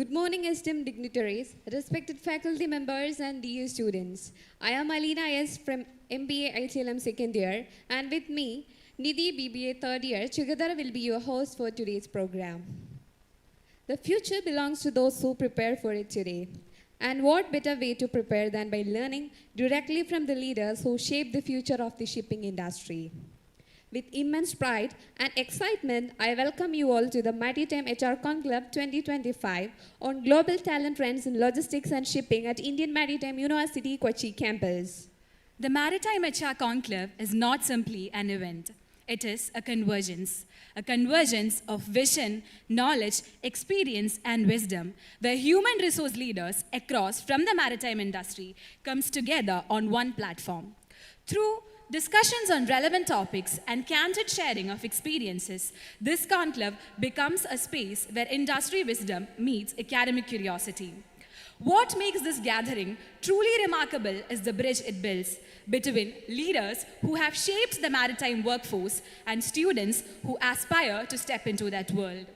Good morning, esteemed dignitaries, respected faculty members, and DU students. I am Alina S. from MBA ITLM second year, and with me, Nidhi BBA third year. Together will be your host for today's program. The future belongs to those who prepare for it today. And what better way to prepare than by learning directly from the leaders who shape the future of the shipping industry. With immense pride and excitement, I welcome you all to the Maritime Hr Conclave 2025 on Global Talent Trends in Logistics and Shipping at Indian Maritime University, Kochi Campus. The Maritime Hr Conclave is not simply an event. It is a convergence of vision, knowledge, experience, and wisdom, where human resource leaders across from the maritime industry comes together on one platform. Through discussions on relevant topics and candid sharing of experiences, this conclave becomes a space where industry wisdom meets academic curiosity. What makes this gathering truly remarkable is the bridge it builds between leaders who have shaped the maritime workforce and students who aspire to step into that world.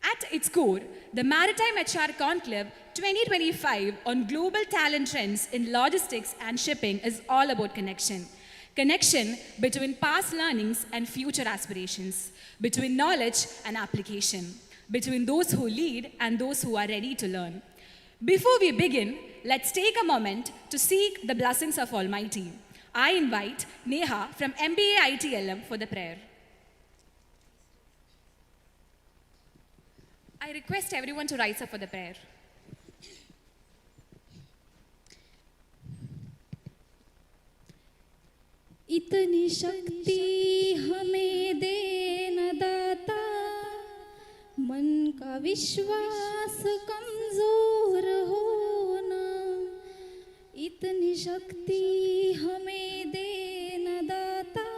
At its core, the Maritime Hr Conclave 2025 on Global Talent Trends in Logistics and Shipping is all about connection. Connection between past learnings and future aspirations, between knowledge and application, between those who lead and those who are ready to learn. Before we begin, let's take a moment to seek the blessings of Almighty. I invite Neha from MBA ITLM for the prayer. I request everyone to rise up for the prayer. इतनी शक्ति हमें दे न दाता, मन का विश्वास कमजोर होना। इतनी शक्ति हमें दे न दाता,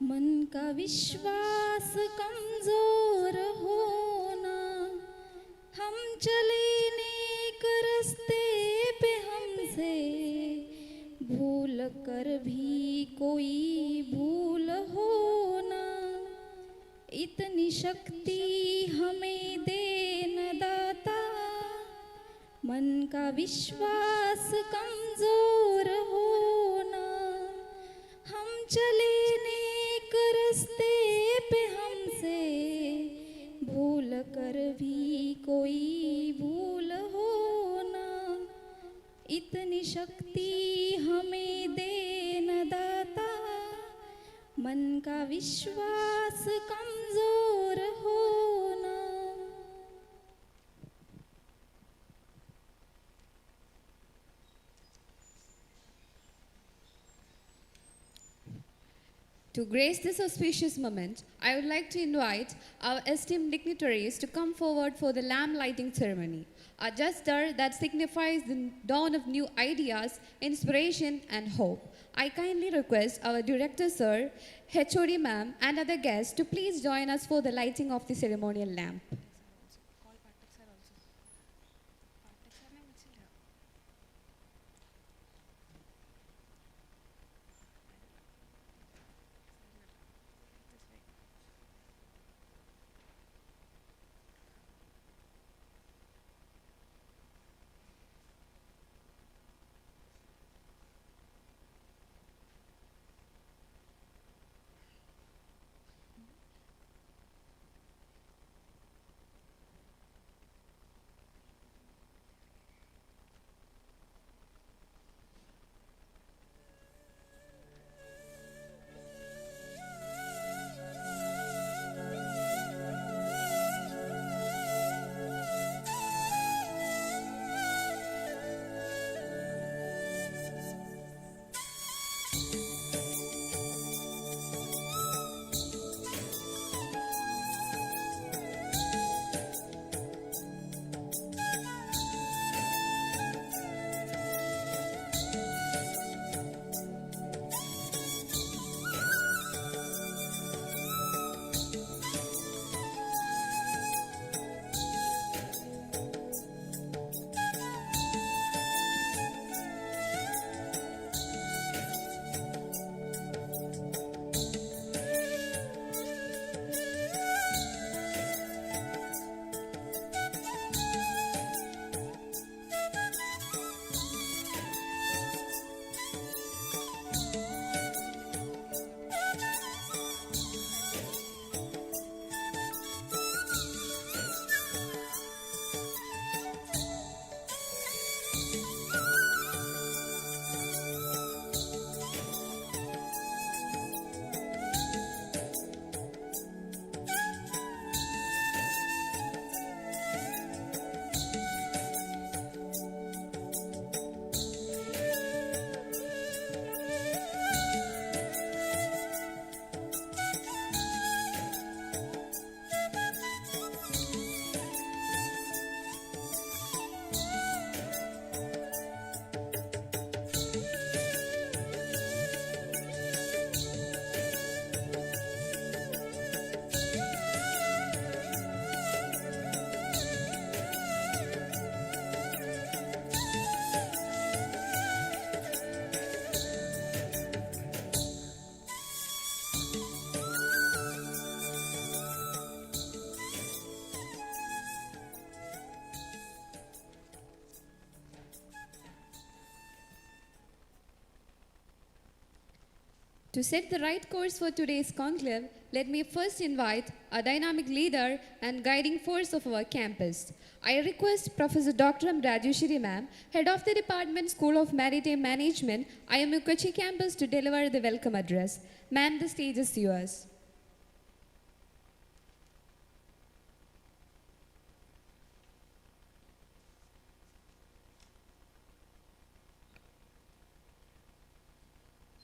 मन का विश्वास कमजोर होना। हम चले नेक रास्ते पे हमसे भूल कर भी कोई भूल होना। इतनी शक्ति हमें दे न दाता, मन का विश्वास कमजोर होना। हम चले नेक रास्ते पे हमसे भूल कर भी कोई भूल होना। इतनी शक्ति हमें दे न दाता, मन का विश्वास कमजोर होना। To grace this auspicious moment, I would like to invite our esteemed dignitaries to come forward for the lamp lighting ceremony, a gesture that signifies the dawn of new ideas, inspiration, and hope. I kindly request our Director Sir, HOD Ma'am, and other guests to please join us for the lighting of the ceremonial lamp. To set the right course for today's conclave, let me first invite a dynamic leader and guiding force of our campus. I request Professor Dr. M. Rajeshwari Ma'am, Head of the Department, School of Maritime Management, IMU Kochi Campus, to deliver the welcome address. Ma'am, the stage is yours.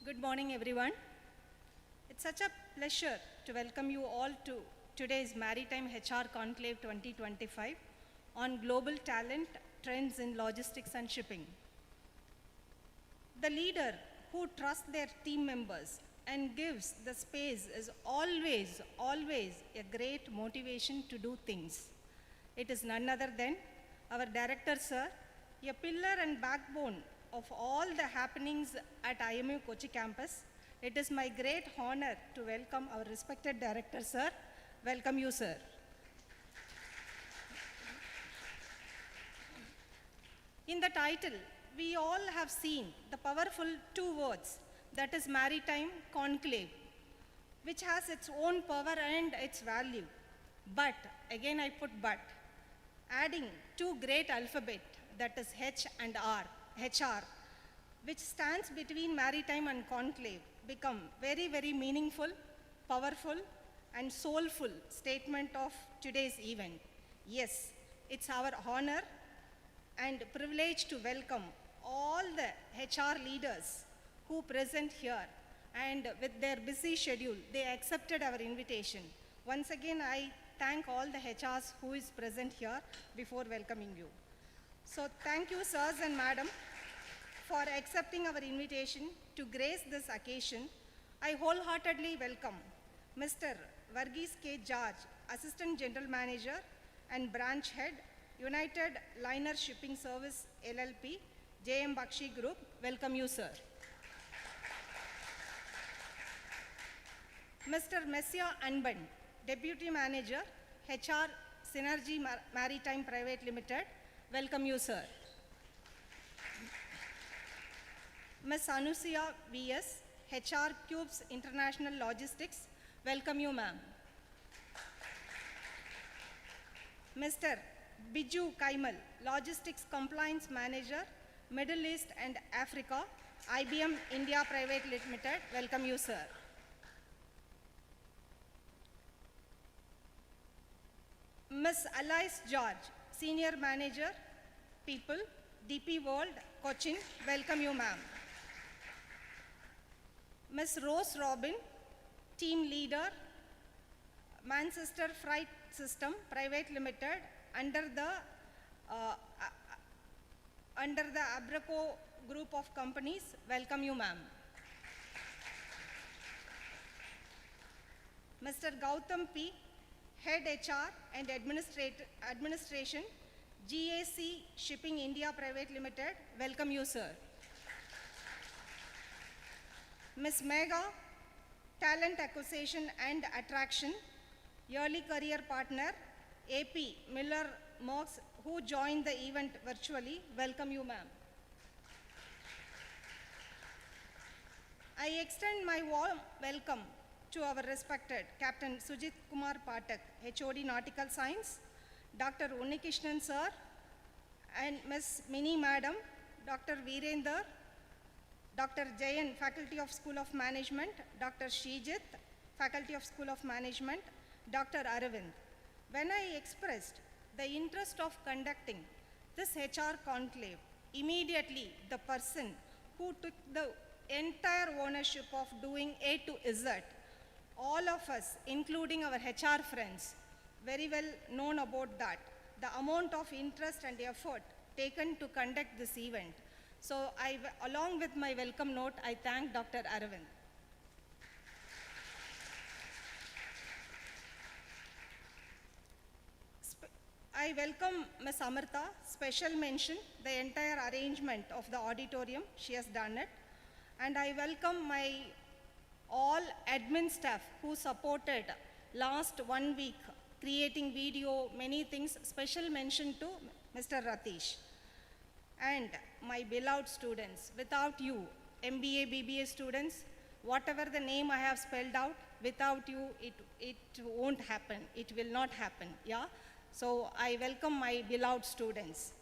Good morning, everyone. It's such a pleasure to welcome you all to today's Maritime HR Conclave 2025 on global talent, trends in logistics and shipping. The leader who trusts their team members and gives the space is always a great motivation to do things. It is none other than our director, sir, a pillar and backbone of all the happenings at IMU Kochi Campus. It is my great honor to welcome our respected director, sir. Welcome you, sir. In the title, we all have seen the powerful two words, that is Maritime Conclave, which has its own power and its value. But, again I put but, adding two great alphabet, that is H and R, HR, which stands between maritime and conclave, become very meaningful, powerful, and soulful statement of today's event. Yes, it's our honor and privilege to welcome all the HR leaders who present here, and with their busy schedule, they accepted our invitation. Once again, I thank all the HRs who is present here before welcoming you. So thank you, sirs and madam, for accepting our invitation to grace this occasion. I wholeheartedly welcome Mr. Varghese K. George, Assistant General Manager and Branch Head, United Liner Shipping Service LLP, JM Bakshi Group. Welcome you, sir. Mr. Messia Anban, Deputy Manager, HR Synergy Maritime Private Limited. Welcome you, sir. Ms. Anusia V.S., HR Cubes International Logistics. Welcome you, ma'am. Mr. Biju Kaimal, Logistics Compliance Manager, Middle East and Africa, IBM India Private Limited. Welcome you, sir. Ms. Alice George, Senior Manager, People, DP World, Cochin. Welcome you, ma'am. Ms. Rose Robin, Team Leader, Manchester Freight System Private Limited, under the Abraco Group of Companies. Welcome you, ma'am. Mr. Gautam P., Head HR and Administration, GAC Shipping India Private Limited. Welcome you, sir. Ms. Megha, Talent Acquisition and Attraction, Early Career Partner, AP Miller Mox, who joined the event virtually. Welcome you, ma'am. I extend my warm welcome to our respected Captain Sujit Kumar Patak, HOD Nautical Science, Dr. Unnikishnan sir, and Ms. Mini Madam, Dr. Virender, Dr. Jayan, Faculty of School of Management, Dr. Shijit, Faculty of School of Management, Dr. Aravind. When I expressed the interest of conducting this HR conclave, immediately the person who took the entire ownership of doing A to Z, all of us, including our HR friends, very well known about that, the amount of interest and effort taken to conduct this event. So along with my welcome note, I thank Dr. Aravind. I welcome Ms. Amrita, special mention, the entire arrangement of the auditorium, she has done it. And I welcome my all admin staff who supported last 1 week, creating video, many things, special mention to Mr. Ratish. And my beloved students, without you, MBA, BBA students, Whatever the name I have spelled out, without you, it won't happen. It will not happen, yeah? So I welcome my beloved students.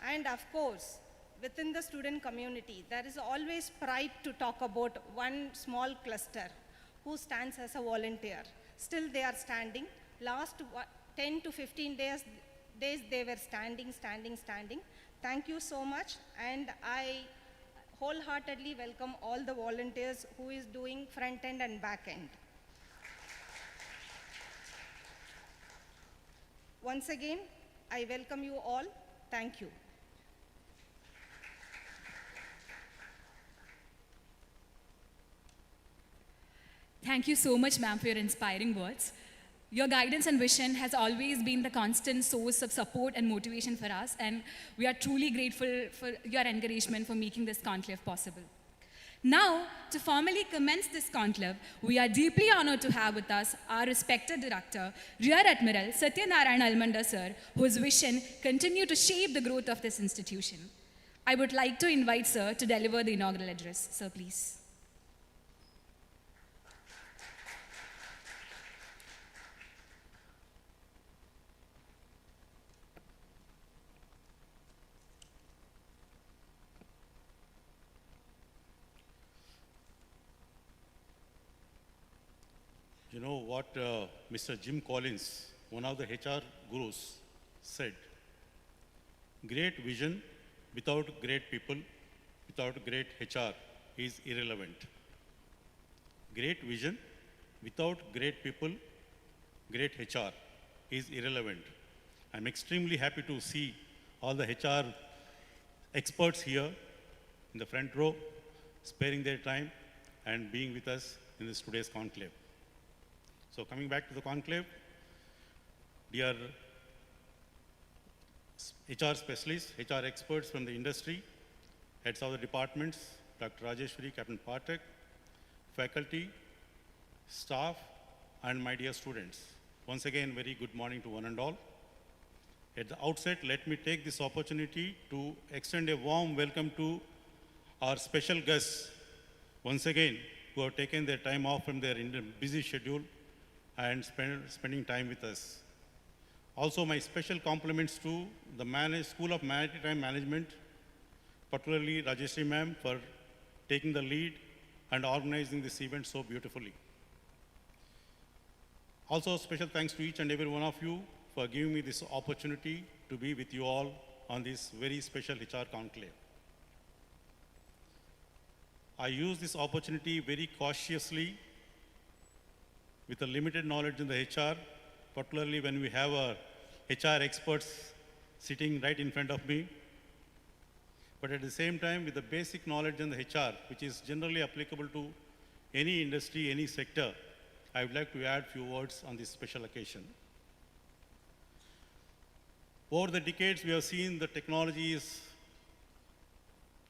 And of course, within the student community, there is always pride to talk about one small cluster who stands as a volunteer. Still they are standing. Last 10 to 15 days they were standing. Thank you so much, and I wholeheartedly welcome all the volunteers who is doing front end and back end. Once again, I welcome you all. Thank you. Thank you so much, ma'am, for your inspiring words. Your guidance and vision has always been the constant source of support and motivation for us, and we are truly grateful for your encouragement for making this conclave possible. Now, to formally commence this conclave, we are deeply honored to have with us our respected director, Rear Admiral Satyanarayan Almanda sir, whose vision continue to shape the growth of this institution. I would like to invite sir to deliver the inaugural address. Sir, please. You know what Mr. Jim Collins, one of the HR gurus, said? Great vision without great people, without great HR is irrelevant. Great vision without great people, great HR is irrelevant. I'm extremely happy to see all the HR experts here in the front row, sparing their time and being with us in this today's conclave. So coming back to the conclave, dear HR specialists, HR experts from the industry, heads of the departments, Dr. Rajeshwari, Captain Pathak, faculty, staff, and my dear students. Once again, very good morning to one and all. At the outset, let me take this opportunity to extend a warm welcome to our special guests, once again, who have taken their time off from their busy schedule and spending time with us. Also, my special compliments to the School of Maritime Management, particularly Rajeshri ma'am, for taking the lead and organizing this event so beautifully. Also, special thanks to each and every one of you for giving me this opportunity to be with you all on this very special HR conclave. I use this opportunity very cautiously with a limited knowledge in the HR, particularly when we have our HR experts sitting right in front of me. But at the same time, with the basic knowledge in the HR, which is generally applicable to any industry, any sector, I would like to add a few words on this special occasion. Over the decades, we have seen the technology is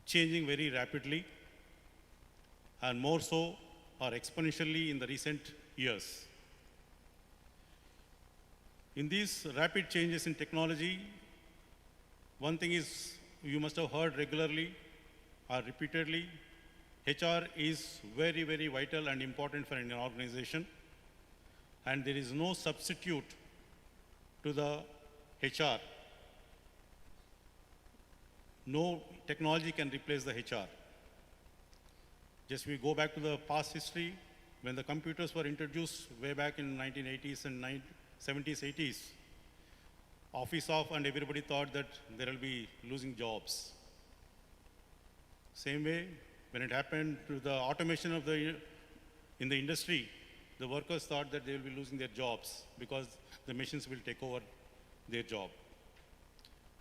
changing very rapidly, and more so or exponentially in the recent years. In these rapid changes in technology, one thing is you must have heard regularly or repeatedly, HR is very, very vital and important for an organization, and there is no substitute to the HR. No technology can replace the HR. Just we go back to the past history, when the computers were introduced way back in 1980s and 70s, 80s, office off and everybody thought that there will be losing jobs. Same way, when it happened to the automation of in the industry, the workers thought that they will be losing their jobs because the machines will take over their job.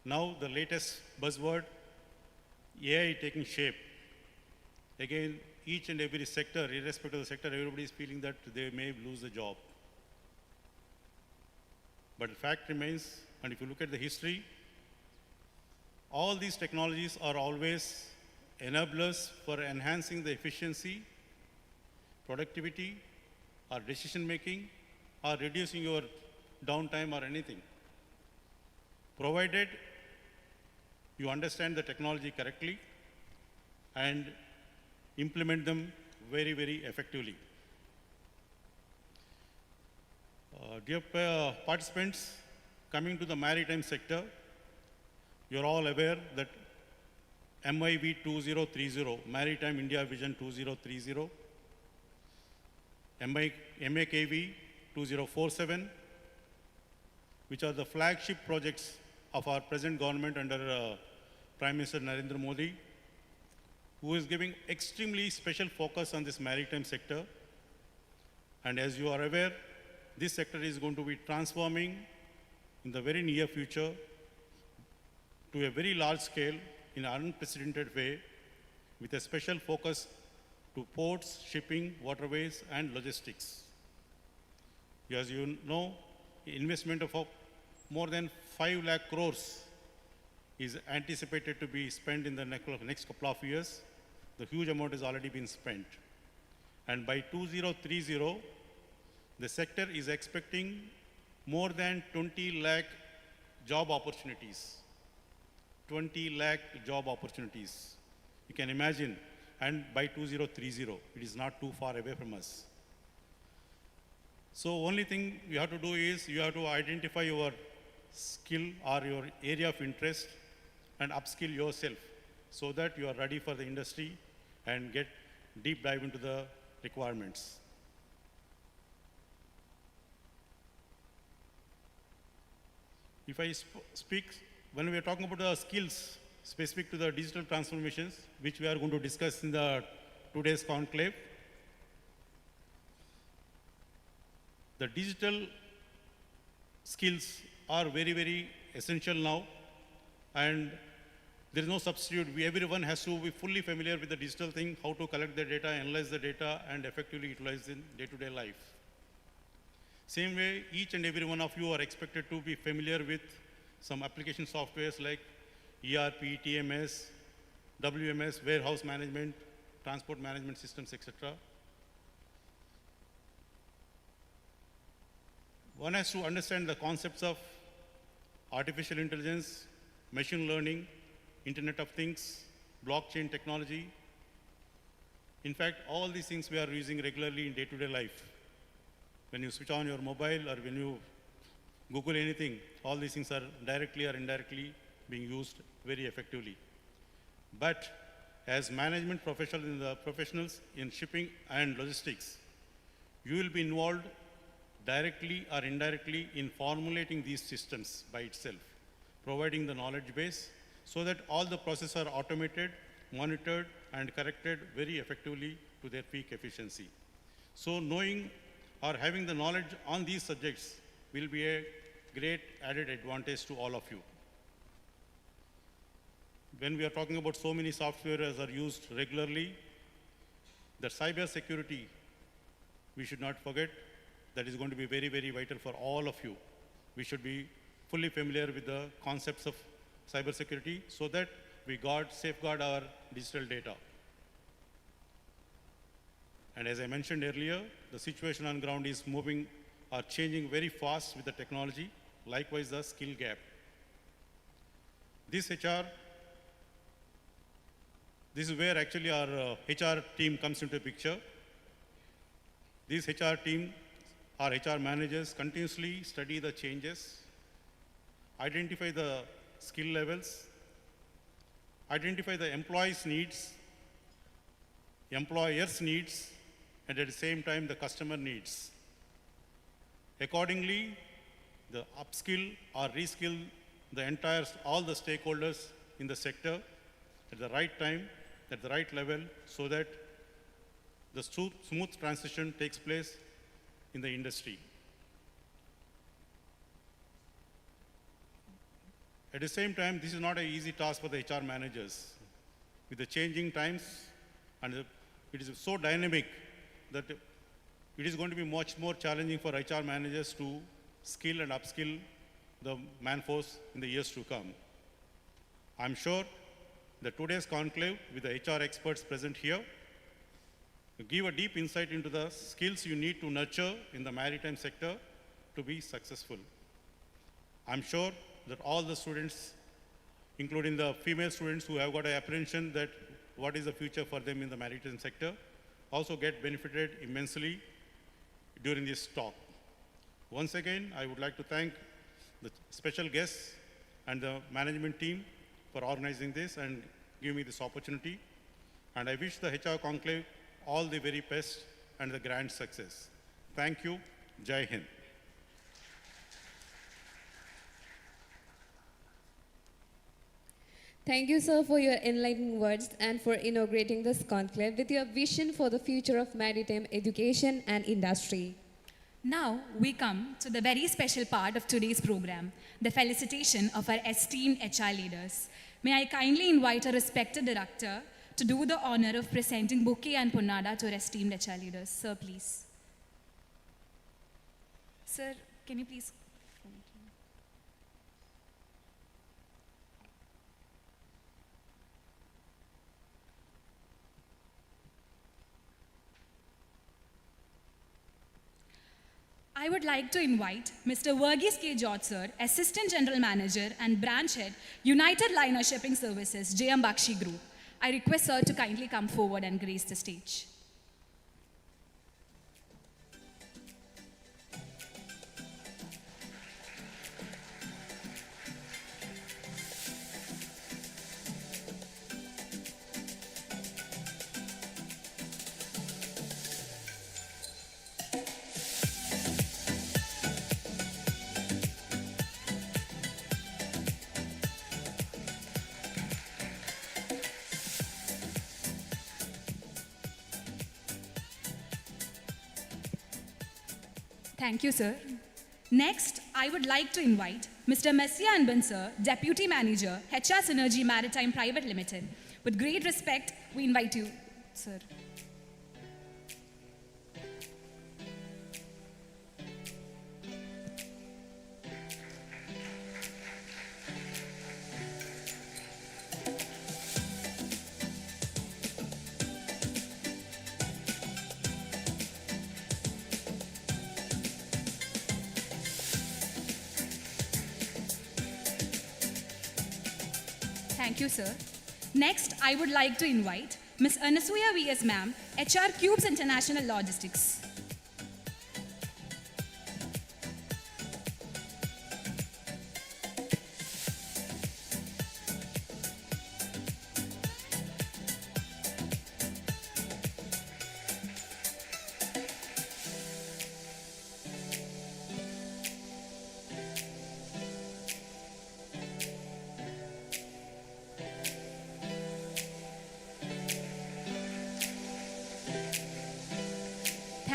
Now the latest buzzword, AI taking shape. Again, each and every sector, irrespective of the sector, everybody is feeling that they may lose the job. But the fact remains, and if you look at the history, all these technologies are always enablers for enhancing the efficiency, productivity, or decision making, or reducing your downtime or anything. Provided you understand the technology correctly and implement them very, very effectively. Dear participants, coming to the maritime sector, you're all aware that MIV 2030, Maritime India Vision 2030, MAKV 2047, which are the flagship projects of our present government under Prime Minister Narendra Modi, who is giving extremely special focus on this maritime sector. And as you are aware, this sector is going to be transforming in the very near future to a very large scale in an unprecedented way, with a special focus to ports, shipping, waterways, and logistics. As you know, investment of more than 5 lakh crores is anticipated to be spent in the next couple of years. The huge amount has already been spent. And by 2030, the sector is expecting more than 20 lakh job opportunities. 20 lakh job opportunities. You can imagine, and by 2030, it is not too far away from us. So only thing you have to do is you have to identify your skill or your area of interest and upskill yourself so that you are ready for the industry and get deep dive into the requirements. If I speak, when we are talking about the skills specific to the digital transformations, which we are going to discuss in the today's conclave, the digital skills are very, very essential now, and there is no substitute. Everyone has to be fully familiar with the digital thing, how to collect the data, analyze the data, and effectively utilize in day-to-day life. Same way, each and every one of you are expected to be familiar with some application softwares like ERP, TMS, WMS, warehouse management, transport management systems, etc. One has to understand the concepts of artificial intelligence, machine learning, Internet of Things, blockchain technology. In fact, all these things we are using regularly in day-to-day life. When you switch on your mobile or when you Google anything, all these things are directly or indirectly being used very effectively. But as management professionals in shipping and logistics, you will be involved directly or indirectly in formulating these systems by itself, providing the knowledge base so that all the processes are automated, monitored, and corrected very effectively to their peak efficiency. So knowing or having the knowledge on these subjects will be a great added advantage to all of you. When we are talking about so many softwares are used regularly, the cyber security, we should not forget, that is going to be very, very vital for all of you. We should be fully familiar with the concepts of cyber security so that we safeguard our digital data. And as I mentioned earlier, the situation on ground is moving or changing very fast with the technology, likewise the skill gap. This is where actually our HR team comes into the picture. This HR team, our HR managers continuously study the changes, identify the skill levels, identify the employees' needs, employers' needs, and at the same time the customer needs. Accordingly, the upskill or reskill all the stakeholders in the sector at the right time, at the right level, so that the smooth transition takes place in the industry. At the same time, this is not an easy task for the HR managers. With the changing times, and it is so dynamic that it is going to be much more challenging for HR managers to skill and upskill the manforce in the years to come. I'm sure that today's conclave with the HR experts present here give a deep insight into the skills you need to nurture in the maritime sector to be successful. I'm sure that all the students, including the female students who have got an apprehension that what is the future for them in the maritime sector, also get benefited immensely during this talk. Once again, I would like to thank the special guests and the management team for organizing this and giving me this opportunity. And I wish the HR Conclave all the very best and the grand success. Thank you. Jai Hind. Thank you, sir, for your enlightening words and for inaugurating this conclave with your vision for the future of maritime education and industry. Now we come to the very special part of today's program, the felicitation of our esteemed HR leaders. May I kindly invite our respected director to do the honor of presenting bouquet and punada to our esteemed HR leaders. Sir, please. Sir, can you please? I would like to invite Mr. Verghese K. George, sir, Assistant General Manager and Branch Head, United Liner Shipping Services, J.M. Bakshi Group. I request sir to kindly come forward and grace the stage. Thank you, sir. Next, I would like to invite Mr. Messia Anban, sir, Deputy Manager, HR Synergy Maritime Private Limited. With great respect, we invite you, sir. Thank you, sir. Next, I would like to invite Ms. Anasuya V.S. Ma'am, HR Cubes International Logistics.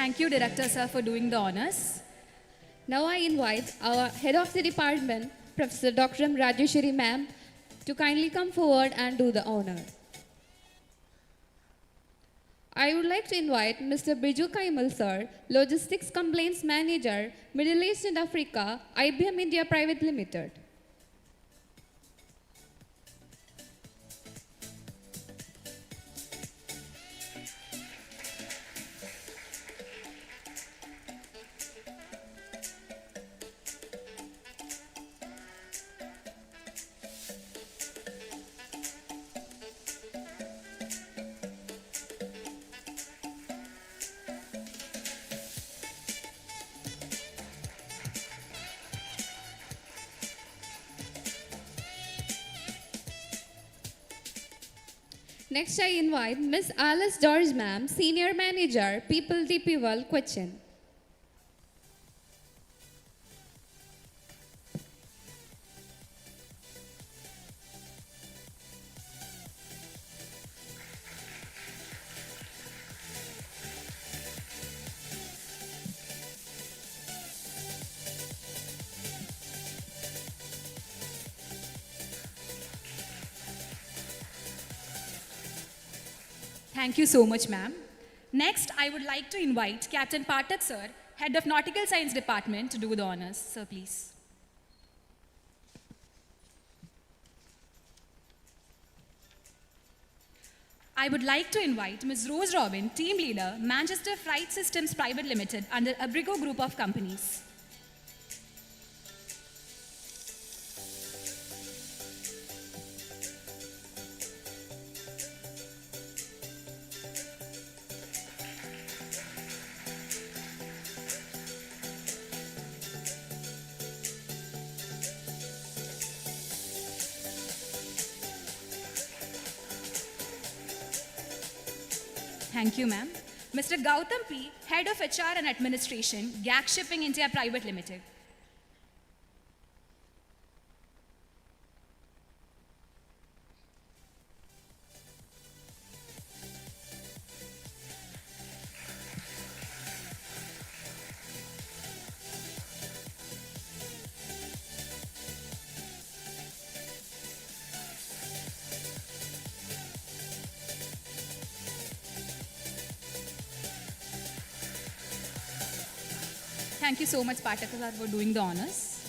Thank you, Director, sir, for doing the honors. Now I invite our Head of the Department, Professor Dr. M. Rajeshwari Ma'am, to kindly come forward and do the honor. I would like to invite Mr. Biju Kaimal, sir, Logistics Complaints Manager, Middle East and Africa, IBM India Private Limited. Next, I invite Ms. Alice George, ma'am, Senior Manager, People DPWL, Cochin. Thank you so much, ma'am. Next, I would like to invite Captain Pathak, sir, Head of Nautical Science Department, to do the honors. Sir, please. I would like to invite Ms. Rose Robin, Team Leader, Manchester Freight Systems Private Limited, under Abrigo Group of Companies. Thank you, ma'am. Mr. Gautam P., Head of HR and Administration, GAC Shipping India Private Limited. Thank you so much, Pathak sir, for doing the honors.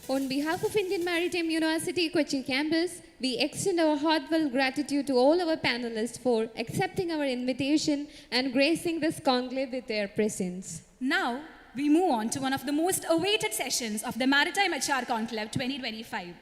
On behalf of Indian Maritime University, Kochi Campus, we extend our heartfelt gratitude to all our panelists for accepting our invitation and gracing this conclave with their presence. Now, we move on to one of the most awaited sessions of the Maritime Hr Conclave 2025.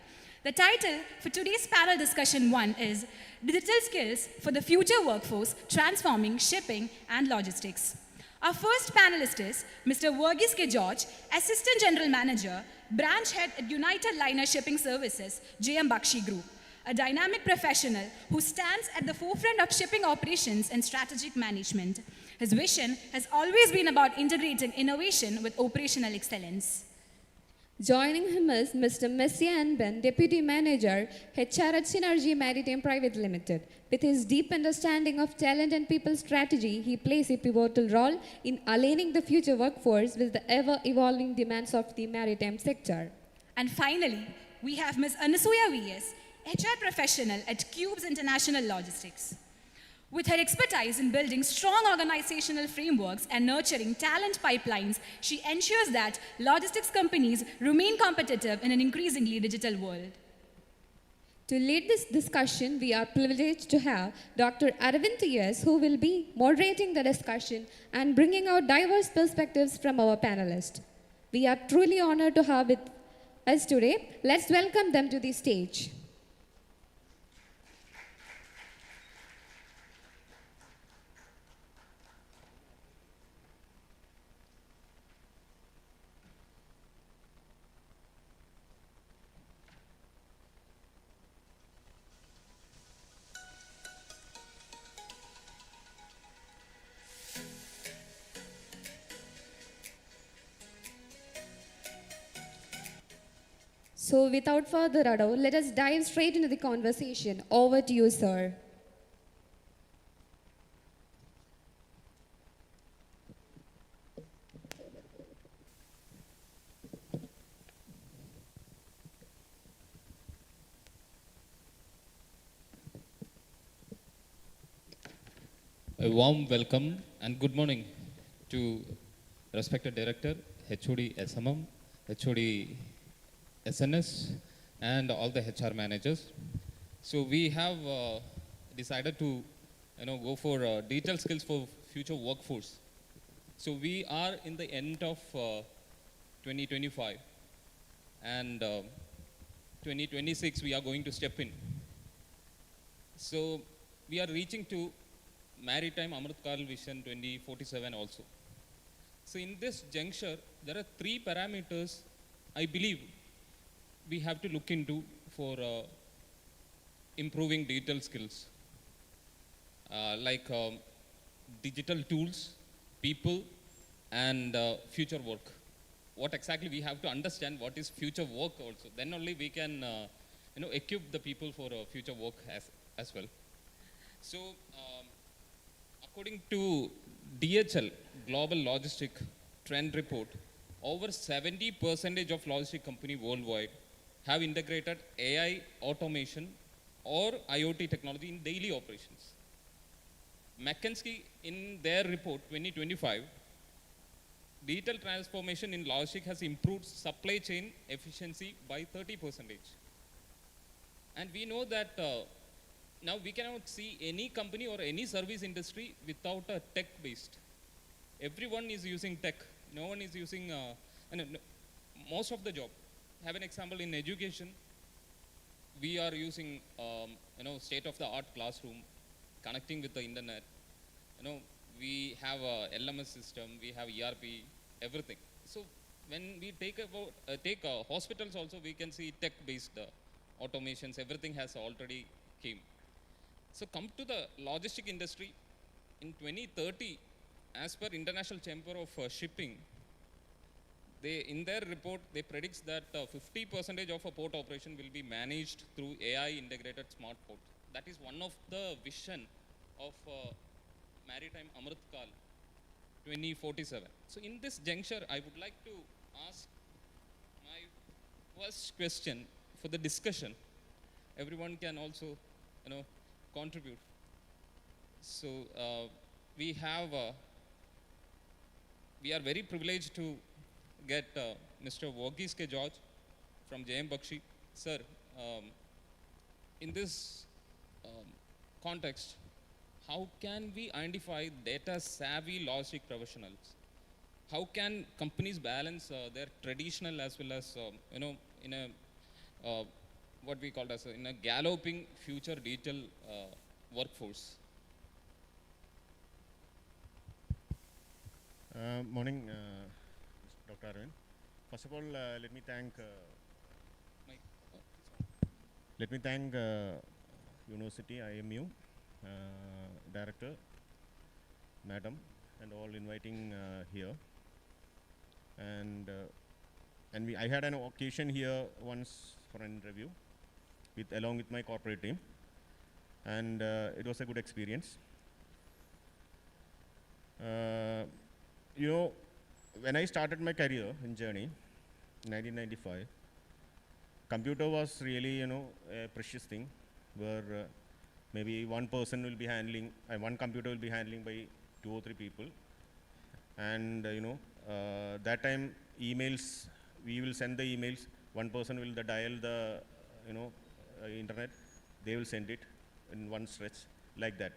The title for today's panel discussion 1 is Digital Skills for the Future Workforce, Transforming Shipping and Logistics. Our first panelist is Mr. Verghese K. George, Assistant General Manager, Branch Head at United Liner Shipping Services, JM Bakshi Group, a dynamic professional who stands at the forefront of shipping operations and strategic management. His vision has always been about integrating innovation with operational excellence. Joining him is Mr. Messia Anben, Deputy Manager, HR at Synergy Maritime Private Limited. With his deep understanding of talent and people strategy, he plays a pivotal role in aligning the future workforce with the ever-evolving demands of the maritime sector. And finally, we have Ms. Anasuya V.S., HR Professional at Cubes International Logistics. With her expertise in building strong organizational frameworks and nurturing talent pipelines, she ensures that logistics companies remain competitive in an increasingly digital world. To lead this discussion, we are privileged to have Dr. Arvind T.S., who will be moderating the discussion and bringing out diverse perspectives from our panelists. We are truly honored to have with us today. Let's welcome them to the stage. So without further ado, let us dive straight into the conversation. Over to you, sir. A warm welcome and good morning to respected Director, HOD SMM, HOD SNS, and all the HR managers. So we have decided to, go for digital skills for future workforce. So we are in the end of 2025, and 2026 we are going to step in. So we are reaching to Maritime Hr Conclave Vision 2047 also. So in this juncture, there are 3 parameters I believe we have to look into for improving digital skills, like digital tools, people, and future work. What exactly we have to understand what is future work also. Then only we can equip the people for future work as well. So according to DHL, Global Logistic Trend Report, over 70% of logistic company worldwide have integrated AI, automation, or IoT technology in daily operations. McKinsey, in their report 2025, digital transformation in logistics has improved supply chain efficiency by 30%. And we know that now we cannot see any company or any service industry without a tech-based. Everyone is using tech. No one is using, most of the job. Have an example in education. We are using, state-of-the-art classroom, connecting with the internet. We have a LMS system, we have ERP, everything. So when we take hospitals also, we can see tech-based automations. Everything has already came. So come to the logistic industry. in 2030, as per International Chamber of Shipping, in their report, they predicts that 50% of a port operation will be managed through AI integrated smart port. That is one of the vision of Maritime Hr 2047. So in this juncture, I would like to ask my first question for the discussion. Everyone can also, contribute. So we are very privileged to get Mr. Wargis K. George from JM Bakshi. Sir, in this context, how can we identify data savvy logistic professionals? How can companies balance their traditional as well as, in a what we call as in a galloping future digital workforce? Morning, Dr. Arvind. First of all, let me thank University IMU Director, Madam, and all inviting here. And I had an occasion here once for an interview along with my corporate team, and it was a good experience. When I started my career in journey in 1995, computer was really, a precious thing where maybe one person will be handling, one computer will be handling by 2 or 3 people. And, that time emails, we will send the emails, one person will dial the, internet, they will send it in one stretch like that.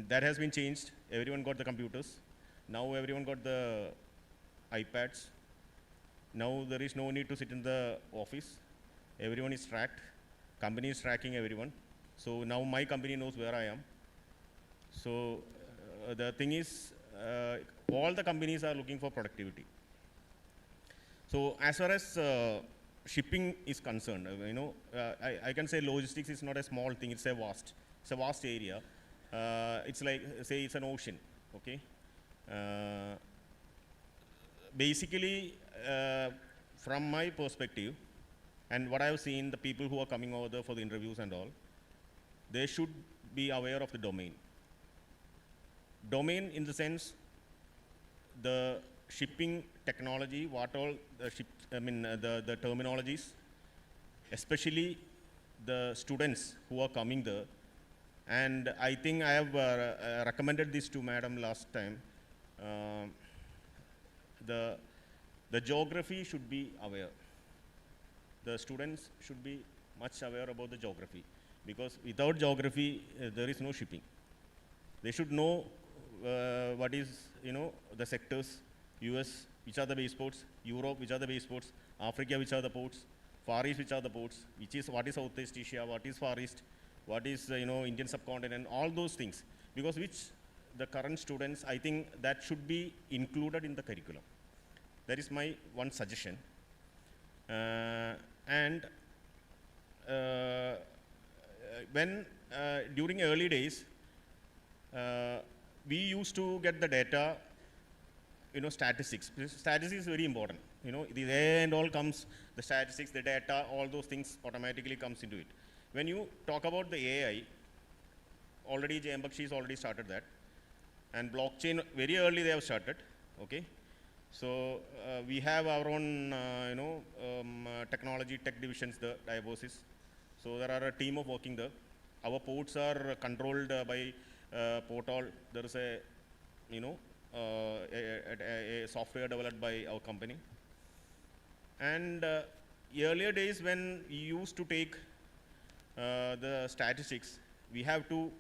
That has been changed. Everyone got the computers. Now everyone got the iPads. Now there is no need to sit in the office. Everyone is tracked. Company is tracking everyone. So now my company knows where I am. So the thing is, all the companies are looking for productivity. So as far as shipping is concerned, I can say logistics is not a small thing. It's a vast area. It's like, say, it's an ocean. Okay. Basically, from my perspective, and what I've seen, the people who are coming over there for the interviews and all, they should be aware of the domain. Domain in the sense, the shipping technology, what all the the terminologies, especially the students who are coming there. And I think I have recommended this to Madam last time. The geography should be aware. The students should be much aware about the geography, because without geography, there is no shipping. They should know what is, the sectors, US, which are the base ports, Europe, which are the base ports, Africa, which are the ports, Far East, which are the ports, what is Southeast Asia, what is Far East, what is, Indian subcontinent, all those things, because which the current students, I think that should be included in the curriculum. That is my one suggestion. When during early days, we used to get the data, statistics. Statistics is very important. The AI and all comes, the statistics, the data, all those things automatically comes into it. When you talk about the AI, already JM Bakshi has already started that. And blockchain, very early they have started, okay? So we have our own, technology, tech divisions, the diabosis. So there are a team of working there. Our ports are controlled by Portal. There is a, a software developed by our company. And earlier days when we used to take the statistics, we have to,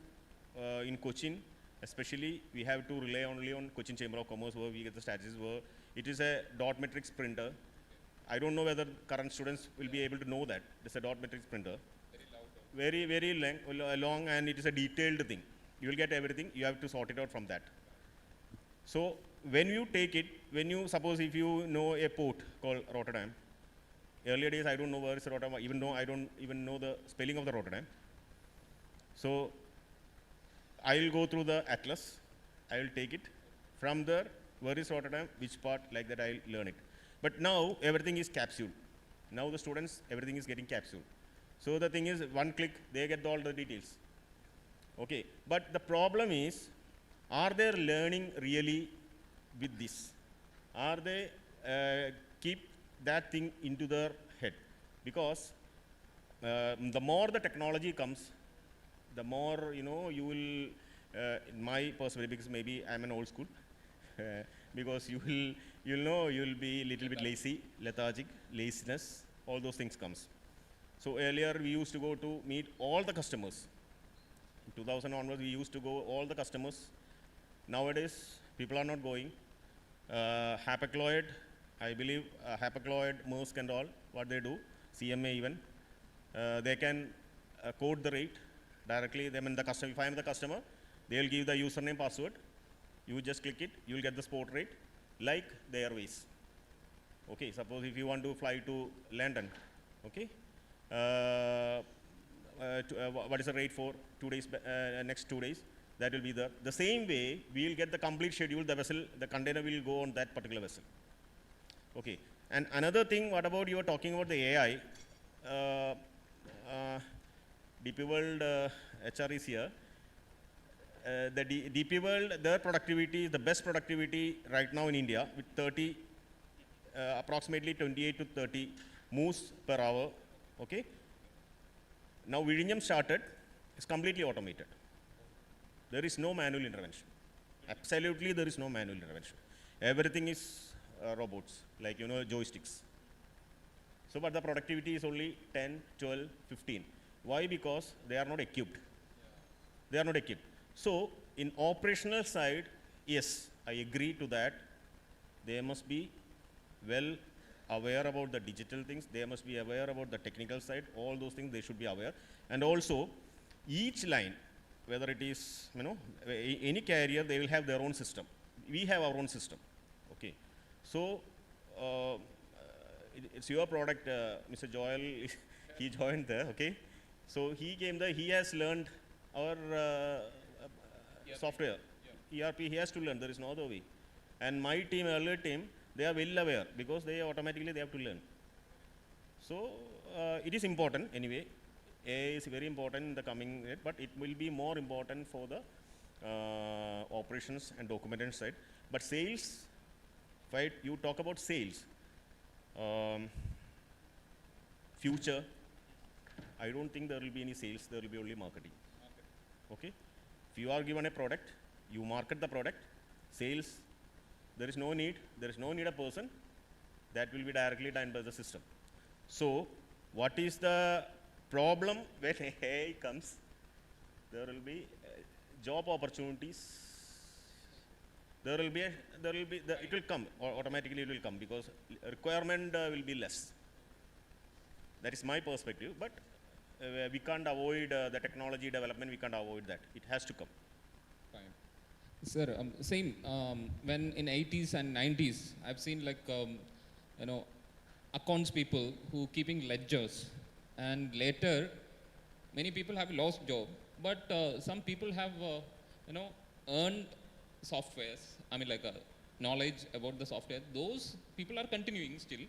in Cochin, especially, we have to rely only on Cochin Chamber of Commerce where we get the statistics, where it is a dot matrix printer. I don't know whether current students will be able to know that. It's a dot matrix printer. Very, very long, and it is a detailed thing. You will get everything, you have to sort it out from that. So when you take it, suppose if you know a port called Rotterdam, earlier days I don't know where is Rotterdam, even though I don't even know the spelling of the Rotterdam. So I will go through the atlas. I will take it. From there, where is Rotterdam, which part, like that I will learn it. But now, everything is capsule. Now the students, everything is getting capsule. So the thing is, one click, they get all the details. Okay, but the problem is, are they learning really with this? Are they keep that thing into their head? Because the more the technology comes, the more, you know, you will, in my perspective, because maybe I'm an old school, because you'll be a little bit lazy, lethargic, laziness, all those things comes. So earlier we used to go to meet all the customers. In 2000 onwards, we used to go all the customers. Nowadays, people are not going. Hapag-Lloyd, I believe Hapag-Lloyd, Maersk and all, what they do, CMA even, they can code the rate directly. Them and the customer, if I am the customer, they will give the username, password. You just click it, you will get the spot rate, like the airways. Okay, suppose if you want to fly to London, okay, what is the rate for 2 days, next 2 days? That will be there. The same way, we will get the complete schedule, the vessel, the container will go on that particular vessel. Okay, and another thing, what about you were talking about the AI? DP World HR is here. The DP World, their productivity is the best productivity right now in India with 30, approximately 28 to 30 moves per hour. Okay. Now Vizhinjam started, it's completely automated. There is no manual intervention. Absolutely, there is no manual intervention. Everything is robots, like, you know, joysticks. So, but the productivity is only 10, 12, 15. Why? Because they are not equipped. They are not equipped. So, in operational side, yes, I agree to that. They must be well aware about the digital things. They must be aware about the technical side. All those things they should be aware. And also, each line, whether it is, you know, any carrier, they will have their own system. We have our own system. Okay. So, it's your product, Mr. Joel, he joined there, okay. So, he came there, he has learned our software, ERP, he has to learn, there is no other way. And my team, earlier team, they are well aware because they automatically they have to learn. So, it is important anyway. AI is very important in the coming, but it will be more important for the operations and documentation side. But sales, right, you talk about sales, future, I don't think there will be any sales, there will be only marketing. Okay? If you are given a product, you market the product, sales, there is no need a person, that will be directly done by the system. So, what is the problem when AI comes? There will be job opportunities. It will come, or automatically it will come because requirement will be less. That is my perspective, but we can't avoid the technology development, we can't avoid that. It has to come. Fine. Sir, same, when in 80s and 90s, I've seen like, you know, accounts people who keeping ledgers, and later many people have lost job, but some people have, you know, earned softwares, I mean like knowledge about the software. Those people are continuing still.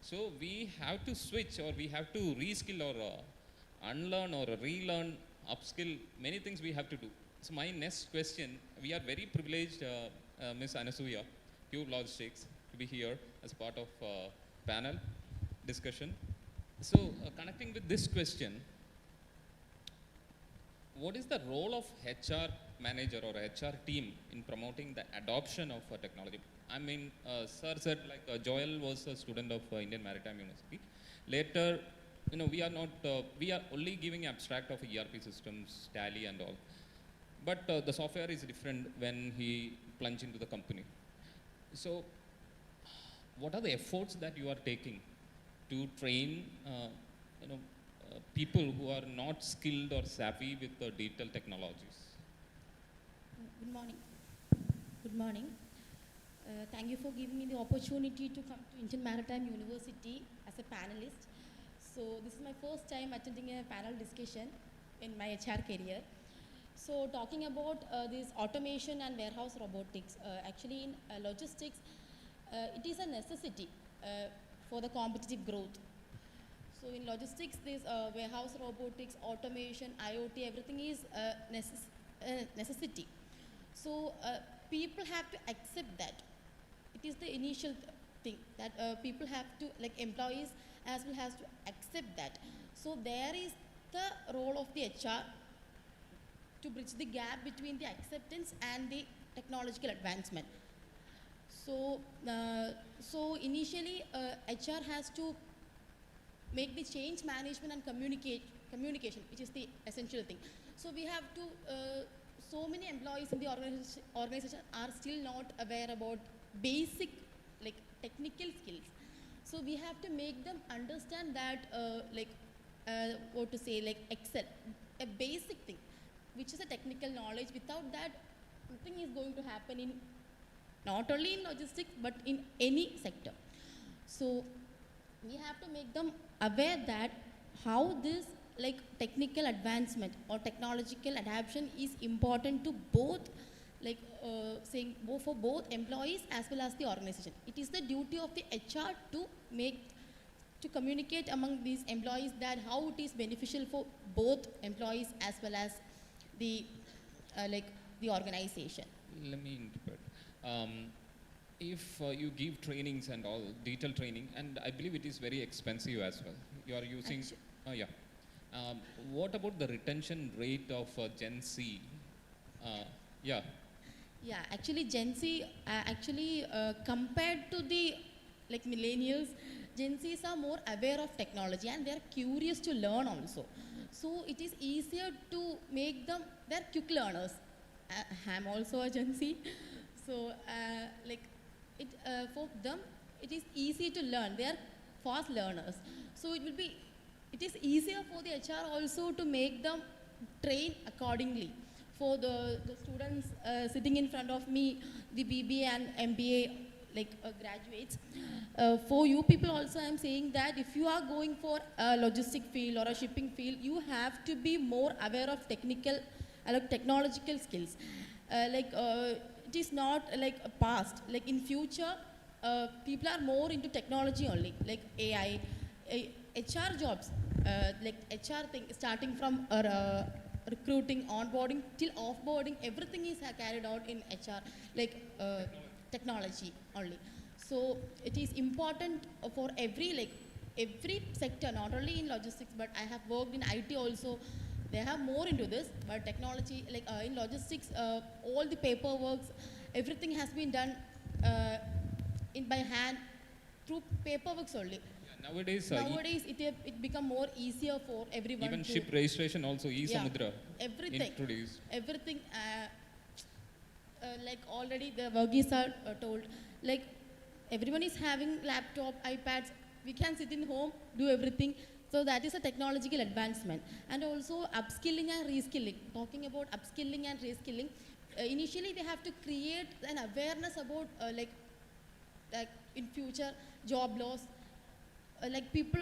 So we have to switch, or we have to reskill, or unlearn, or relearn, upskill, many things we have to do. So my next question, we are very privileged, Ms. Anasuya, Q Logistics, to be here as part of panel discussion. So connecting with this question, what is the role of HR manager or HR team in promoting the adoption of technology? I mean, sir said like Joel was a student of Indian Maritime University. Later, you know, we are not, we are only giving abstract of ERP systems, Tally and all. But the software is different when he plunged into the company. So, what are the efforts that you are taking to train, you know, people who are not skilled or savvy with the digital technologies? Good morning. Good morning. Thank you for giving me the opportunity to come to Indian Maritime University as a panelist. So this is my first time attending a panel discussion in my HR career. So talking about this automation and warehouse robotics, actually in logistics, it is a necessity for the competitive growth. So in logistics, this warehouse robotics, automation, IoT, everything is necessity. So people have to accept that. It is the initial thing that people have to, like employees as well has to accept that. So there is the role of the HR to bridge the gap between the acceptance and the technological advancement. So, so initially HR has to make the change management and communication, which is the essential thing. So we have to, so many employees in the organization are still not aware about basic like technical skills. So we have to make them understand that what to say, like Excel, a basic thing, which is a technical knowledge. Without that, nothing is going to happen in, not only in logistics, but in any sector. So we have to make them aware that how this like technical advancement or technological adaptation is important to both, like saying for both employees as well as the organization. It is the duty of the HR to communicate among these employees that how it is beneficial for both employees as well as the the organization. Let me interpret. If you give trainings and all, detailed training, and I believe it is very expensive as well. You are using, yeah. What about the retention rate of Gen Z? Yeah. Yeah, actually Gen Z, compared to the like millennials, Gen Zs are more aware of technology and they are curious to learn also. So it is easier to make them, they are quick learners. I'm also a Gen Z. So for them, it is easy to learn. They are fast learners. So it is easier for the HR also to make them train accordingly. For the students sitting in front of me, the BBA and MBA graduates, for you people also I'm saying that if you are going for a logistic field or a shipping field, you have to be more aware of technological skills. It is not like a past. Like in future, people are more into technology only, like AI, HR jobs, like HR thing, starting from recruiting, onboarding till offboarding, everything is carried out in HR, technology only. So it is important for every sector, not only in logistics, but I have worked in IT also. They have more into this, but technology, in logistics, all the paperwork, everything has been done by hand through paperwork only. Yeah, nowadays, it become more easier for everyone. Even ship registration also, e-Samudra, everything introduced. Everything, already the Verghese are told, everyone is having laptop, iPads. We can sit in home, do everything. So that is a technological advancement. And also upskilling and reskilling. Talking about upskilling and reskilling, initially they have to create an awareness about in future job loss. People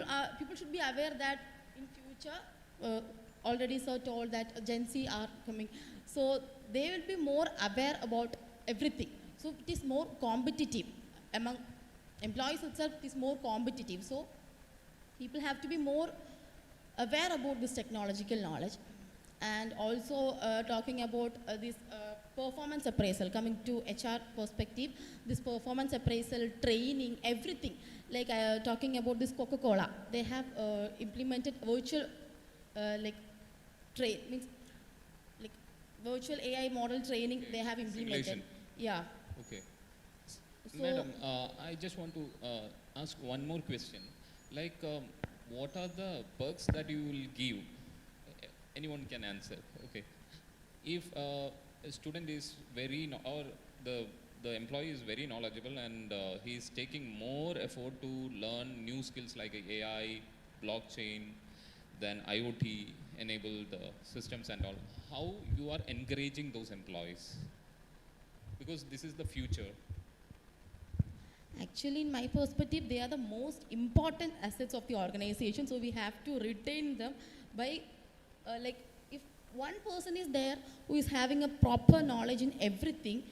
should be aware that in future, already sir told that Gen Z are coming. So they will be more aware about everything. So it is more competitive. Among employees itself, it is more competitive. So people have to be more aware about this technological knowledge. And also talking about this performance appraisal, coming to HR perspective, this performance appraisal, training, everything. Talking about this Coca-Cola, they have implemented virtual virtual AI model training they have implemented. Simulation. Yeah. Okay. So, Madam, I just want to ask one more question. What are the perks that you will give? Anyone can answer. Okay. If a student is or the employee is very knowledgeable and he is taking more effort to learn new skills like AI, blockchain, then IoT, enabled systems and all, how you are encouraging those employees? Because this is the future. actually, in my perspective, they are the most important assets of the organization. So we have to retain them by, if one person is there who is having a proper knowledge in everything,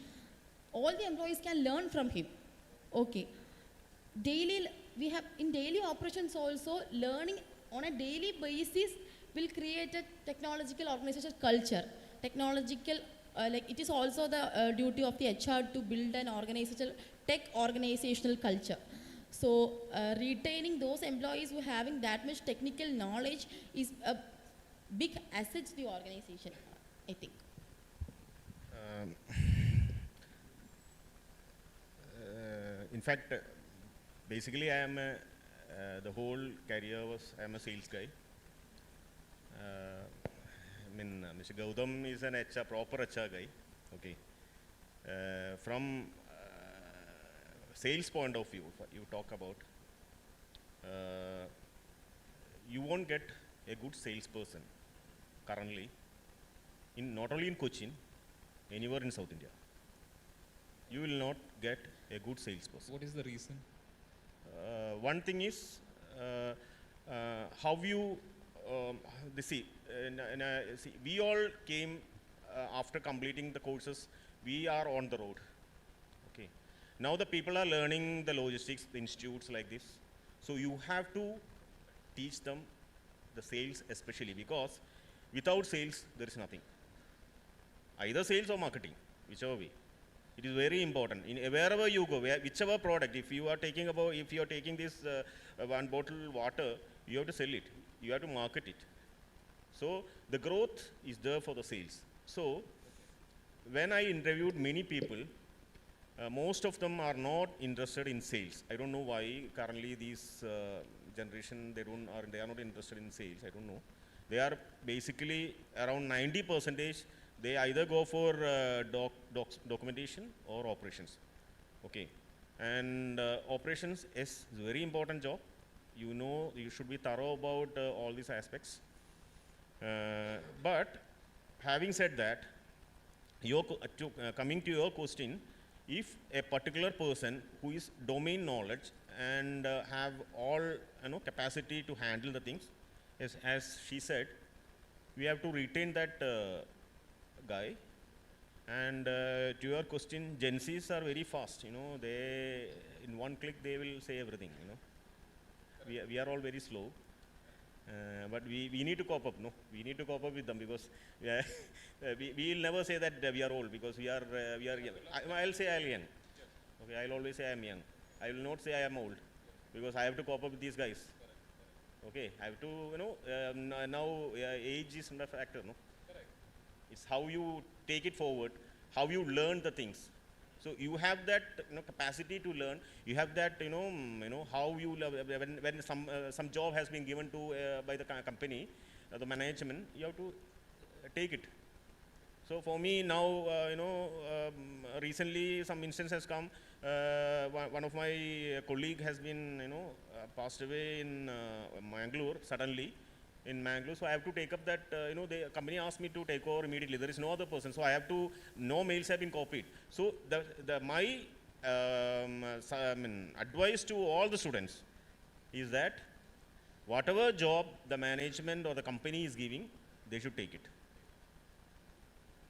all the employees can learn from him. Okay. We have in daily operations also, learning on a daily basis will create a technological organizational culture. Technological, like it is also the duty of the HR to build an organizational culture. So retaining those employees who are having that much technical knowledge is a big asset to the organization, I think. In fact, basically I am the whole career was I am a sales guy. Mr. Gautam is an HR, proper HR guy. Okay. From sales point of view, you talk about, you won't get a good salesperson currently, not only in Cochin, anywhere in South India. You will not get a good salesperson. What is the reason? One thing is how you see, we all came after completing the courses, we are on the road. Okay. Now the people are learning the logistics, the institutes like this. So you have to teach them the sales especially, because without sales there is nothing. Either sales or marketing, whichever way. It is very important. Wherever you go, whichever product, if you are taking this one bottle water, you have to sell it. You have to market it. So the growth is there for the sales. So when I interviewed many people, most of them are not interested in sales. I don't know why currently this generation they are not interested in sales. I don't know. They are basically around 90%. They either go for documentation or operations. Okay. And operations is a very important job. You know, you should be thorough about all these aspects. But having said that, coming to your question, if a particular person who is domain knowledge and have all capacity to handle the things, as she said, we have to retain that guy. And to your question, Gen Zs are very fast. They in one click they will say everything. We are all very slow. But we need to cope up, no? We need to cope up with them, because we will never say that we are old, because we are young. I'll say I'm young. Okay, I'll always say I'm young. I will not say I am old, because I have to cope up with these guys. Okay, I have to, now age is not a factor, no? It's how you take it forward, how you learn the things. So you have that capacity to learn. You have that how you when some job has been given to by the company, the management, you have to take it. So for me now, recently some instance has come. One of my colleague has been passed away in Mangalore suddenly. In Mangalore, so I have to take up that, the company asked me to take over immediately. There is no other person, so I have to, no mails have been copied. So my advice to all the students is that whatever job the management or the company is giving, they should take it.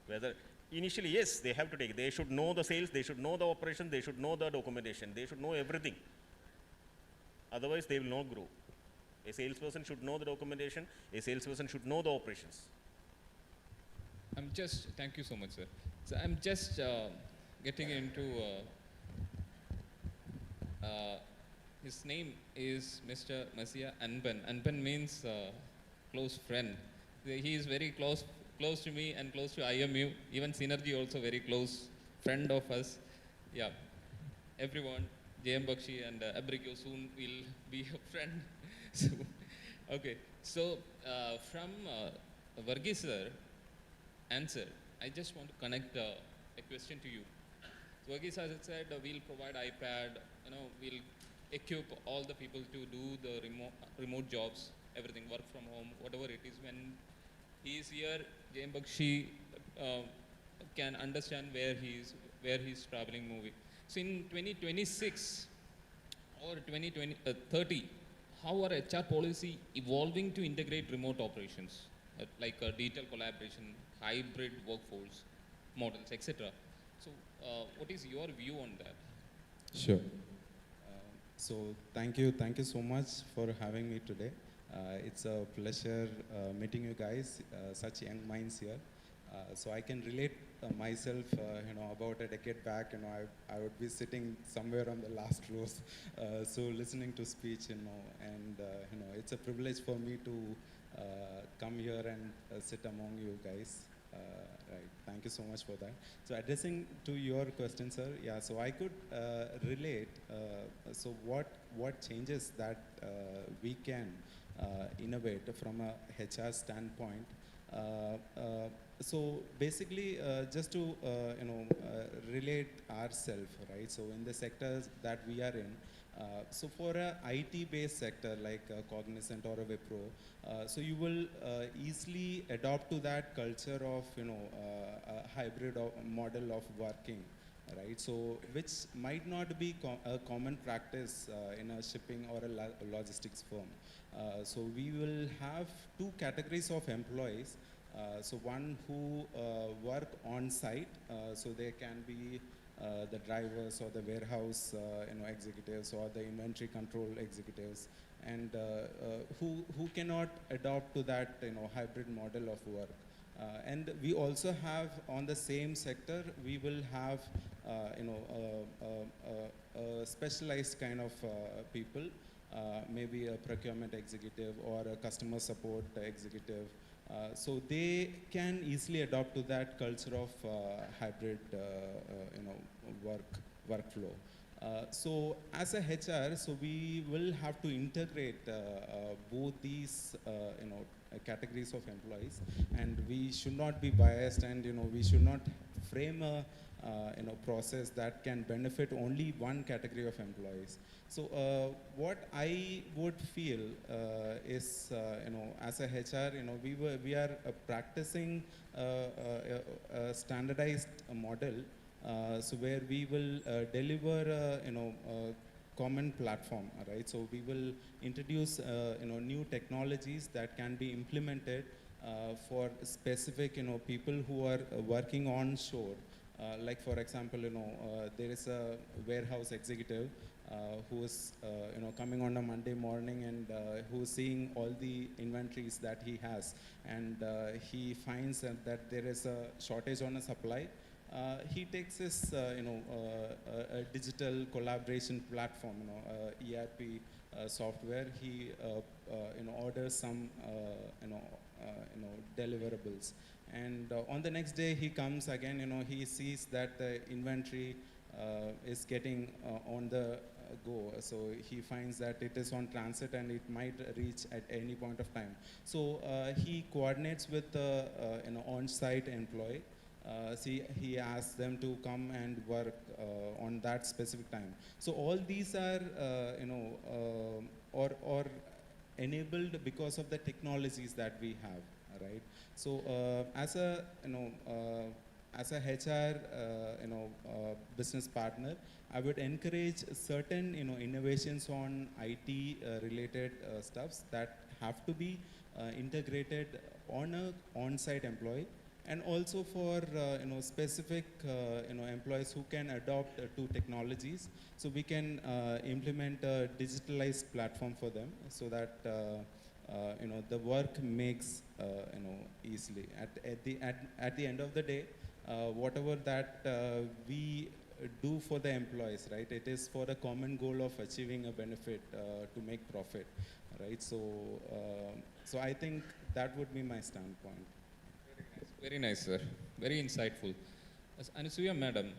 Whether initially, yes, they have to take it. They should know the sales, they should know the operation, they should know the documentation, they should know everything. Otherwise, they will not grow. A salesperson should know the documentation. A salesperson should know the operations. Thank you so much, sir. So I'm just getting into, his name is Mr. Masia Anban. Anban means close friend. He is very close to me and close to IMU. Even Synergy also very close friend of us. Yeah, everyone, JM Bakshi and Abrikyo soon will be a friend. So, okay, so from Varghese sir answer, I just want to connect a question to you. Varghese as I said, we'll provide iPad, we'll equip all the people to do the remote jobs, everything, work from home, whatever it is. When he is here, Jain Bakshi can understand where he's traveling, moving. So in 2026 or 2030, how are HR policy evolving to integrate remote operations? like digital collaboration, hybrid workforce models, etc. So, what is your view on that? Sure. So thank you so much for having me today. It's a pleasure meeting you guys, such young minds here. So I can relate myself, about a decade back, I would be sitting somewhere on the last rows, so listening to speech, and it's a privilege for me to come here and sit among you guys. Right. Thank you so much for that. So addressing to your question, sir, yeah, so I could relate, so what changes that we can innovate from a HR standpoint. So basically, just to relate ourselves, right? So in the sectors that we are in, so for a IT-based sector like Cognizant or a Wipro, so you will easily adopt to that culture of a hybrid model of working, right? So which might not be a common practice in a shipping or a logistics firm. So we will have two categories of employees. So one who work on site, so they can be the drivers or the warehouse executives or the inventory control executives, and who cannot adopt to that hybrid model of work. And we also have on the same sector, we will have specialized kind of people, maybe a procurement executive or a customer support executive. So they can easily adopt to that culture of hybrid, workflow. So as a HR, so we will have to integrate both these, categories of employees, and we should not be biased, and we should not frame a process that can benefit only one category of employees. So what I would feel is, as a HR, we are practicing a standardized model, so where we will deliver, a common platform, right? So we will introduce, new technologies that can be implemented for specific, people who are working on shore. Like for example, there is a warehouse executive who is, coming on a Monday morning, and who is seeing all the inventories that he has, and he finds that there is a shortage on a supply. He takes his, a digital collaboration platform, ERP software. He, orders some, deliverables, and on the next day he comes again. He sees that the inventory is getting on the go. So he finds that it is on transit and it might reach at any point of time. So he coordinates with the on-site employee. See, he asks them to come and work on that specific time. So all these are, or enabled because of the technologies that we have, right? So as a, as a HR, business partner, I would encourage certain, innovations on IT related stuffs that have to be integrated on a on-site employee, and also for specific employees who can adopt to technologies. So we can implement a digitalized platform for them, so that the work makes easily. At the end of the day, whatever that we do for the employees, right? It is for the common goal of achieving a benefit to make profit, right? So so I think that would be my standpoint. Very nice, sir. Very insightful. As Anasuya madam,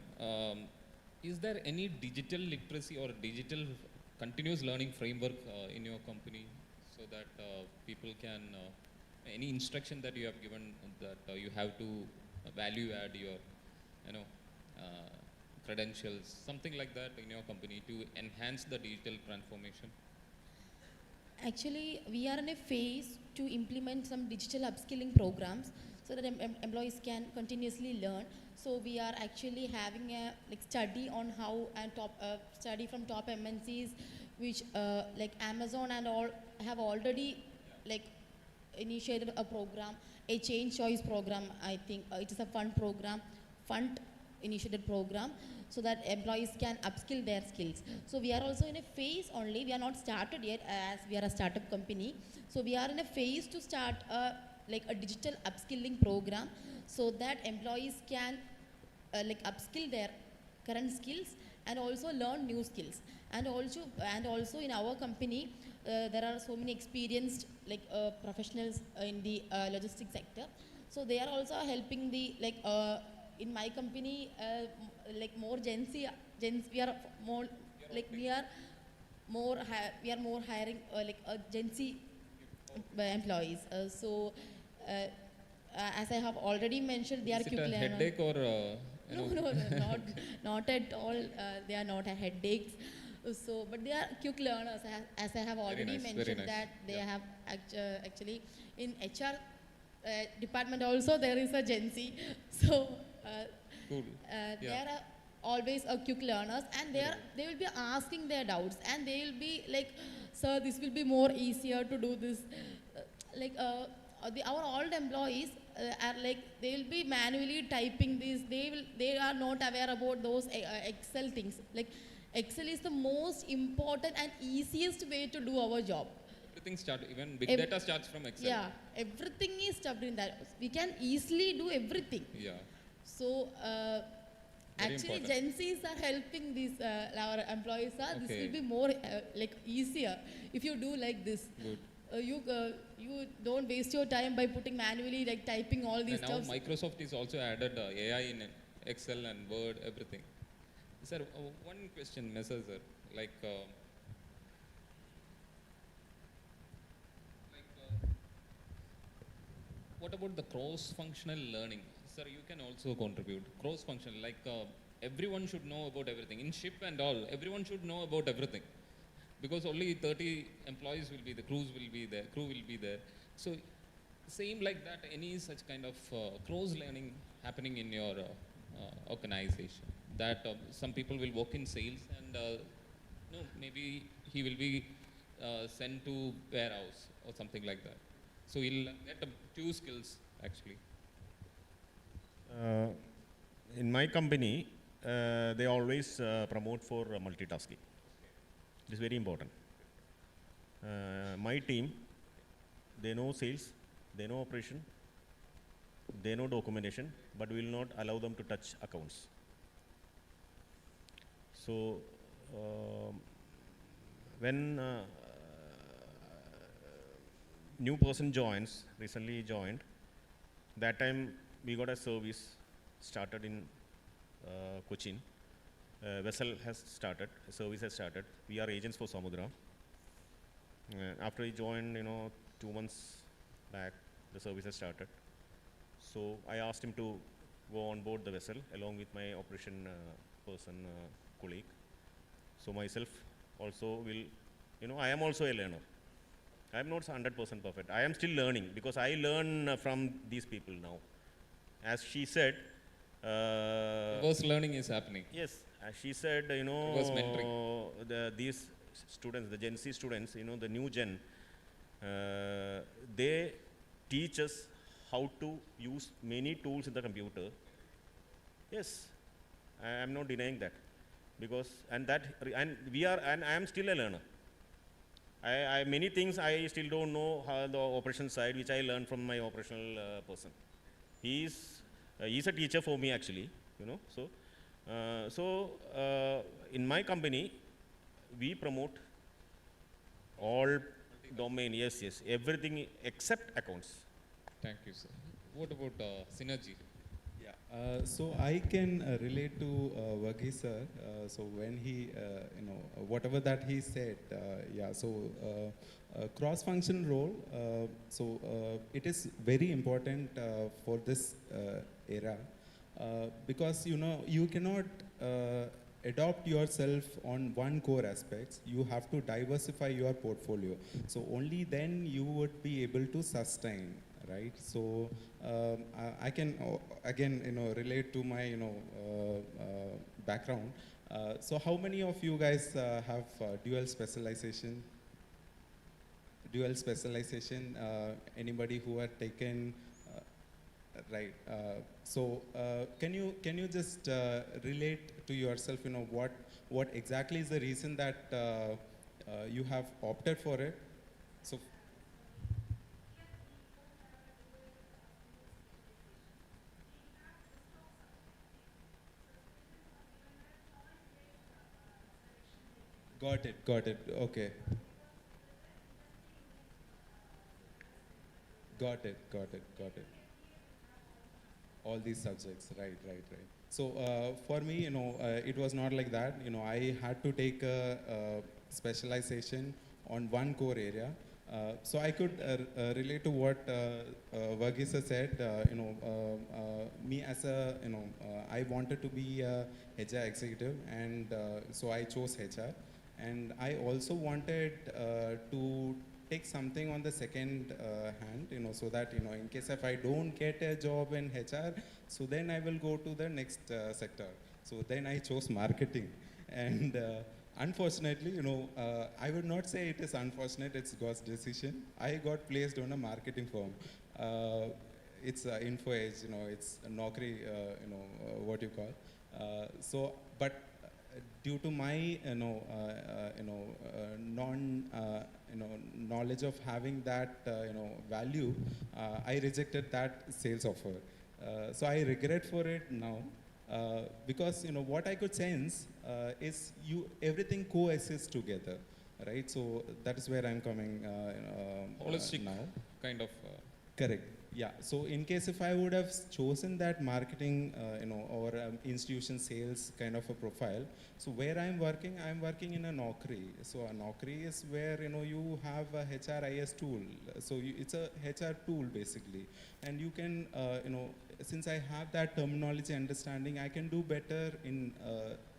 is there any digital literacy or digital continuous learning framework in your company, so that people can, any instruction that you have given that you have to value add your, credentials, something like that in your company to enhance the digital transformation? Actually, we are in a phase to implement some digital upskilling programs so that employees can continuously learn. So we are actually having a study on how, and study from top MNCs, which like Amazon and all have already initiated a program, a change choice program. I think it is a fund program, fund initiated program, so that employees can upskill their skills. So we are also in a phase only. We are not started yet, as we are a startup company. So we are in a phase to start like a digital upskilling program, so that employees can like upskill their current skills and also learn new skills. And also in our company, there are so many experienced like professionals in the logistics sector. So they are also helping the like in my company, like more Gen Z, we are more like we are more hiring like Gen Z employees. As I have already mentioned, they are Is it quick a learners. headache or you No, know? no, no, not at all. They are not a headaches. So, but they are quick learners. As I have already nice, very mentioned nice. that they Yeah. have actually in HR department also there is a Gen Z. So Cool. they Yeah. are always a quick learners, and they will be asking their doubts, and they will be like, sir, this will be more easier to do this. Like our old employees are like, they will be manually typing this. They are not aware about those Excel things. Like Excel is the most important and easiest way to do our job. Everything starts, even big Ev- data starts from Excel. Yeah, everything is stuffed in that. We can easily do everything. Yeah. So Very actually, important. Gen Zs are helping these our employees. This Okay. will be more like easier if you do like this. Good. You don't waste your time by putting manually like typing all these And now stuff. Microsoft is also added AI in Excel and Word, everything. Sir, one question, Mr. Sir. Like, what about the cross-functional learning? Sir, you can also contribute. Cross-functional, like everyone should know about everything. In ship and all, everyone should know about everything. Because only 30 employees will be the crew will be there. So, same like that, any such kind of cross-learning happening in your organization? That some people will work in sales and no, maybe he will be sent to warehouse or something like that. So he'll get two skills actually. In my company, they always promote for multitasking. It is very important. My team, they know sales, they know operation, they know documentation, but we will not allow them to touch accounts. So, when new person joins, recently joined, that time we got a service started in Cochin. Vessel has started, service has started. We are agents for Samudra. After he joined, 2 months back, the service has started. So I asked him to go on board the vessel along with my operation person, colleague. So myself also will, I am also a learner. I am not 100% perfect. I am still learning because I learn from these people now. As she said, Reverse learning is happening. yes, as she said, Reverse mentoring. these students, the Gen Z students, the new gen, they teach us how to use many tools in the computer. Yes, I am not denying that, because and I am still a learner. I many things I still don't know how the operation side, which I learned from my operational person. He's a teacher for me actually, So in my company, we promote all domain, yes, everything except accounts. Thank you, sir. What about synergy? Yeah, so I can relate to Wagi sir. So when he, whatever that he said, cross-functional role. It is very important for this era because you cannot adopt yourself on one core aspects. You have to diversify your portfolio. So only then you would be able to sustain. Right, so I can again relate to my background. So how many of you guys have dual specialization? dual specialization. Anybody who had taken right. Can you just relate to yourself? You know what exactly is the reason that you have opted for it? So. Got it. Okay. Got it. All these subjects, right. So for me, it was not like that. I had to take a specialization on one core area. So I could relate to what Varghese said. Me as a, I wanted to be a HR executive, and so I chose HR. And I also wanted to take something on the second hand, so that, in case if I don't get a job in HR, so then I will go to the next sector. So then I chose marketing. And unfortunately, I would not say it is unfortunate, it's God's decision. I got placed on a marketing firm. It's Info Edge, it's a Naukri, what you call. But due to my knowledge of having that value, I rejected that sales offer. So I regret for it now, because what I could sense is everything coexists together, right? So that is where I'm coming Holistic now. kind of. Correct. Yeah. So in case if I would have chosen that marketing, or institution sales kind of a profile, so where I'm working in a Naukri. So a Naukri is where you have a HRIS tool. So it's a HR tool basically, and you can since I have that terminology understanding, I can do better in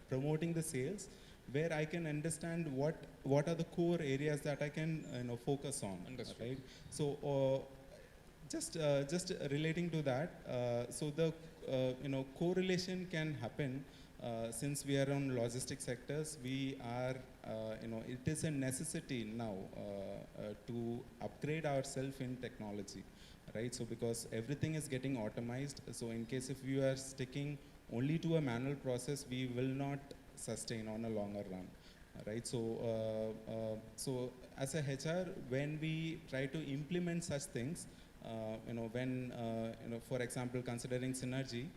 promoting the sales, where I can understand what are the core areas that I can focus on. Understood. Right. So. Just relating to that, so the correlation can happen since we are on logistics sectors. We are, it is a necessity now to upgrade ourselves in technology, right? So because everything is getting automized, so in case if you are sticking only to a manual process, we will not sustain on a longer run. Right, so as a HR, when we try to implement such things, for example, considering synergy,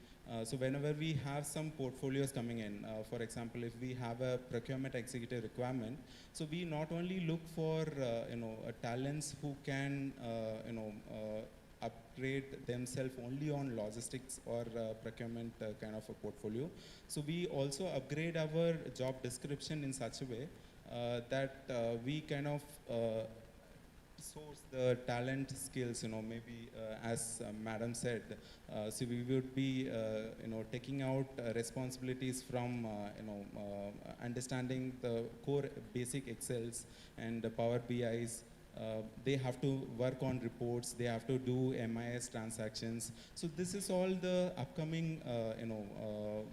so whenever we have some portfolios coming in, for example, if we have a procurement executive requirement, so we not only look for talents who can upgrade themselves only on logistics or procurement kind of a portfolio. So we also upgrade our job description in such a way that we kind of source the talent skills, maybe as Madam said, so we would be, taking out responsibilities from, understanding the core basic Excels and the Power BIs. They have to work on reports, they have to do MIS transactions. So this is all the upcoming,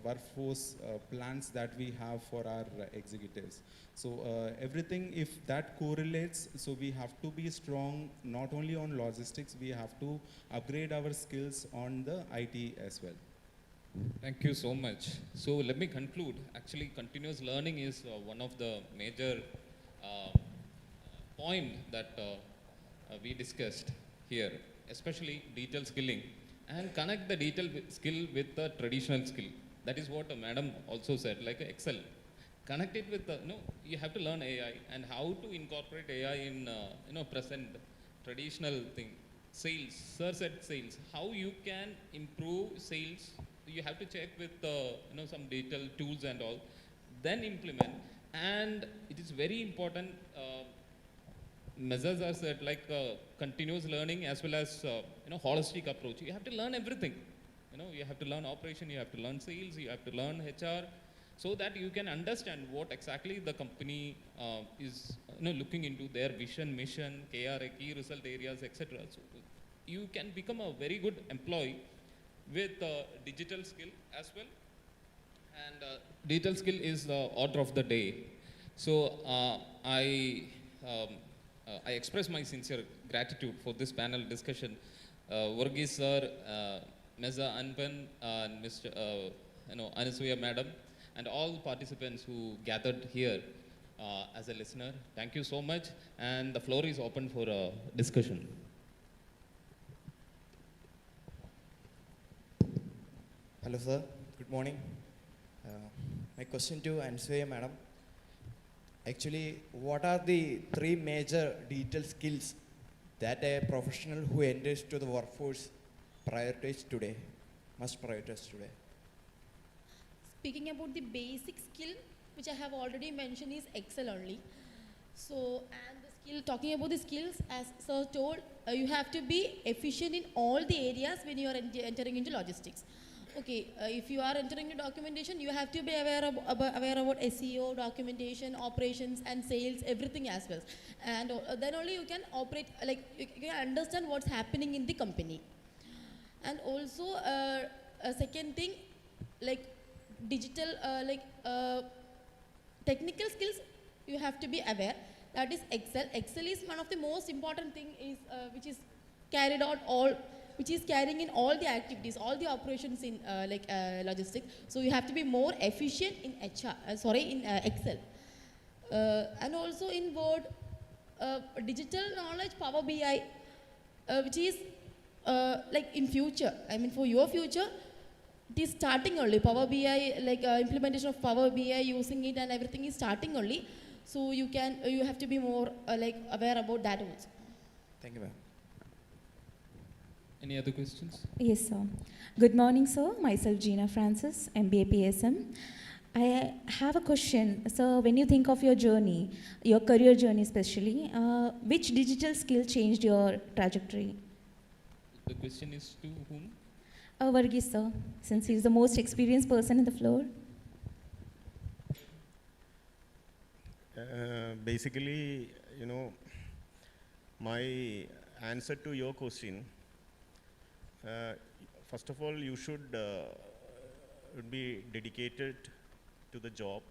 workforce plans that we have for our executives. So everything, if that correlates, so we have to be strong not only on logistics, we have to upgrade our skills on the IT as well. Thank you so much. So let me conclude. Actually, continuous learning is one of the major point that we discussed here, especially digital skilling, and connect the digital skill with the traditional skill. That is what Madam also said, like Excel. Connect it with the, you have to learn AI and how to incorporate AI in, present traditional thing. Sales, Sir said sales. How you can improve sales, you have to check with, some digital tools and all, then implement. And it is very important, measures are set like continuous learning as well as, holistic approach. You have to learn everything. You have to learn operation, you have to learn sales, you have to learn HR, so that you can understand what exactly the company is looking into, their vision, mission, KRA, key result areas, etc. So you can become a very good employee with digital skill as well. And digital skill is the order of the day. So I I express my sincere gratitude for this panel discussion. Varghese sir, Meza Anpan, and Mr. Anasuya madam, and all participants who gathered here as a listener. Thank you so much, and the floor is open for a discussion. Hello sir, good morning. My question to Ansuya madam. Actually, what are the three major digital skills that a professional who enters to the workforce must prioritize today? Speaking about the basic skill, which I have already mentioned, is Excel only. So, and the skill, talking about the skills, as sir told, you have to be efficient in all the areas when you are entering into logistics. Okay, if you are entering into documentation, you have to be aware about SEO, documentation, operations, and sales, everything as well. And then only you can operate, like you can understand what's happening in the company. And also, a second thing, like digital, technical skills, you have to be aware. That is Excel. Excel is one of the most important thing is which is carried out which is carrying in all the activities, all the operations in logistics. So you have to be more efficient in Excel. And also in Word, digital knowledge, Power BI, which is like in future. I mean, for your future, it is starting only. Power BI, implementation of Power BI, using it and everything is starting only. So you have to be more aware about that also. Thank you, ma'am. Any other questions? Yes, sir. Good morning, sir. Myself, Gina Francis, MBA PSM. I have a question. So, when you think of your journey, your career journey especially, which digital skill changed your trajectory? The question is to whom? Varghese, sir, since he's the most experienced person in the floor. Basically, my answer to your question, first of all, you should be dedicated to the job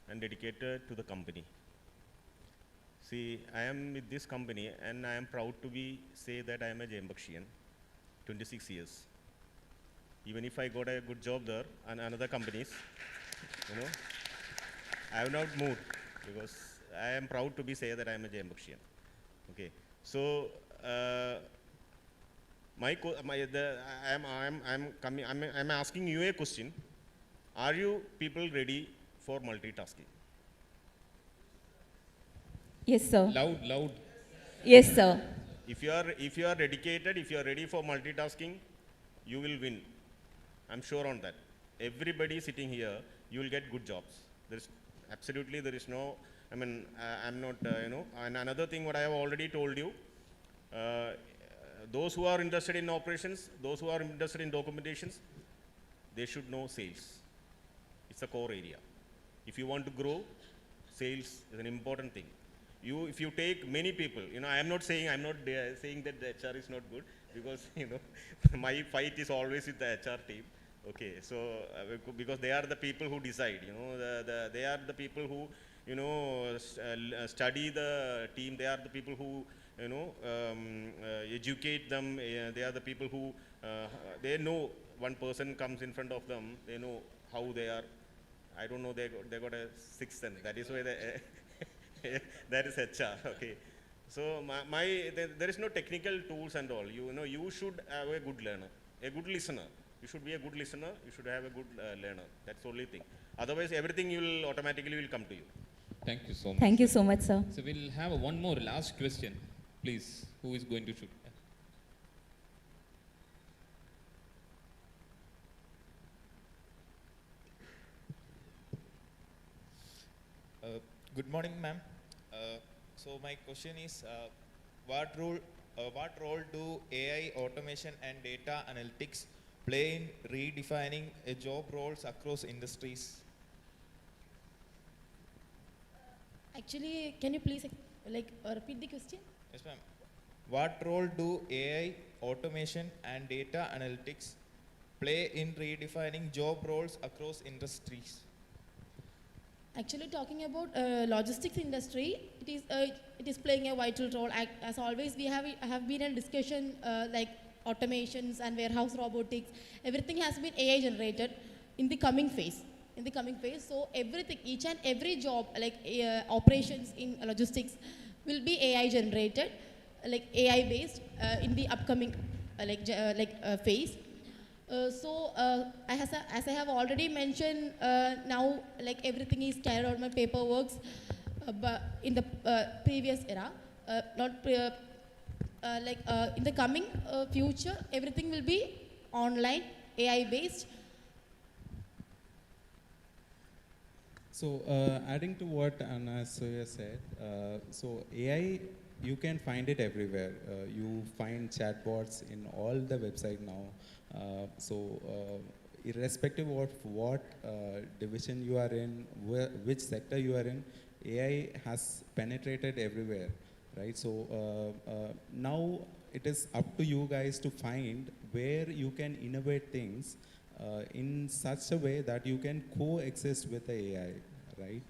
and dedicated to the company. See, I am with this company and I am proud to say that I am a Jambakshian, 26 years. Even if I got a good job there and another companies, I have not moved because I am proud to say that I am a Jambakshian. Okay, so I'm asking you a question. Are you people ready for multitasking? Yes, sir. Loud. Yes, sir. If you are dedicated, if you are ready for multitasking, you will win. I'm sure on that. Everybody sitting here, you will get good jobs. There is no. I mean, I'm not. And another thing, what I have already told you. Those who are interested in operations, those who are interested in documentations, they should know sales. It's a core area. If you want to grow, sales is an important thing. If you take many people, I am not saying that the HR is not good, because my fight is always with the HR team. Okay, so because they are the people who decide. They are the people who study the team. They are the people who educate them. They are the people who they know one person comes in front of them. They know how they are. I don't know. They got a sixth sense. That is why that is HR. Okay. So there is no technical tools and all. You should have a good learner, a good listener. You should be a good listener. You should have a good learner. That's the only thing. Otherwise, everything automatically will come to you. Thank you so much. Thank you so much, sir. So we'll have one more last question. Please, who is going to shoot? Good morning, ma'am. So my question is, what role do AI, automation, and data analytics play in redefining job roles across industries? Actually, can you please repeat the question? Yes, ma'am. What role do AI, automation, and data analytics play in redefining job roles across industries? Actually, talking about logistics industry, it is playing a vital role. As always, we have been in discussion like automations and warehouse robotics. Everything has been AI generated in the coming phase. So everything, each and every job, like operations in logistics, will be AI generated, like AI based in the upcoming phase. As I have already mentioned, now like everything is carried out my paperwork, but in the previous era, not pre- in the coming future, everything will be online, AI based. So adding to what Anna Soya said, so AI, you can find it everywhere. You find chatbots in all the website now. Irrespective of what division you are in, which sector you are in, AI has penetrated everywhere, right? So now it is up to you guys to find where you can innovate things in such a way that you can coexist with the AI, right?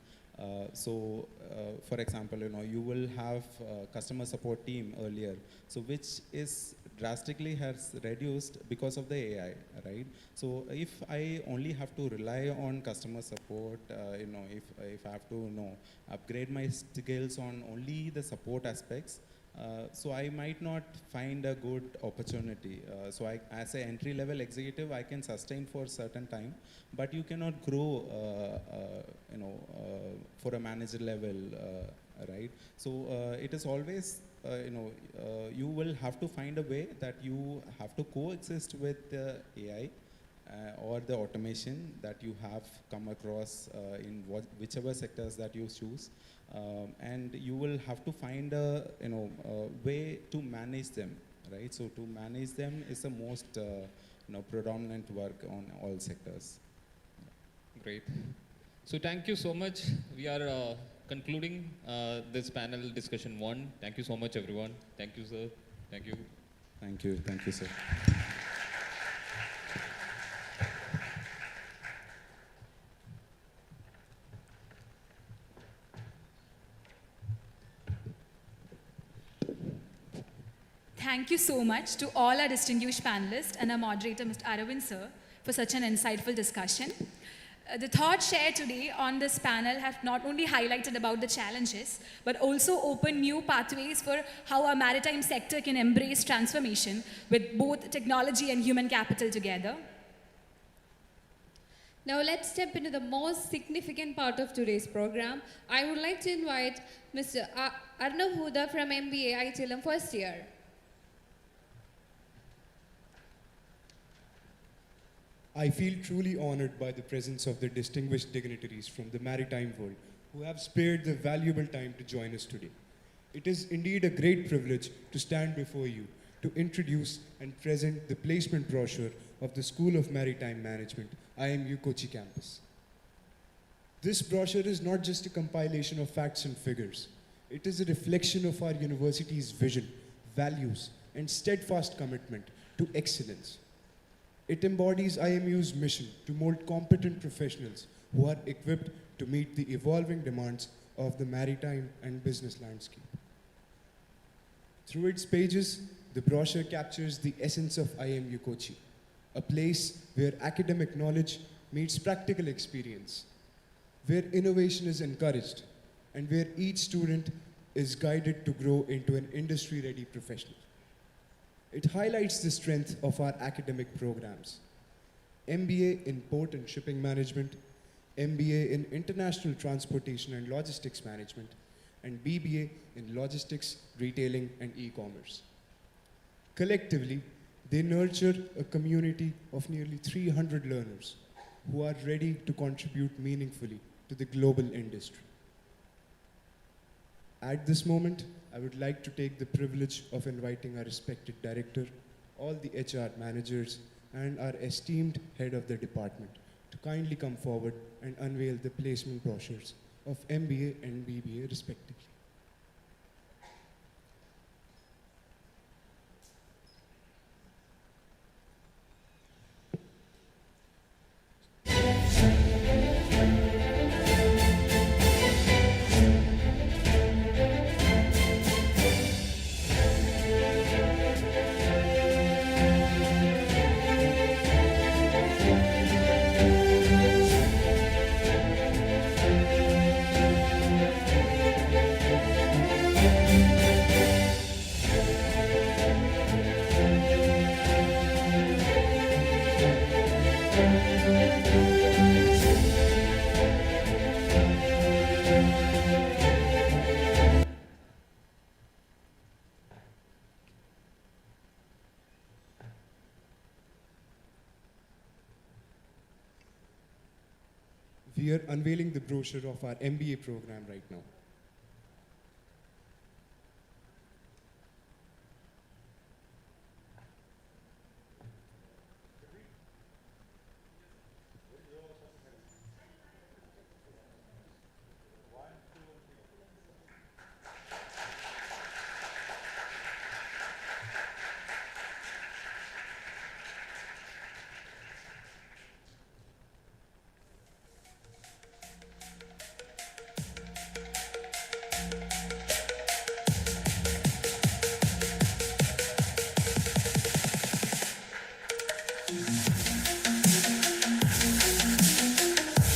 For example, you will have a customer support team earlier, so which is drastically has reduced because of the AI, right? So if I only have to rely on customer support, if I have to upgrade my skills on only the support aspects, so I might not find a good opportunity. As an entry-level executive, I can sustain for a certain time, but you cannot grow, for a manager level, right? So it is always, you will have to find a way that you have to coexist with the AI or the automation that you have come across in whichever sectors that you choose. And you will have to find a way to manage them, right? So to manage them is the most predominant work on all sectors. Great. So thank you so much. We are concluding this panel discussion 1. Thank you so much, everyone. Thank you, sir. Thank you. Thank you. Thank you, sir. Thank you so much to all our distinguished panelists and our moderator, Mr. Aravind sir, for such an insightful discussion. The thoughts shared today on this panel have not only highlighted about the challenges, but also opened new pathways for how our maritime sector can embrace transformation with both technology and human capital together. Now let's step into the most significant part of today's program. I would like to invite Mr. Arnav Huda from MBA ITLM first year. I feel truly honored by the presence of the distinguished dignitaries from the maritime world who have spared their valuable time to join us today. It is indeed a great privilege to stand before you to introduce and present the placement brochure of the School of Maritime Management, IMU Kochi Campus. This brochure is not just a compilation of facts and figures. It is a reflection of our university's vision, values, and steadfast commitment to excellence. It embodies IMU's mission to mold competent professionals who are equipped to meet the evolving demands of the maritime and business landscape. Through its pages, the brochure captures the essence of IMU Kochi, a place where academic knowledge meets practical experience, where innovation is encouraged, and where each student is guided to grow into an industry-ready professional. It highlights the strength of our academic programs: MBA in Port and Shipping Management, MBA in International Transportation and Logistics Management, and BBA in Logistics, Retailing, and E-commerce. Collectively, they nurture a community of nearly 300 learners who are ready to contribute meaningfully to the global industry. At this moment, I would like to take the privilege of inviting our respected director, all the HR managers, and our esteemed head of the department to kindly come forward and unveil the placement brochures of MBA and BBA respectively. We are unveiling the brochure of our MBA program right now.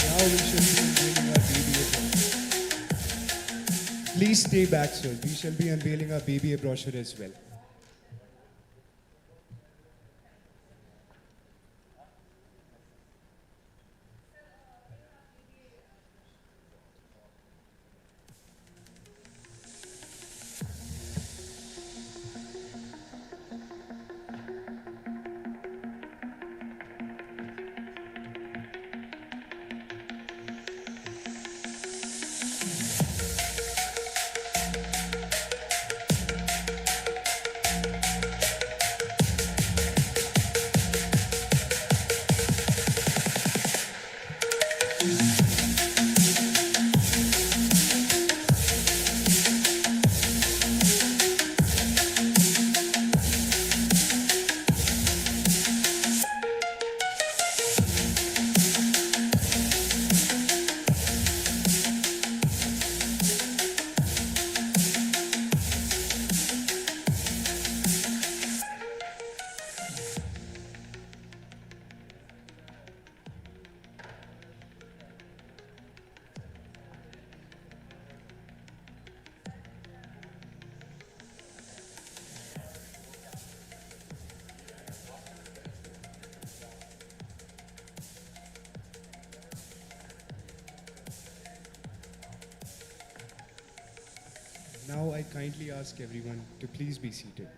Now we shall be unveiling our BBA brochure. Please stay back, sir. We shall be unveiling our BBA brochure as well. Now I kindly ask everyone to please be seated.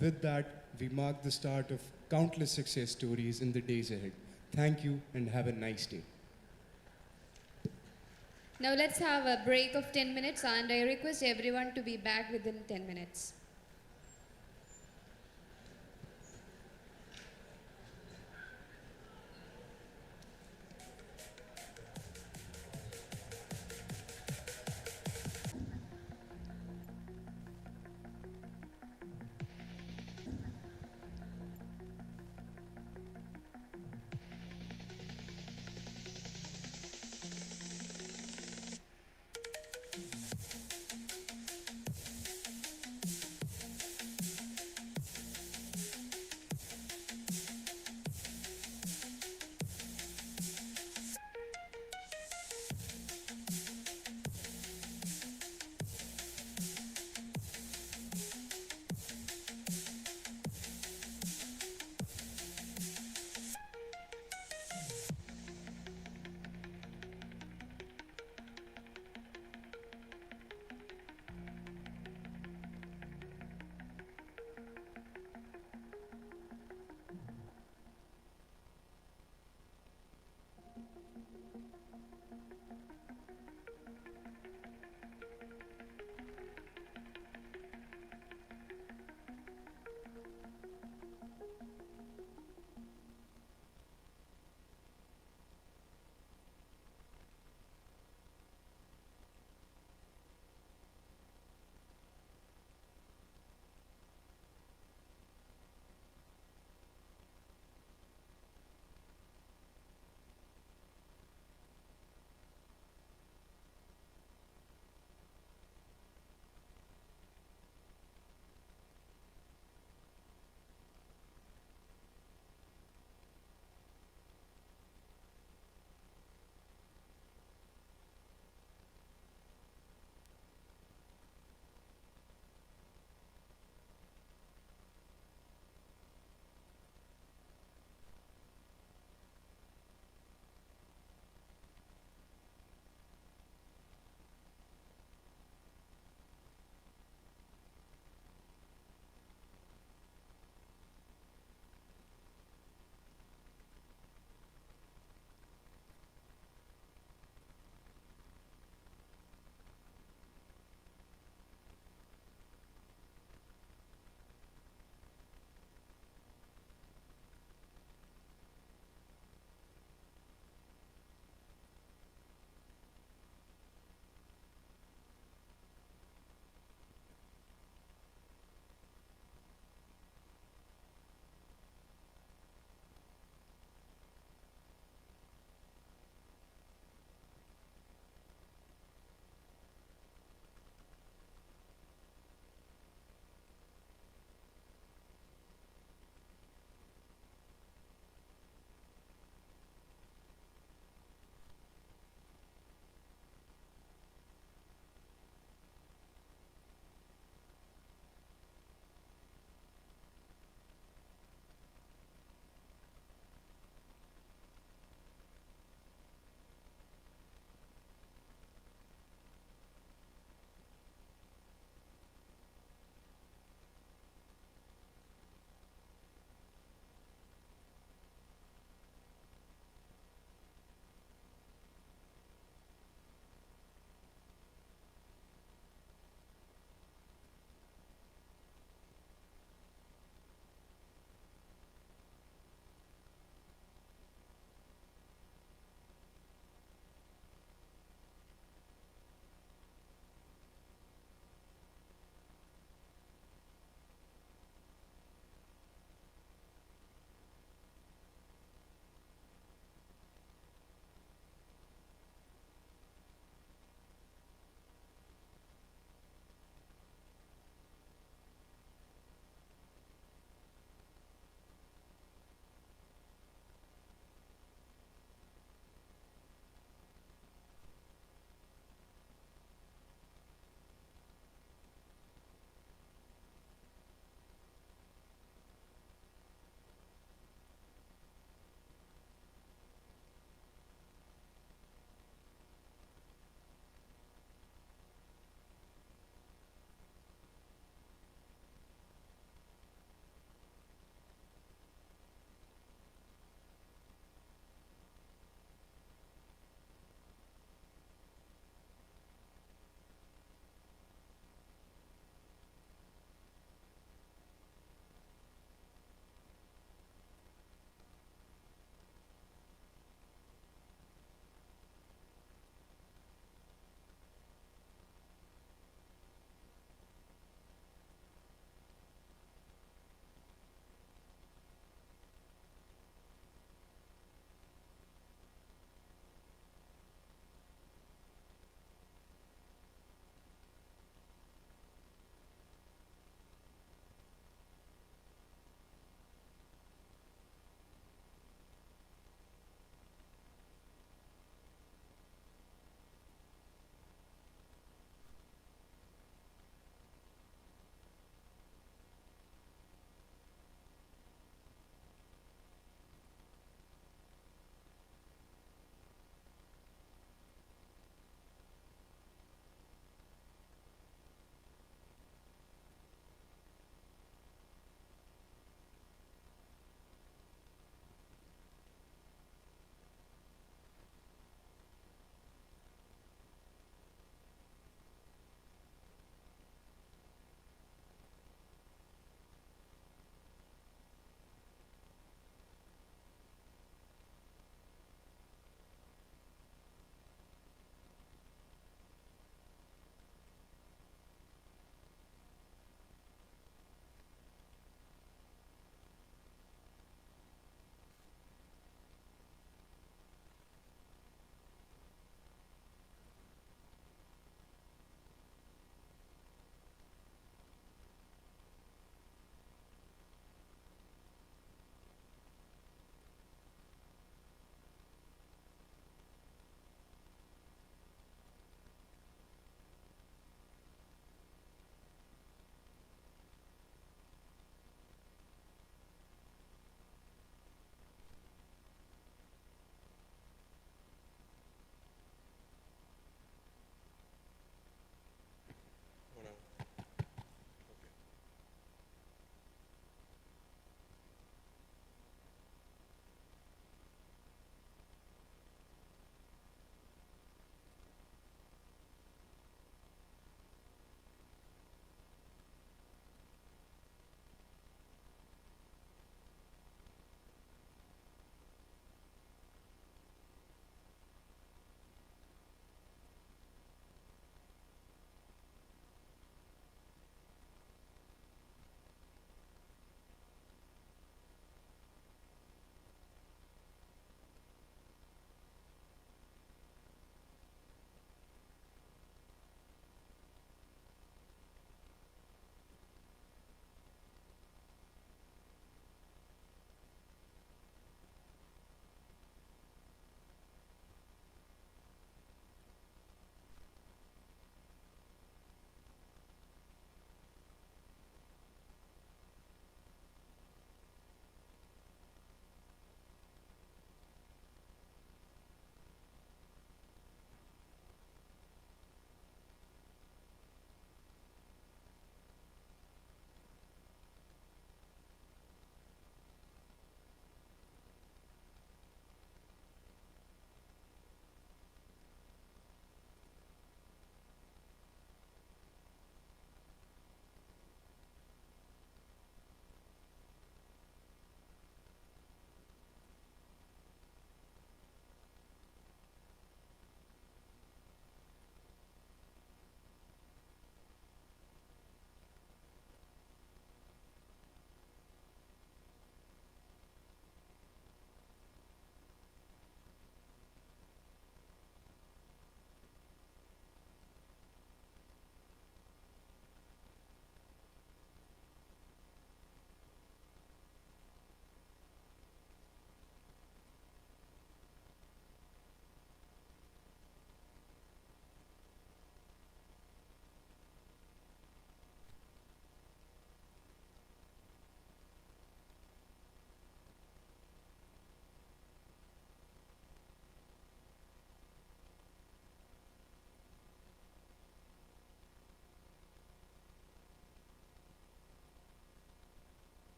With that, we mark the start of countless success stories in the days ahead. Thank you and have a nice day. Now let's have a break of 10 minutes and I request everyone to be back within 10 minutes.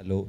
Hello.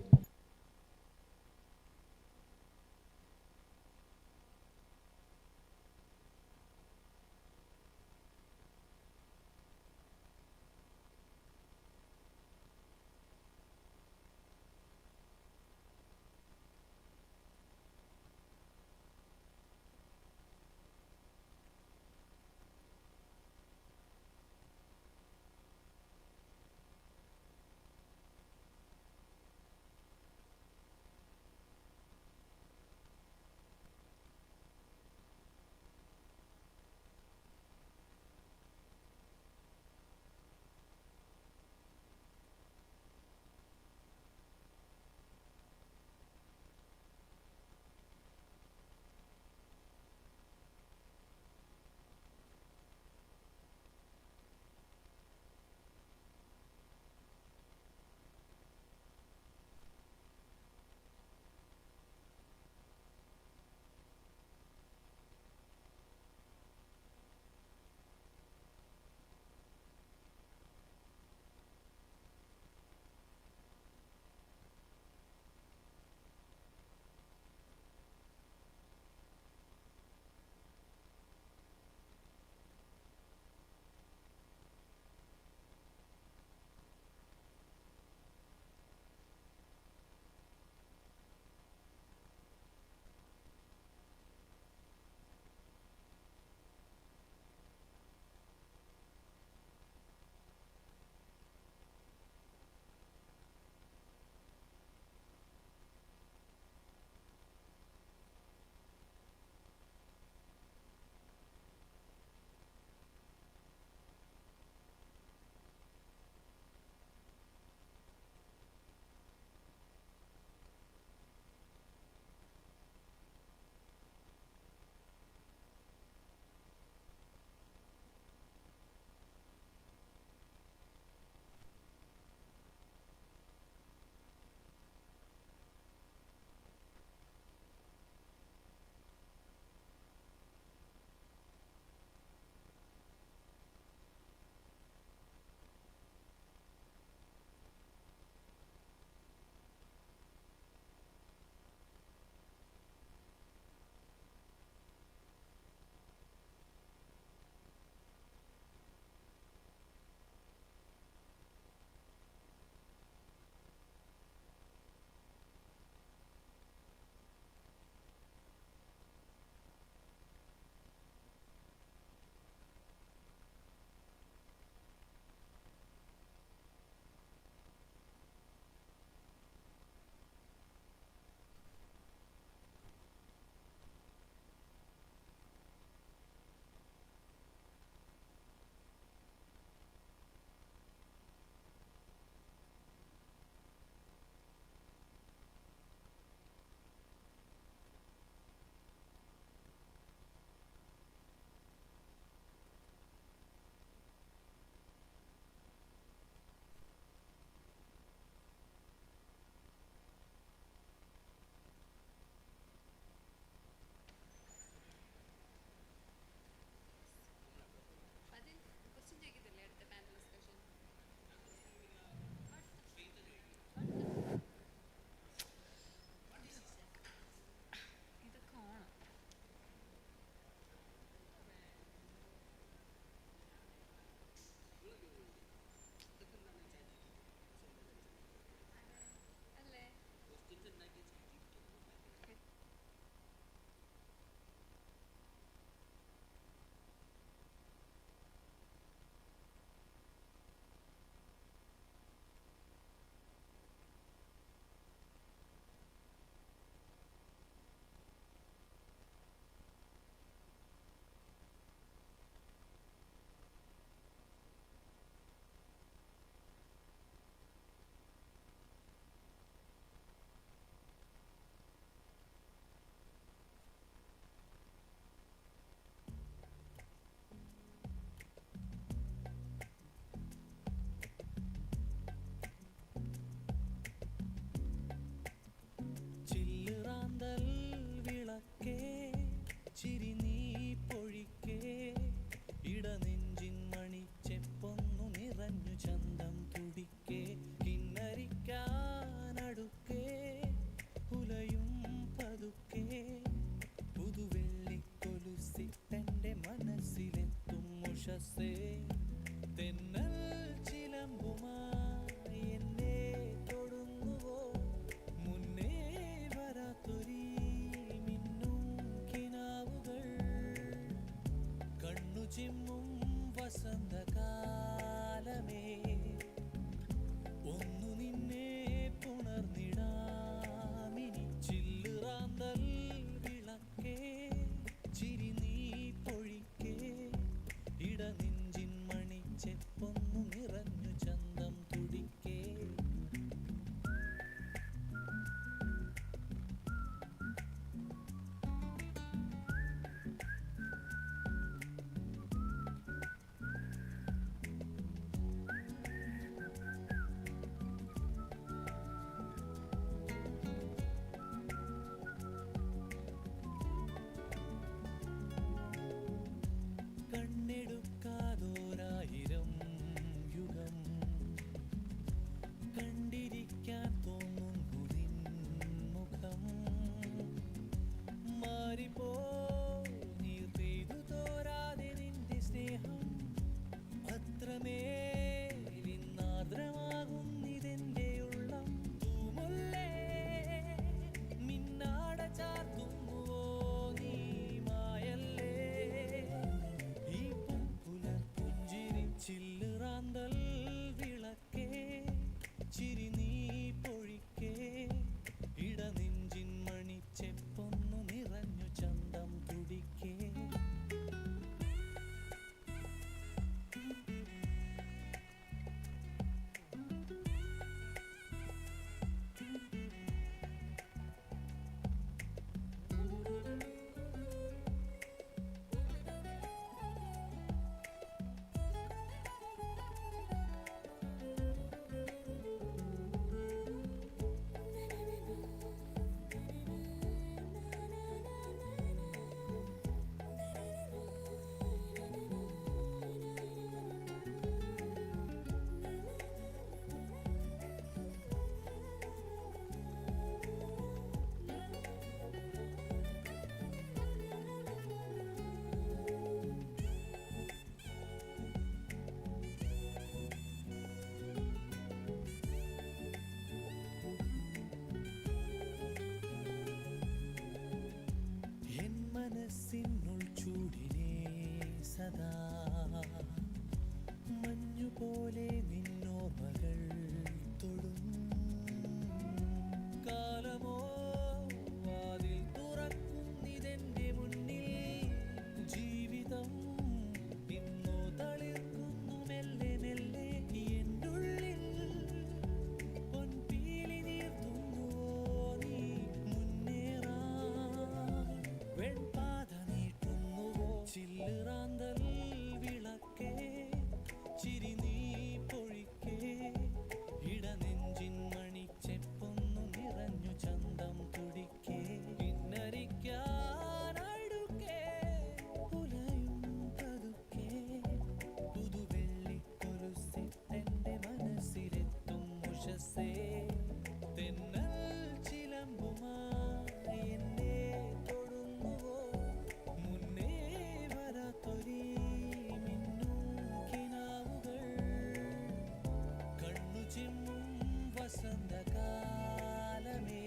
വസന്തകാലമേ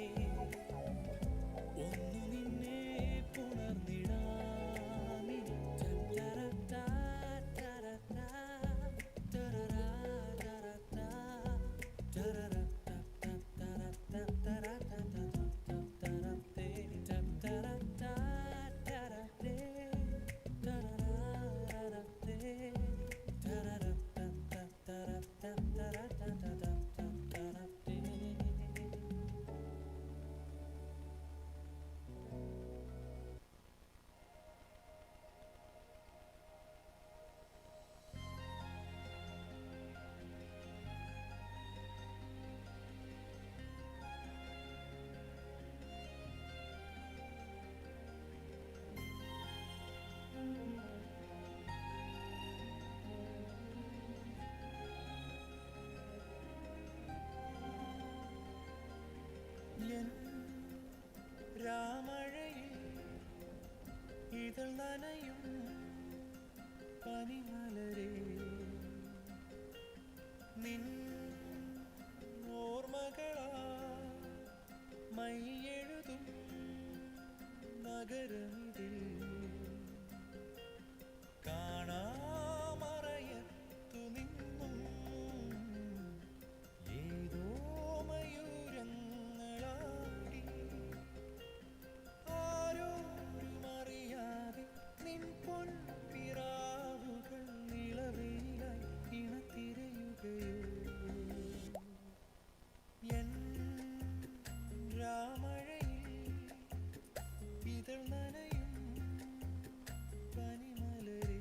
ഒന്നു നിന്നെ പുണർന്നിടാമി ചന്തരത്താ തരത്താ തരരാ തരത്താ തരരത്താ തരത്താ തരത്താ തരത്തേ തരത്താ തരത്തേ തരരരത്തേ തരരത്താ തരത്താ തരത്താ തരത്തേ. N രാമഴയിൽ ഇതൾ നനയും പനിമലരേ നിൻ ഓർമ്മകളാ മൈയെഴുതും നഗരമിതിൽ കാണാമറയത്തു നിന്നും ഏതോ മയൂരങ്ങളാടി ആരോരുമറിയാതെ നിൻ പൊൻപിറാവുകൾ നിളവെയിലായി ഇണത്തിരയുകയോ N രാമഴയിൽ ഇതൾ നനയും പനിമലരേ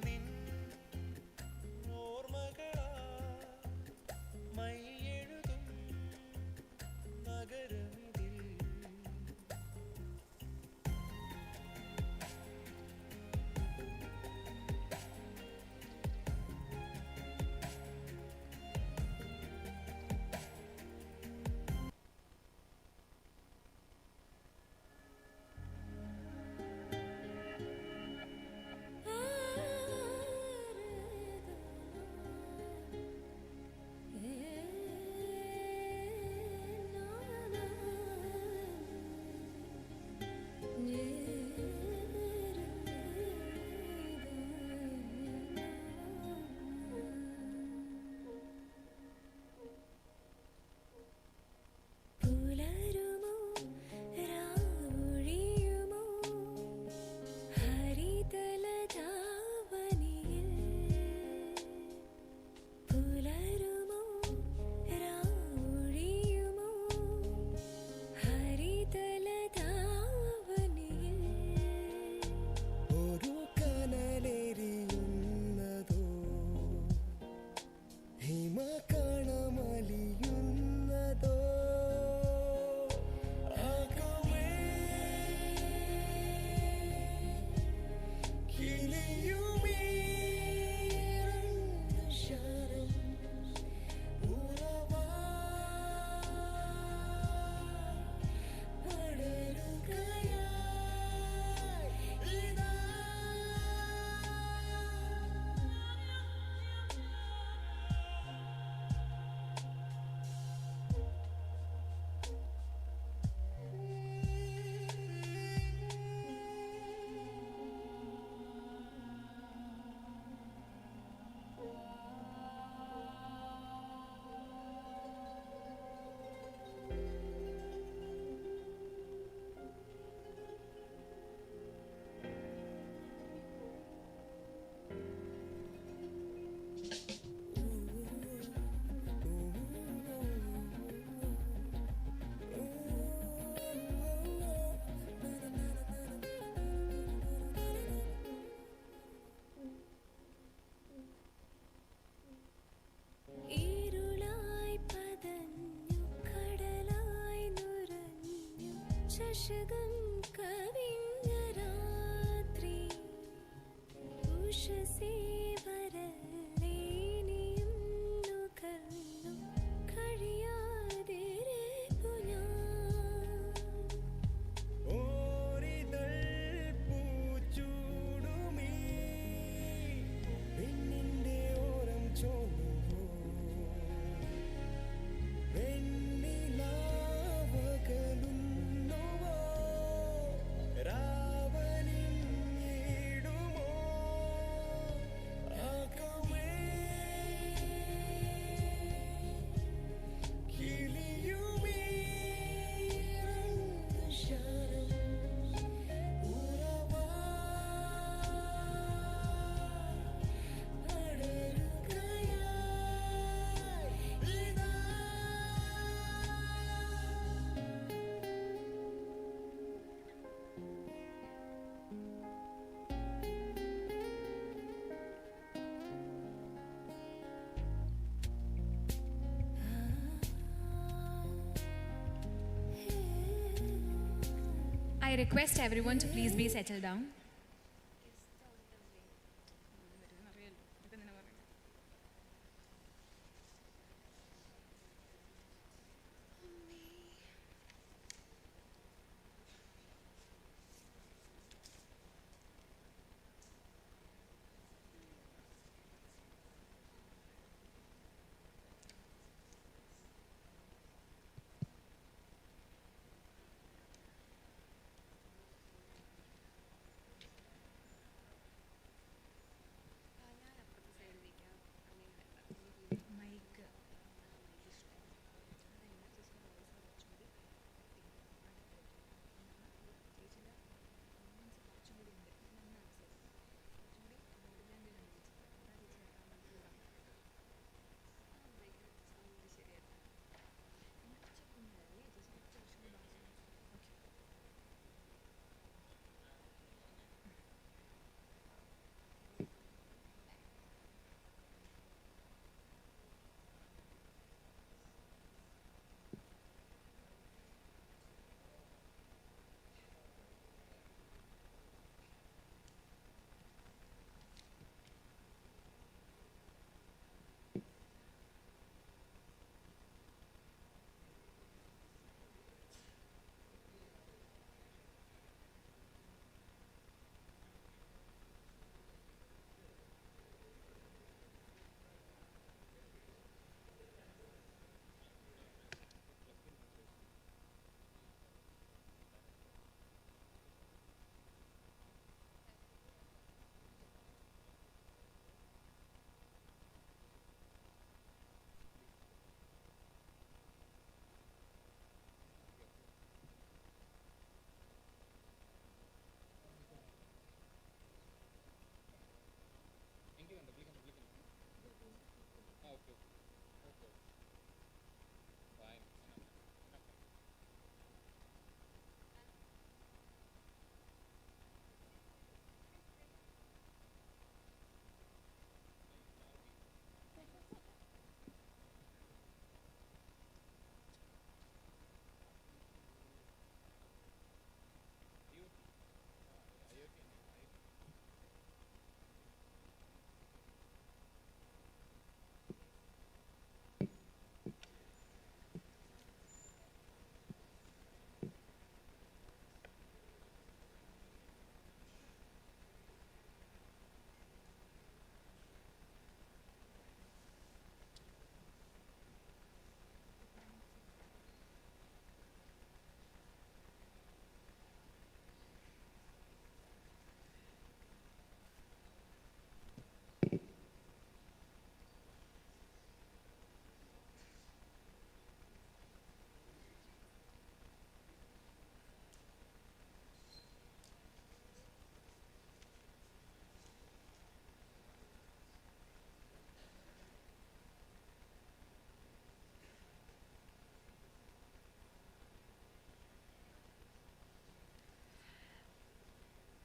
നിൻ ഓർമ്മകളാ മൈയെഴുതും നഗരമിതിൽ പുലരുമോ രാവൊഴിയുമോ ഹരിതലതാവനിയിൽ പുലരുമോ രാവൊഴിയുമോ ഹരിതലതാവനിയിൽ ഒരു കനലെരിയുന്നതോ ഹിമകണമലിയുന്നതോ ആകമേ കിളിയുമീ ശരം ഉറവാ പടരുകയായി ഇതാ ഇരുളായി പതഞ്ഞു കടലായി നുരഞ്ഞു ശശകം കവിഞ്ഞ രാത്രി ഉഷസേ വരലേനിയും നുകർന്നു കഴിയാതിരിപ്പു ഞാൻ ഓരിതൾ പൂച്ചൂടുമീ പെണ്ണിന്റെ ഓരം ചോന്നുവോ I request everyone to please be settled down.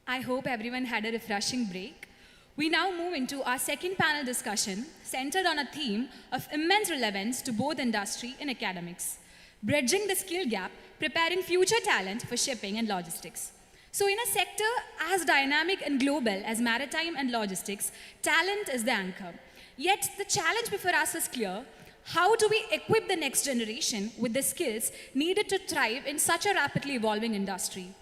I hope everyone had a refreshing break. We now move into our second panel discussion centered on a theme of immense relevance to both industry and academics, bridging the skill gap, preparing future talent for shipping and logistics. So in a sector as dynamic and global as maritime and logistics, talent is the anchor. Yet the challenge before us is clear. How do we equip the next generation with the skills needed to thrive in such a rapidly evolving industry?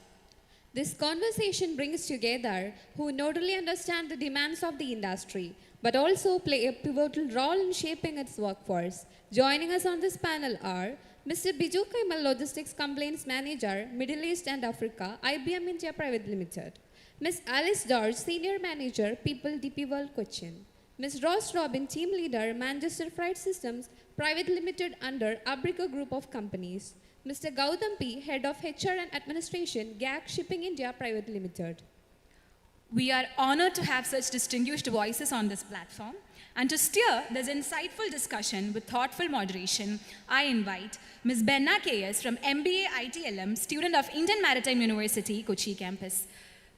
This conversation brings together who not only understand the demands of the industry, but also play a pivotal role in shaping its workforce. Joining us on this panel are Mr. Biju Kaimal, Logistics Complaints Manager, Middle East and Africa, IBM India Private Limited. Ms. Alice George, Senior Manager, People DP World Cochin. Ms. Ross Robin, Team Leader, Manchester Freight Systems Private Limited under Abrico Group of Companies. Mr. Gautam P, Head of HR and Administration, GAC Shipping India Private Limited. We are honored to have such distinguished voices on this platform. And to steer this insightful discussion with thoughtful moderation, I invite Ms. Benna KS from MBA ITLM, student of Indian Maritime University, Kochi Campus.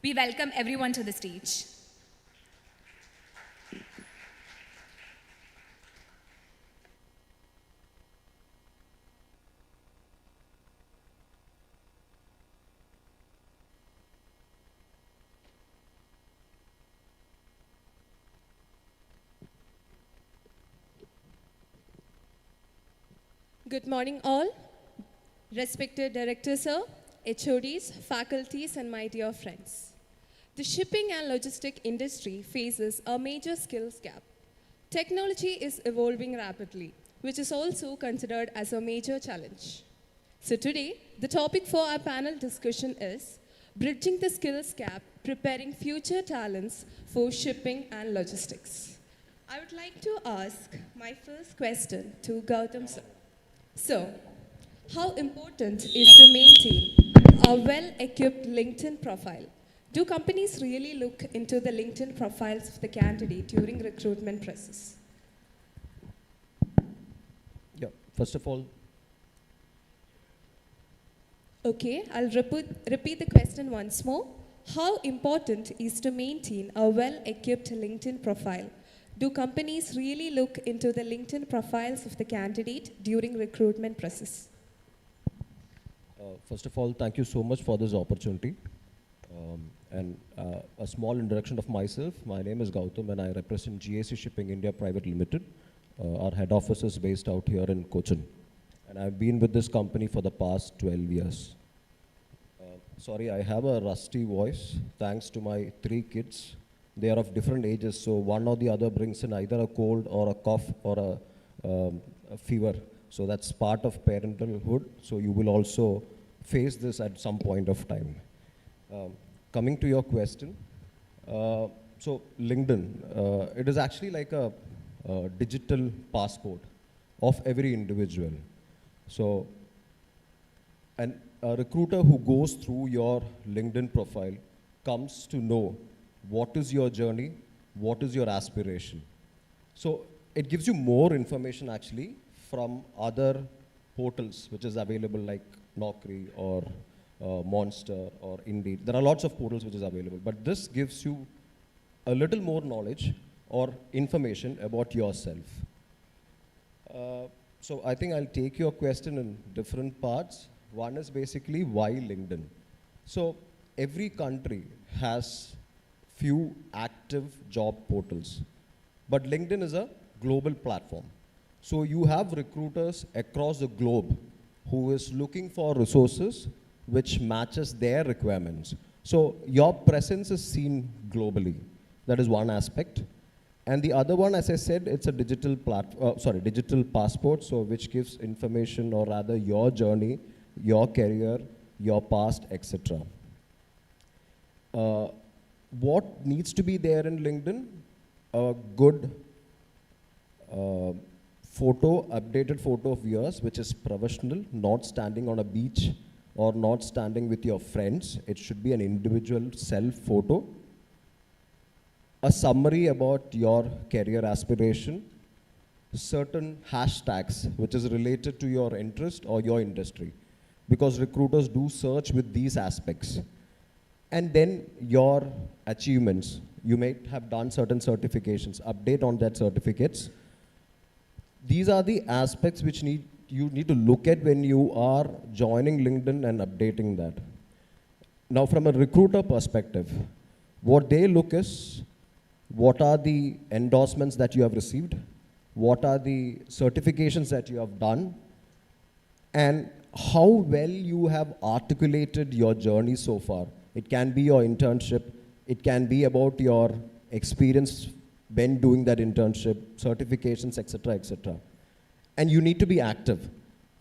We welcome everyone to the stage. Good morning all. Respected Director Sir, HODs, faculties and my dear friends. The shipping and logistic industry faces a major skills gap. Technology is evolving rapidly, which is also considered as a major challenge. So today, the topic for our panel discussion is Bridging the Skills Gap, Preparing Future Talents for Shipping and Logistics. I would like to ask my first question to Gautam sir. So, how important is to maintain a well-equipped LinkedIn profile? Do companies really look into the LinkedIn profiles of the candidate during recruitment process? Yeah, first of all, Okay, I'll repeat the question once more. How important is to maintain a well-equipped LinkedIn profile? Do companies really look into the LinkedIn profiles of the candidate during recruitment process? first of all, thank you so much for this opportunity. A small introduction of myself. My name is Gautam and I represent GAC Shipping India Private Limited. Our head office is based out here in Kochi. And I've been with this company for the past 12 years. Sorry, I have a rusty voice thanks to my 3 kids. They are of different ages, so one or the other brings in either a cold or a cough or a fever. So that's part of parenthood. So you will also face this at some point of time. Coming to your question, so LinkedIn, it is actually like a digital passport of every individual. So, and a recruiter who goes through your LinkedIn profile comes to know what is your journey, what is your aspiration. So it gives you more information actually from other portals which is available like Naukri or Monster or Indeed. There are lots of portals which is available, but this gives you a little more knowledge or information about yourself. So I think I'll take your question in different parts. One is basically why LinkedIn. So every country has few active job portals, but LinkedIn is a global platform. So you have recruiters across the globe who is looking for resources which matches their requirements. So your presence is seen globally. That is one aspect. And the other one, as I said, it's a digital digital passport, so which gives information or rather your journey, your career, your past, etc. What needs to be there in LinkedIn? A good updated photo of yours, which is professional, not standing on a beach or not standing with your friends. It should be an individual self photo. A summary about your career aspiration, certain hashtags which is related to your interest or your industry, because recruiters do search with these aspects. And then your achievements. You may have done certain certifications, update on that certificates. These are the aspects which you need to look at when you are joining LinkedIn and updating that. Now from a recruiter perspective, what they look is, what are the endorsements that you have received? What are the certifications that you have done? And how well you have articulated your journey so far. It can be your internship. It can be about your experience when doing that internship, certifications, etc., etc. And you need to be active.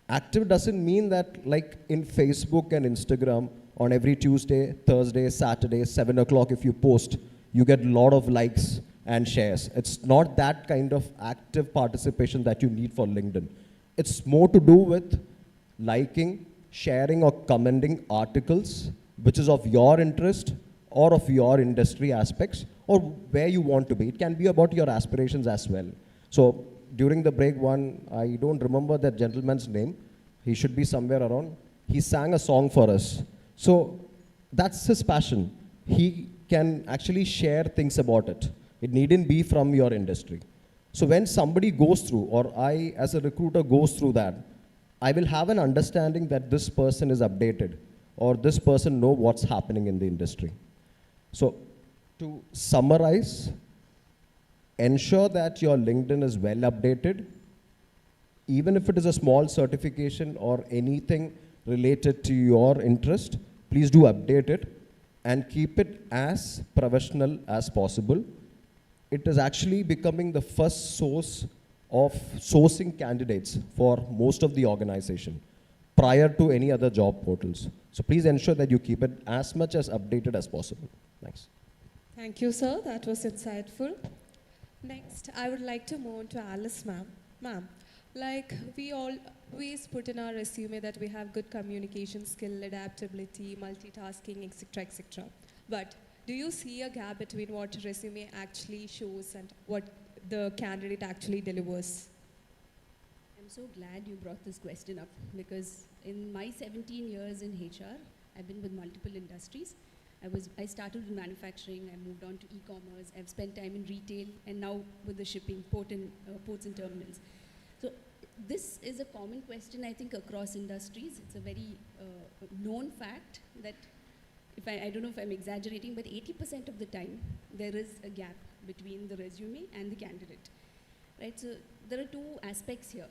Active doesn't mean that like in Facebook and Instagram, on every Tuesday, Thursday, Saturday, 7 o'clock if you post, you get a lot of likes and shares. It's not that kind of active participation that you need for LinkedIn. It's more to do with liking, sharing or commenting articles which is of your interest or of your industry aspects or where you want to be. It can be about your aspirations as well. So during the break I don't remember that gentleman's name. He should be somewhere around. He sang a song for us. So that's his passion. He can actually share things about it. It needn't be from your industry. So when somebody goes through, or I as a recruiter goes through that, I will have an understanding that this person is updated or this person knows what's happening in the industry. So to summarize, ensure that your LinkedIn is well updated, even if it is a small certification or anything related to your interest, please do update it and keep it as professional as possible. It is actually becoming the first source of sourcing candidates for most of the organization prior to any other job portals. So please ensure that you keep it as much as updated as possible. Thanks. Thank you, sir. That was insightful. Next, I would like to move on to Alice, ma'am. Ma'am, like we always put in our resume that we have good communication skill, adaptability, multitasking, etc., etc. But do you see a gap between what resume actually shows and what the candidate actually delivers? I'm so glad you brought this question up because in my 17 years in HR, I've been with multiple industries. I started with manufacturing, I moved on to e-commerce, I've spent time in retail, and now with the shipping, ports and terminals. So this is a common question, I think, across industries. It's a very known fact that, I don't know if I'm exaggerating, but 80% of the time, there is a gap between the resume and the candidate, right? So there are two aspects here.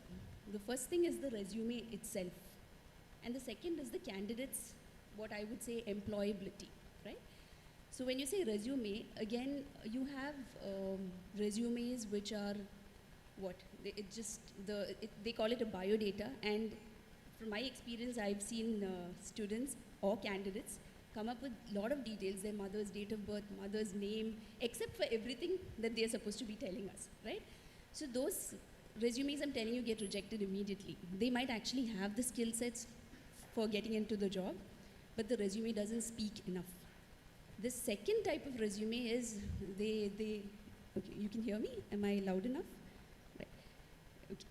The first thing is the resume itself, and the second is the candidate's, what I would say, employability, right? So when you say resume, again, you have resumes which are what? They call it a biodata, and from my experience, I've seen students or candidates come up with a lot of details, their mother's date of birth, mother's name, except for everything that they're supposed to be telling us, right? So those resumes, I'm telling you, get rejected immediately. They might actually have the skill sets for getting into the job, but the resume doesn't speak enough. The second type of resume is okay, you can hear me? Am I loud enough? Right. Okay.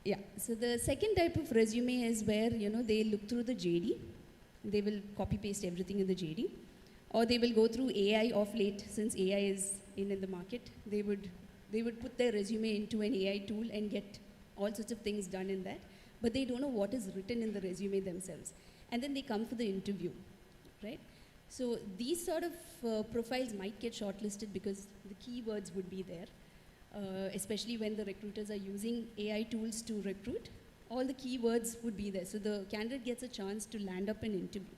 Yeah, so the second type of resume is where, they look through the JD, they will copy paste everything in the JD, or they will go through AI of late. Since AI is in the market, they would put their resume into an AI tool and get all sorts of things done in that, but they don't know what is written in the resume themselves. And then they come for the interview, right? So these sort of profiles might get shortlisted because the keywords would be there, especially when the recruiters are using AI tools to recruit. All the keywords would be there. So the candidate gets a chance to land up an interview.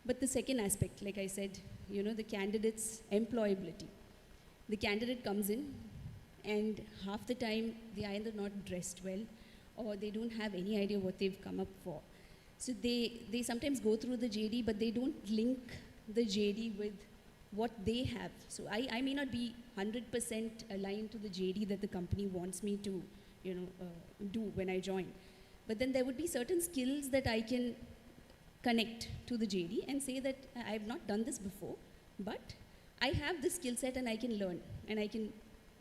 But the second aspect, like I said, the candidate's employability. The candidate comes in, and half the time they are either not dressed well or they don't have any idea what they've come up for. So they sometimes go through the JD, but they don't link the JD with what they have. So I may not be 100% aligned to the JD that the company wants me to do when I join. But then there would be certain skills that I can connect to the JD and say that I've not done this before, but I have this skill set and I can learn and I can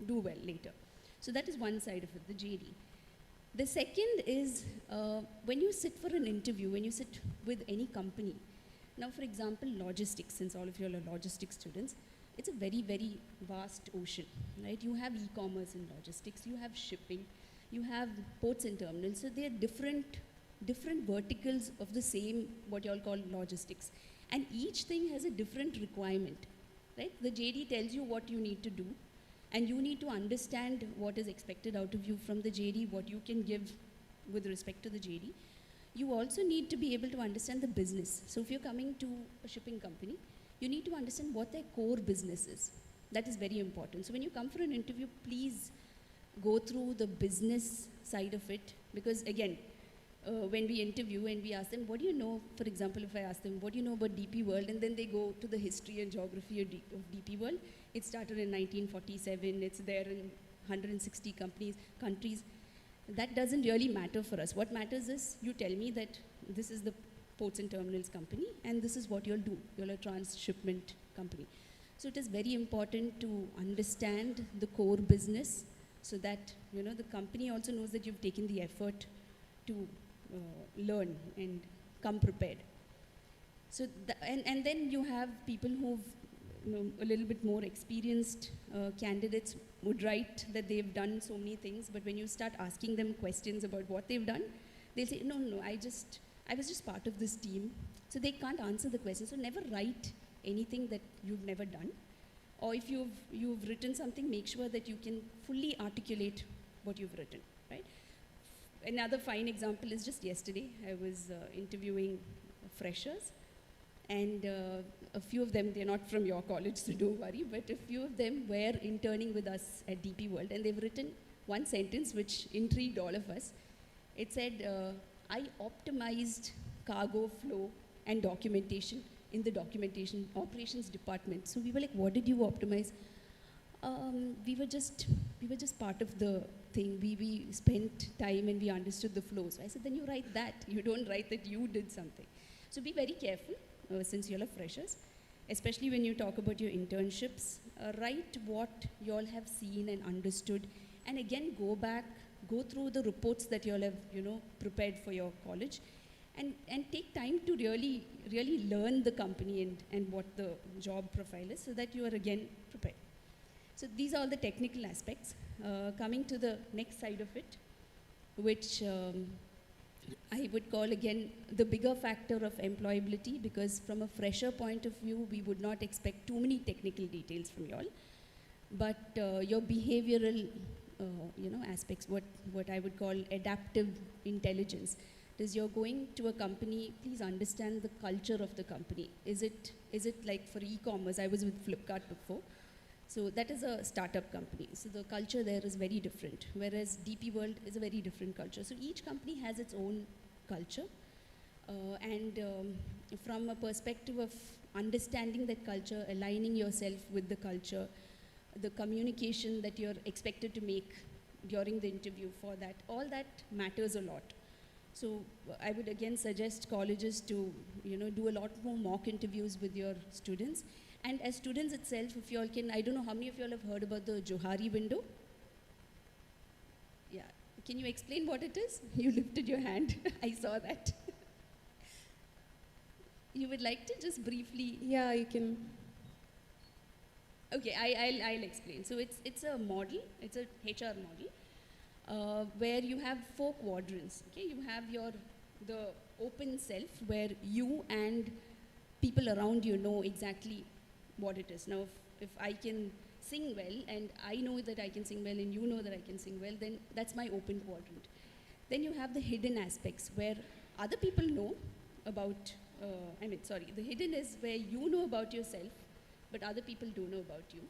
do well later. So that is one side of it, the JD. The second is when you sit for an interview, when you sit with any company. Now, for example, logistics, since all of you are logistics students, it's a very, very vast ocean, right? You have e-commerce in logistics, you have shipping, you have ports and terminals. So they are different verticals of the same, what you all call logistics. And each thing has a different requirement, right? The JD tells you what you need to do, and you need to understand what is expected out of you from the JD, what you can give with respect to the JD. You also need to be able to understand the business. So if you're coming to a shipping company, you need to understand what their core business is. That is very important. So when you come for an interview, please go through the business side of it, because again, when we interview and we ask them, what do you know? For example, if I ask them, what do you know about DP World? And then they go to the history and geography of DP World. It started in 1947. It's there in 160 countries. That doesn't really matter for us. What matters is you tell me that this is the ports and terminals company and this is what you'll do. You're a transshipment company. So it is very important to understand the core business so that the company also knows that you've taken the effort to learn and come prepared. So and then you have people who've a little bit more experienced candidates would write that they've done so many things, but when you start asking them questions about what they've done, they'll say, no, I was just part of this team. So they can't answer the question. So never write anything that you've never done. Or if you've written something, make sure that you can fully articulate what you've written, right? another fine example is just yesterday, I was interviewing freshers, and a few of them, they're not from your college, so don't worry, but a few of them were interning with us at DP World, and they've written one sentence which intrigued all of us. It said, I optimized cargo flow and documentation in the documentation operations department. So we were like, what did you optimize? We were just part of the thing. We spent time and we understood the flow. So I said, then you write that. You don't write that you did something. So be very careful since you're freshers, especially when you talk about your internships. Write what you all have seen and understood, and again go through the reports that you all have prepared for your college, and take time to really learn the company and what the job profile is, so that you are again prepared. So these are all the technical aspects. Coming to the next side of it, which I would call again the bigger factor of employability, because from a fresher point of view, we would not expect too many technical details from you all, but your behavioral aspects, what I would call adaptive intelligence. Is you're going to a company, please understand the culture of the company. Is it like for e-commerce? I was with Flipkart before. So that is a startup company. So the culture there is very different, whereas DP World is a very different culture. So each company has its own culture. And from a perspective of understanding that culture, aligning yourself with the culture, the communication that you're expected to make during the interview for that, all that matters a lot. So I would again suggest colleges to do a lot more mock interviews with your students. And as students itself, if you all can, I don't know how many of you all have heard about the Johari window? Yeah, can you explain what it is? You lifted your hand, I saw that. You would like to just briefly? Yeah, you can. Okay, I'll explain. So it's a model, it's a HR model, where you have 4 quadrants. Okay, you have the open self, where you and people around you know exactly what it is. Now, if I can sing well, and I know that I can sing well, and you know that I can sing well, then that's my open quadrant. Then you have the hidden aspects, where other people know about, the hidden is where you know about yourself, but other people don't know about you.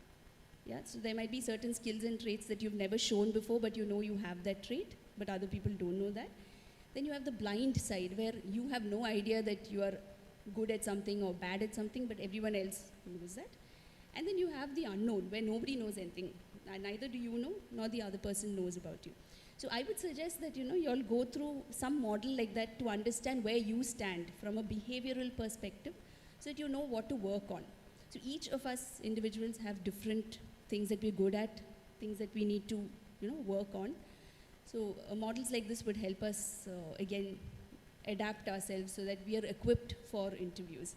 Yeah, so there might be certain skills and traits that you've never shown before, but you know you have that trait, but other people don't know that. Then you have the blind side, where you have no idea that you are good at something or bad at something, but everyone else knows that. And then you have the unknown, where nobody knows anything. Neither do you know, nor the other person knows about you. So I would suggest that you all go through some model like that to understand where you stand from a behavioral perspective, so that you know what to work on. So each of us individuals have different things that we're good at, things that we need to work on. So models like this would help us again adapt ourselves so that we are equipped for interviews.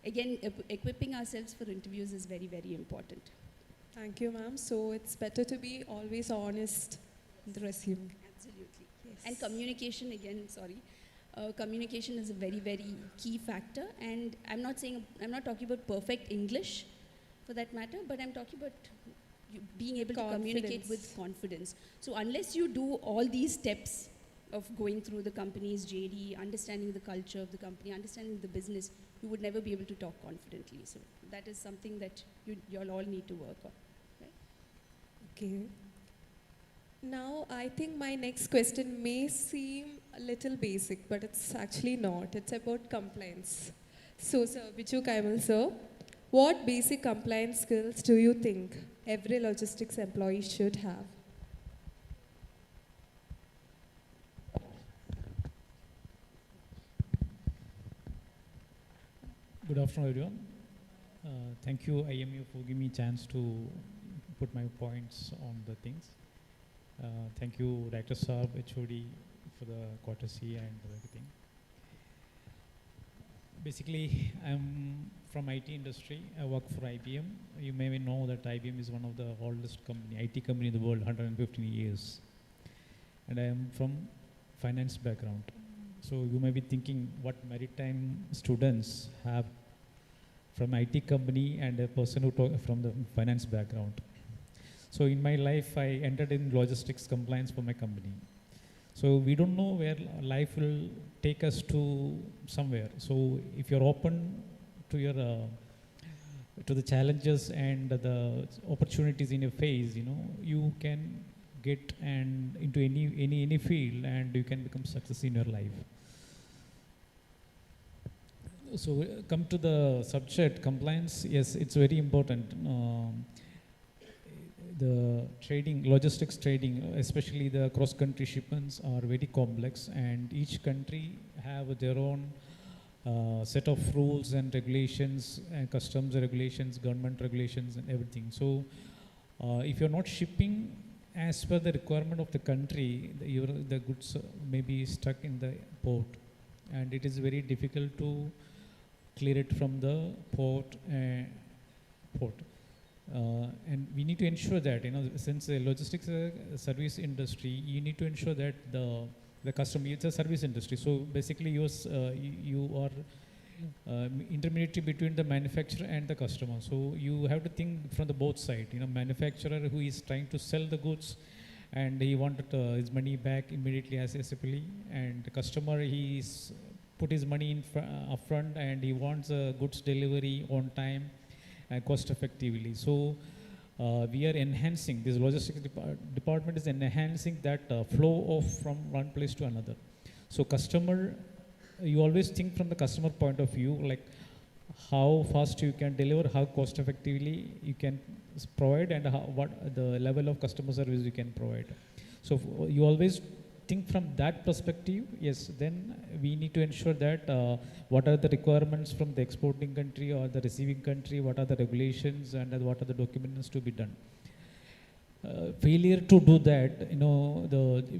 Again, equipping ourselves for interviews is very, very important. Thank you, ma'am. So it's better to be always honest in the resume. Absolutely. Yes. And communication, again, communication is a very, very key factor. And I'm not talking about perfect English for that matter, but I'm talking about being able to communicate with confidence. So unless you do all these steps of going through the company's JD, understanding the culture of the company, understanding the business, you would never be able to talk confidently. So that is something that you all need to work on. Right? Okay. Now, I think my next question may seem a little basic, but it's actually not. It's about compliance. So, sir, Bichu Kaimal, sir, what basic compliance skills do you think every logistics employee should have? Good afternoon, everyone. Thank you, IMU, for giving me a chance to put my points on the things. Thank you, Director Saab, HOD, for the courtesy and everything. Basically, I'm from IT industry. I work for IBM. You may know that IBM is one of the oldest IT company in the world, 115 years. And I am from finance background. So you may be thinking what maritime students have from IT company and a person who from the finance background. So in my life, I entered in logistics compliance for my company. So we don't know where life will take us to somewhere. So if you're open to your to the challenges and the opportunities in your face, you can get and into any field, and you can become success in your life. So come to the subject compliance. Yes, it's very important. The trading, logistics trading, especially the cross-country shipments, are very complex, and each country have their own set of rules and regulations, and customs regulations, government regulations, and everything. So if you're not shipping as per the requirement of the country, the goods may be stuck in the port, and it is very difficult to clear it from the port. And we need to ensure that, since the logistics service industry, you need to ensure that the customer, it's a service industry. So basically you are intermediary between the manufacturer and the customer. So you have to think from the both sides. Manufacturer who is trying to sell the goods and he wanted his money back immediately as ASAP, and the customer, he's put his money in upfront and he wants goods delivery on time and cost effectively. So we are enhancing, this logistics department is enhancing that flow from one place to another. So customer, you always think from the customer point of view, like how fast you can deliver, how cost effectively you can provide, and what the level of customer service you can provide. So you always think from that perspective. Yes, then we need to ensure that what are the requirements from the exporting country or the receiving country, what are the regulations, and what are the documents to be done. Failure to do that,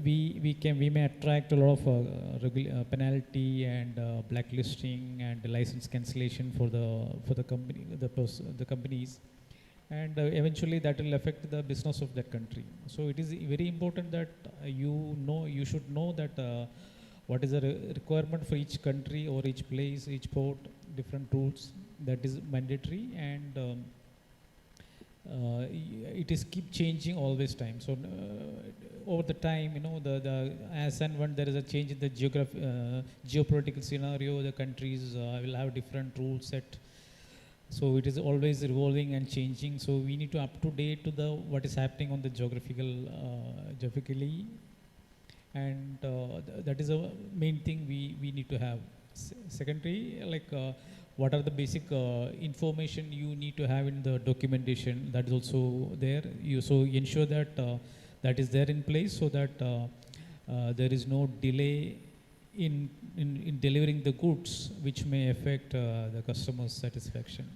we may attract a lot of penalty and blacklisting and license cancellation for the company, the companies, and eventually that will affect the business of that country. So it is very important that you should know that what is the requirement for each country or each place, each port, different routes. That is mandatory, and it is keep changing always time. So over the time, as and when there is a change in the geopolitical scenario, the countries will have different rules set. So it is always evolving and changing. So we need to up to date to what is happening on the geographically, and that is a main thing we need to have. Secondary, like what are the basic information you need to have in the documentation, that is also there. You so ensure that that is there in place, so that there is no delay in delivering the goods, which may affect the customer's satisfaction.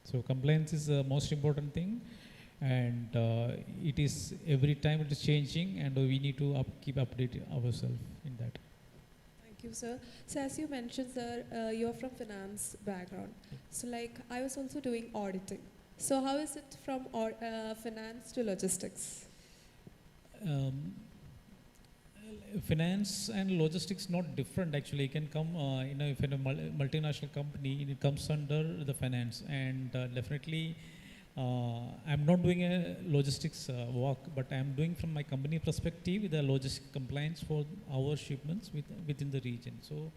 So compliance is the most important thing, and it is every time it is changing, and we need to keep updating ourselves in that. Thank you, sir. So as you mentioned, sir, you're from finance background. So like I was also doing auditing. So how is it from finance to logistics? Finance and logistics not different actually. It can come, if in a multinational company, it comes under the finance, and definitely I'm not doing a logistics work, but I'm doing from my company perspective the logistics compliance for our shipments within the region. So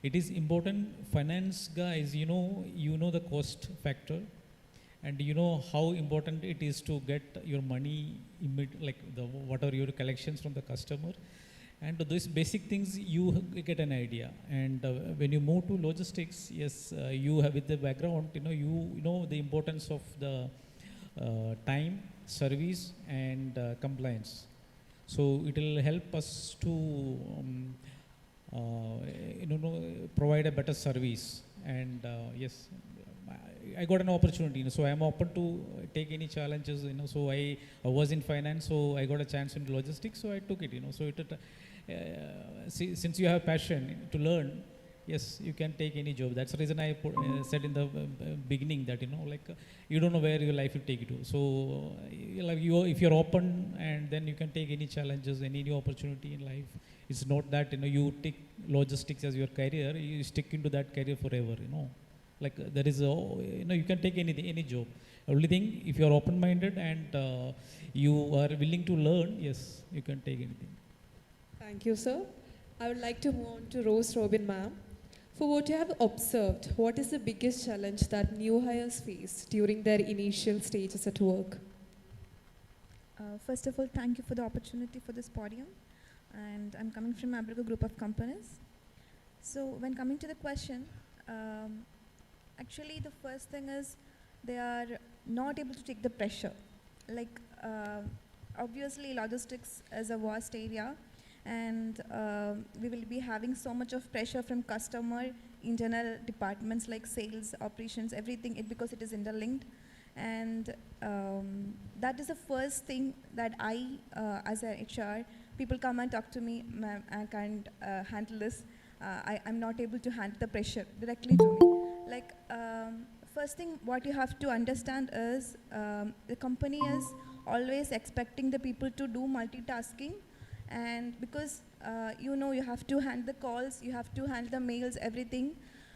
it is important, finance guys, you know the cost factor, and you know how important it is to get your money, what are your collections from the customer. And those basic things you get an idea. And when you move to logistics, yes, you have with the background, you know the importance of the time, service, and compliance. So it will help us to provide a better service. And yes, I got an opportunity, so I am open to take any challenges. So I was in finance, so I got a chance in logistics, so I took it. So since you have passion to learn, yes, you can take any job. That's the reason I said in the beginning that you don't know where your life will take you to. So if you're open, and then you can take any challenges, any new opportunity in life. It's not that you take logistics as your career, you stick into that career forever. There is you can take anything, any job. Only thing, if you are open-minded and you are willing to learn, yes, you can take anything. Thank you, sir. I would like to move on to Rose Robin, ma'am. For what you have observed, what is the biggest challenge that new hires face during their initial stages at work? First of all, thank you for the opportunity for this podium. And I'm coming from Abrigo Group of Companies. So when coming to the question, actually the first thing is they are not able to take the pressure. Like obviously logistics is a vast area, and we will be having so much of pressure from customer, internal departments like sales, operations, everything, because it is interlinked. And that is the first thing that I, as a HR, people come and talk to me, ma'am, I can't handle this. I'm not able to handle the pressure directly to me. Like, first thing what you have to understand is the company is always expecting the people to do multitasking, and because you know, you have to handle the calls, you have to handle the mails, everything,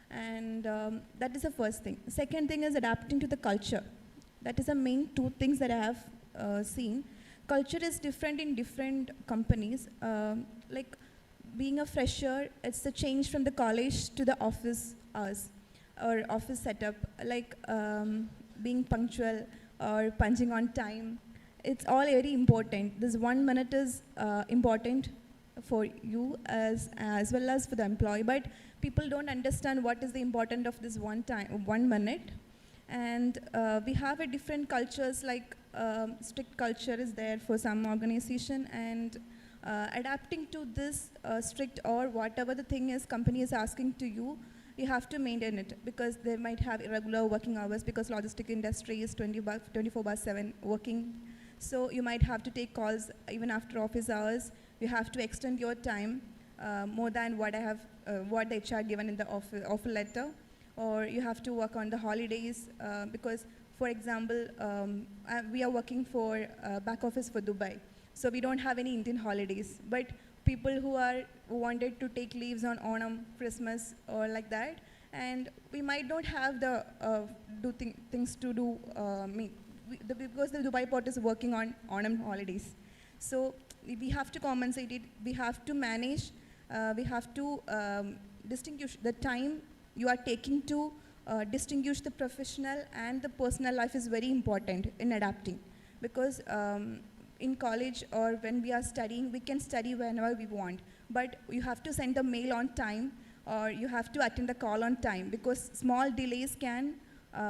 and that is the first thing. Second thing is adapting to the culture. That is the main two things that I have seen. Culture is different in different companies. Like being a fresher, it's the change from the college to the office hours or office setup, like being punctual or punching on time. It's all very important. This 1 minute is important for you as well as for the employee, but people don't understand what is the importance of this 1 minute. And we have a different cultures, like strict culture is there for some organization, and adapting to this strict or whatever the thing is company is asking to you, you have to maintain it, because they might have irregular working hours, because logistic industry is 24/7 working. So you might have to take calls even after office hours. You have to extend your time more than what what the HR given in the offer letter, or you have to work on the holidays, because, for example, we are working for back office for Dubai, so we don't have any Indian holidays. But people who wanted to take leaves on Onam, Christmas, or like that, and we might not have the things to do. Because the Dubai port is working on Onam holidays, so we have to compensate it. We have to manage. We have to distinguish the time you are taking to distinguish the professional and the personal life is very important in adapting, because in college or when we are studying, we can study whenever we want, but you have to send the mail on time, or you have to attend the call on time, because small delays can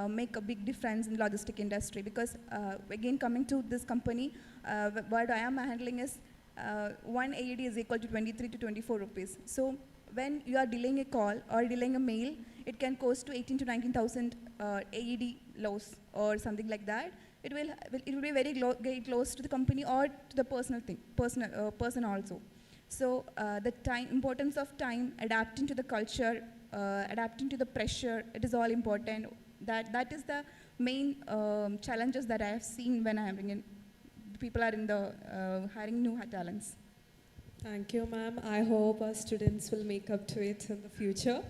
make a big difference in logistic industry. Because again, coming to this company, what I am handling is 1 AED is equal to 23 to 24 rupees. So when you are delaying a call or delaying a mail, it can cost to 18 to 19,000 AED loss or something like that. It will be very close to the company or to the person also. So the importance of time, adapting to the culture, adapting to the pressure, it is all important. That is the main challenges that I have seen when I am people are in the hiring new talents. Thank you, ma'am. I hope our students will make up to it in the future.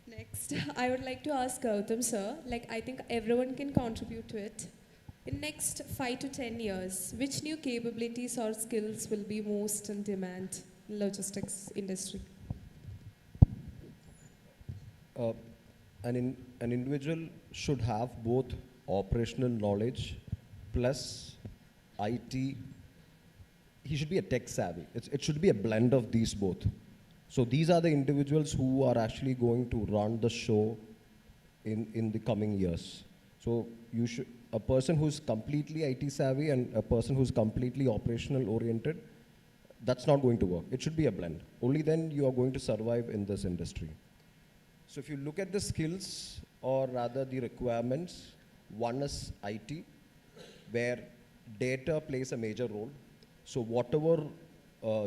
Next, I would like to ask Gautam, sir, like I think everyone can contribute to it. In next 5 to 10 years, which new capabilities or skills will be most in demand in logistics industry? An individual should have both operational knowledge plus IT. He should be a tech savvy. It should be a blend of these both. So these are the individuals who are actually going to run the show in the coming years. So a person who's completely IT savvy and a person who's completely operational oriented, that's not going to work. It should be a blend. Only then you are going to survive in this industry. So if you look at the skills, or rather the requirements, one is IT, where data plays a major role. So whatever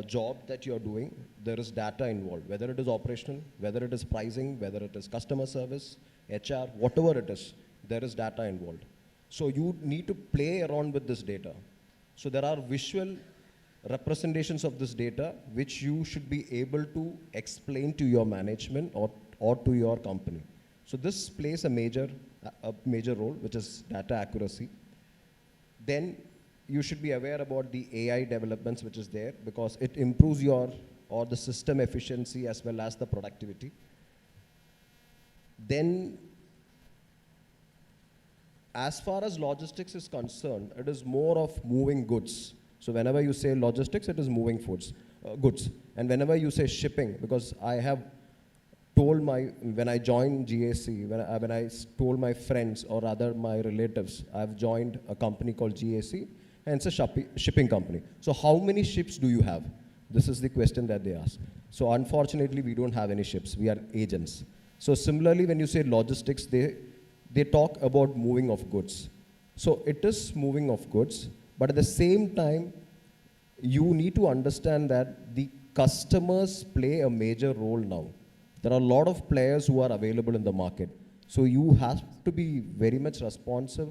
job that you're doing, there is data involved, whether it is operational, whether it is pricing, whether it is customer service, HR, whatever it is, there is data involved. So you need to play around with this data. So there are visual representations of this data which you should be able to explain to your management or to your company. So this plays a major role, which is data accuracy. Then you should be aware about the AI developments which is there, because it improves your or the system efficiency as well as the productivity. Then, as far as logistics is concerned, it is more of moving goods. So whenever you say logistics, it is moving goods. And whenever you say shipping, because I have told when I joined GAC, when I told my friends or rather my relatives, I've joined a company called GAC, and it's a shipping company. So how many ships do you have? This is the question that they ask. So unfortunately, we don't have any ships. We are agents. So similarly, when you say logistics, they talk about moving of goods. So it is moving of goods, but at the same time, you need to understand that the customers play a major role now. There are a lot of players who are available in the market. So you have to be very much responsive.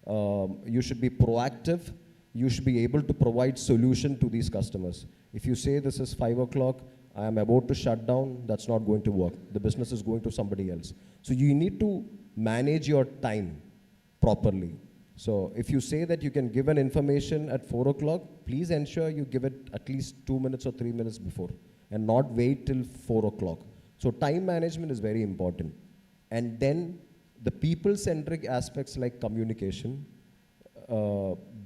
You should be proactive. You should be able to provide solution to these customers. If you say this is 5 o'clock, I am about to shut down, that's not going to work. The business is going to somebody else. So you need to manage your time properly. So if you say that you can give an information at 4 o'clock, please ensure you give it at least 2 minutes or 3 minutes before and not wait till 4 o'clock. So time management is very important. And then the people-centric aspects like communication,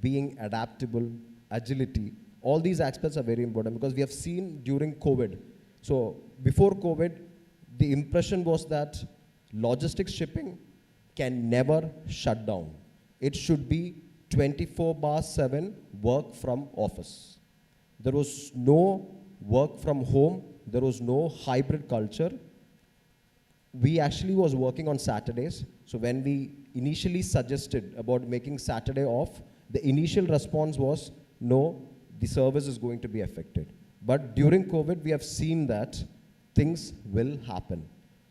being adaptable, agility, all these aspects are very important because we have seen during COVID. So before COVID, the impression was that logistics shipping can never shut down. It should be 24/7 work from office. There was no work from home. There was no hybrid culture. We actually was working on Saturdays. So when we initially suggested about making Saturday off, the initial response was, no, the service is going to be affected. But during COVID, we have seen that things will happen.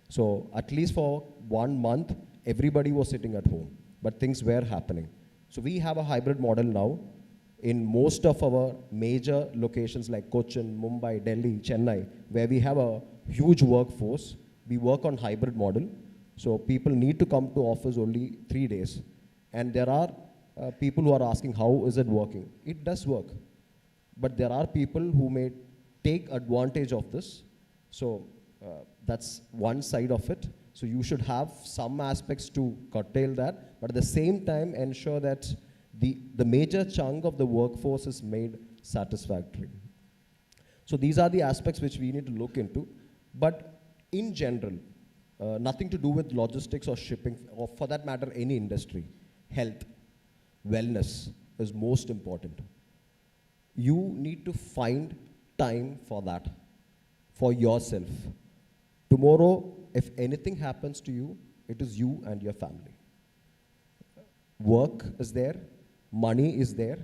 So at least for 1 month, everybody was sitting at home, but things were happening. So we have a hybrid model now in most of our major locations like Kochi, Mumbai, Delhi, Chennai, where we have a huge workforce. We work on hybrid model. So people need to come to office only 3 days. And there are people who are asking, how is it working? It does work. But there are people who may take advantage of this. So that's one side of it. So you should have some aspects to curtail that, but at the same time ensure that the major chunk of the workforce is made satisfactory. So these are the aspects which we need to look into. But in general, nothing to do with logistics or shipping, or for that matter, any industry. Health, wellness is most important. You need to find time for that, for yourself. Tomorrow, if anything happens to you, it is you and your family. Work is there, money is there.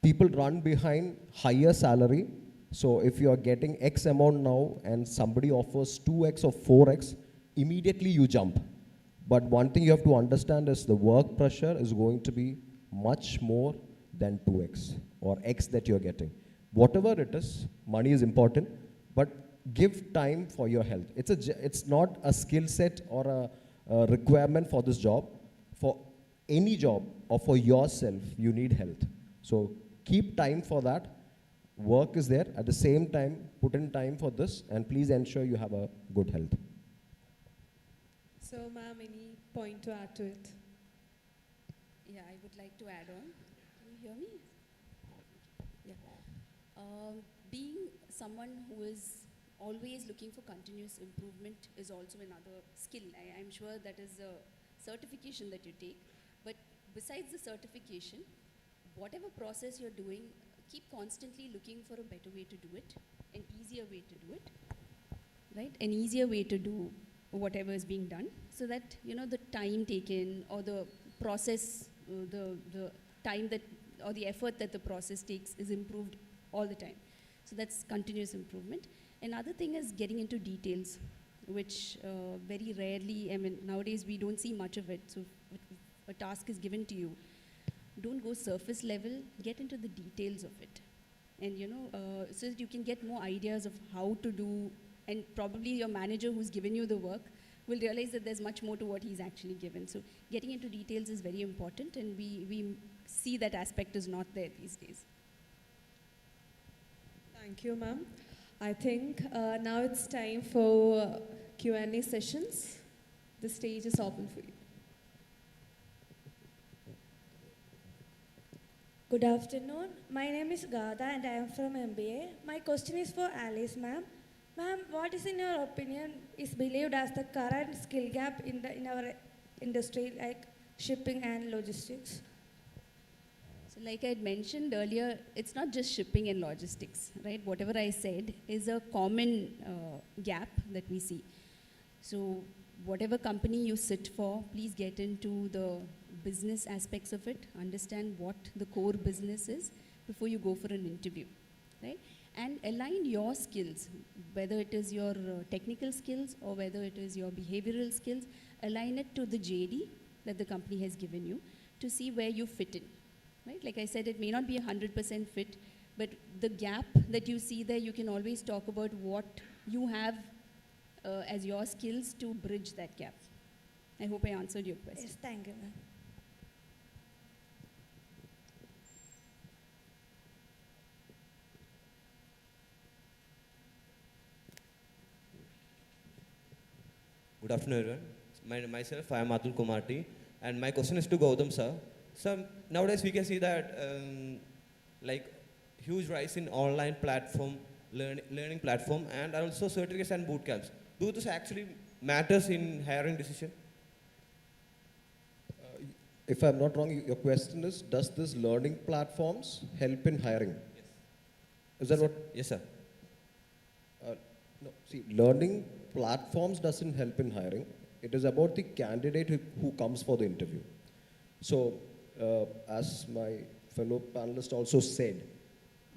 People run behind higher salary. So if you are getting X amount now and somebody offers 2X or 4X, immediately you jump. But one thing you have to understand is the work pressure is going to be much more than 2X or X that you're getting. Whatever it is, money is important, but give time for your health. It's not a skill set or a requirement for this job. For any job or for yourself, you need health. So keep time for that. Work is there. At the same time, put in time for this, and please ensure you have a good health. So, ma'am, any point to add to it? Yeah, I would like to add on. Can you hear me? Yeah. Being someone who is always looking for continuous improvement is also another skill. I'm sure that is a certification that you take. But besides the certification, whatever process you're doing, keep constantly looking for a better way to do it, an easier way to do it, right? An easier way to do whatever is being done, so that, you know, the time taken or the process, the time that, or the effort that the process takes is improved all the time. So that's continuous improvement. Another thing is getting into details, which very rarely, I mean, nowadays we don't see much of it. So if a task is given to you, don't go surface level, get into the details of it. And, you know, so that you can get more ideas of how to do, and probably your manager who's given you the work will realize that there's much more to what he's actually given. So getting into details is very important, and we see that aspect is not there these days. Thank you, ma'am. I think now it's time for Q&A sessions. The stage is open for you. Good afternoon. My name is Gada and I am from MBA. My question is for Alice, ma'am. Ma'am, what is in your opinion is believed as the current skill gap in our industry like shipping and logistics? So like I had mentioned earlier, it's not just shipping and logistics, right? Whatever I said is a common gap that we see. So whatever company you sit for, please get into the business aspects of it, understand what the core business is before you go for an interview, right? And align your skills, whether it is your technical skills or whether it is your behavioral skills, align it to the JD that the company has given you to see where you fit in, right? Like I said, it may not be 100% fit, but the gap that you see there, you can always talk about what you have as your skills to bridge that gap. I hope I answered your question. Yes, thank you, ma'am. Good afternoon, everyone. Myself, I am Atul Kumati, and my question is to Gautam sir. So nowadays we can see that like huge rise in online platform, learning platform, and also certificates and boot camps. Do this actually matters in hiring decision? If I'm not wrong, your question is, does this learning platforms help in hiring? Yes. Is that what? Yes, sir. No, see, learning platforms doesn't help in hiring. It is about the candidate who comes for the interview. So, as my fellow panelist also said,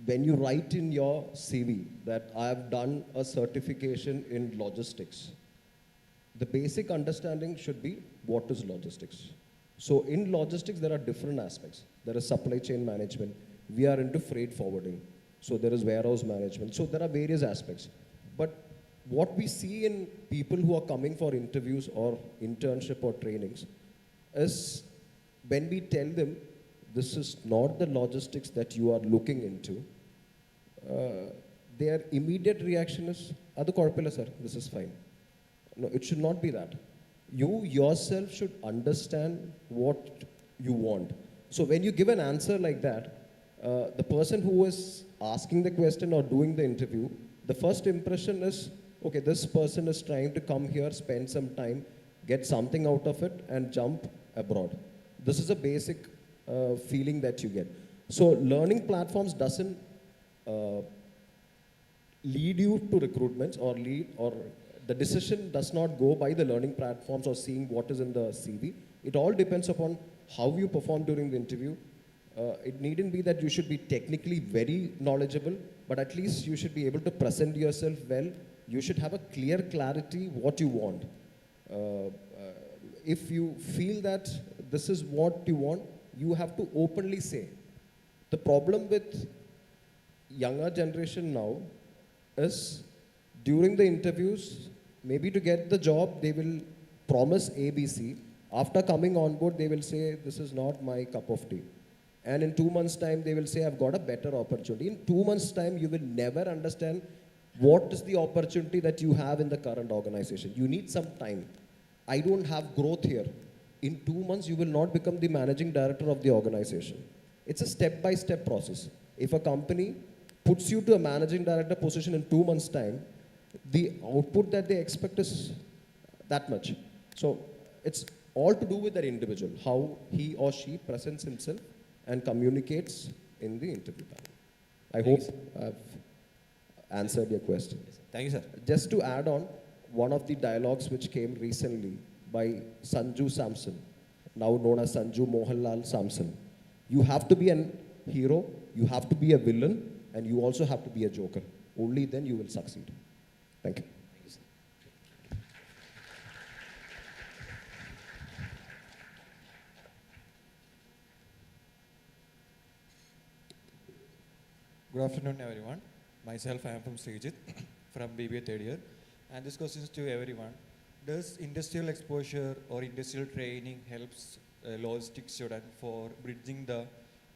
when you write in your CV that I have done a certification in logistics, the basic understanding should be what is logistics. So in logistics, there are different aspects. There is supply chain management. We are into freight forwarding. So there is warehouse management. So there are various aspects. But what we see in people who are coming for interviews or internship or trainings is when we tell them this is not the logistics that you are looking into, their immediate reaction is, "Adu korappilla sir, this is fine." No, it should not be that. You yourself should understand what you want. So when you give an answer like that, the person who is asking the question or doing the interview, the first impression is, okay, this person is trying to come here, spend some time, get something out of it, and jump abroad. This is a basic feeling that you get. So learning platforms doesn't lead you to recruitments or the decision does not go by the learning platforms or seeing what is in the CV. It all depends upon how you perform during the interview. It needn't be that you should be technically very knowledgeable, but at least you should be able to present yourself well. You should have a clear clarity what you want. If you feel that this is what you want, you have to openly say. The problem with younger generation now is during the interviews, maybe to get the job, they will promise ABC. After coming on board, they will say, this is not my cup of tea. And in 2 months' time, they will say, I've got a better opportunity. In 2 months' time, you will never understand what is the opportunity that you have in the current organization. You need some time. I don't have growth here. In 2 months, you will not become the managing director of the organization. It's a step-by-step process. If a company puts you to a managing director position in 2 months' time, the output that they expect is that much. So it's all to do with that individual, how he or she presents himself and communicates in the interview panel. I hope I've answered your question. Thank you, sir. Just to add on, one of the dialogues which came recently by Sanju Samson, now known as Sanju Mohanlal Samson. You have to be a hero, you have to be a villain, and you also have to be a joker. Only then you will succeed. Thank you. Good afternoon, everyone. Myself, I am from Srijit, from BBA third year. And this question is to everyone. Does industrial exposure or industrial training helps a logistics student for bridging the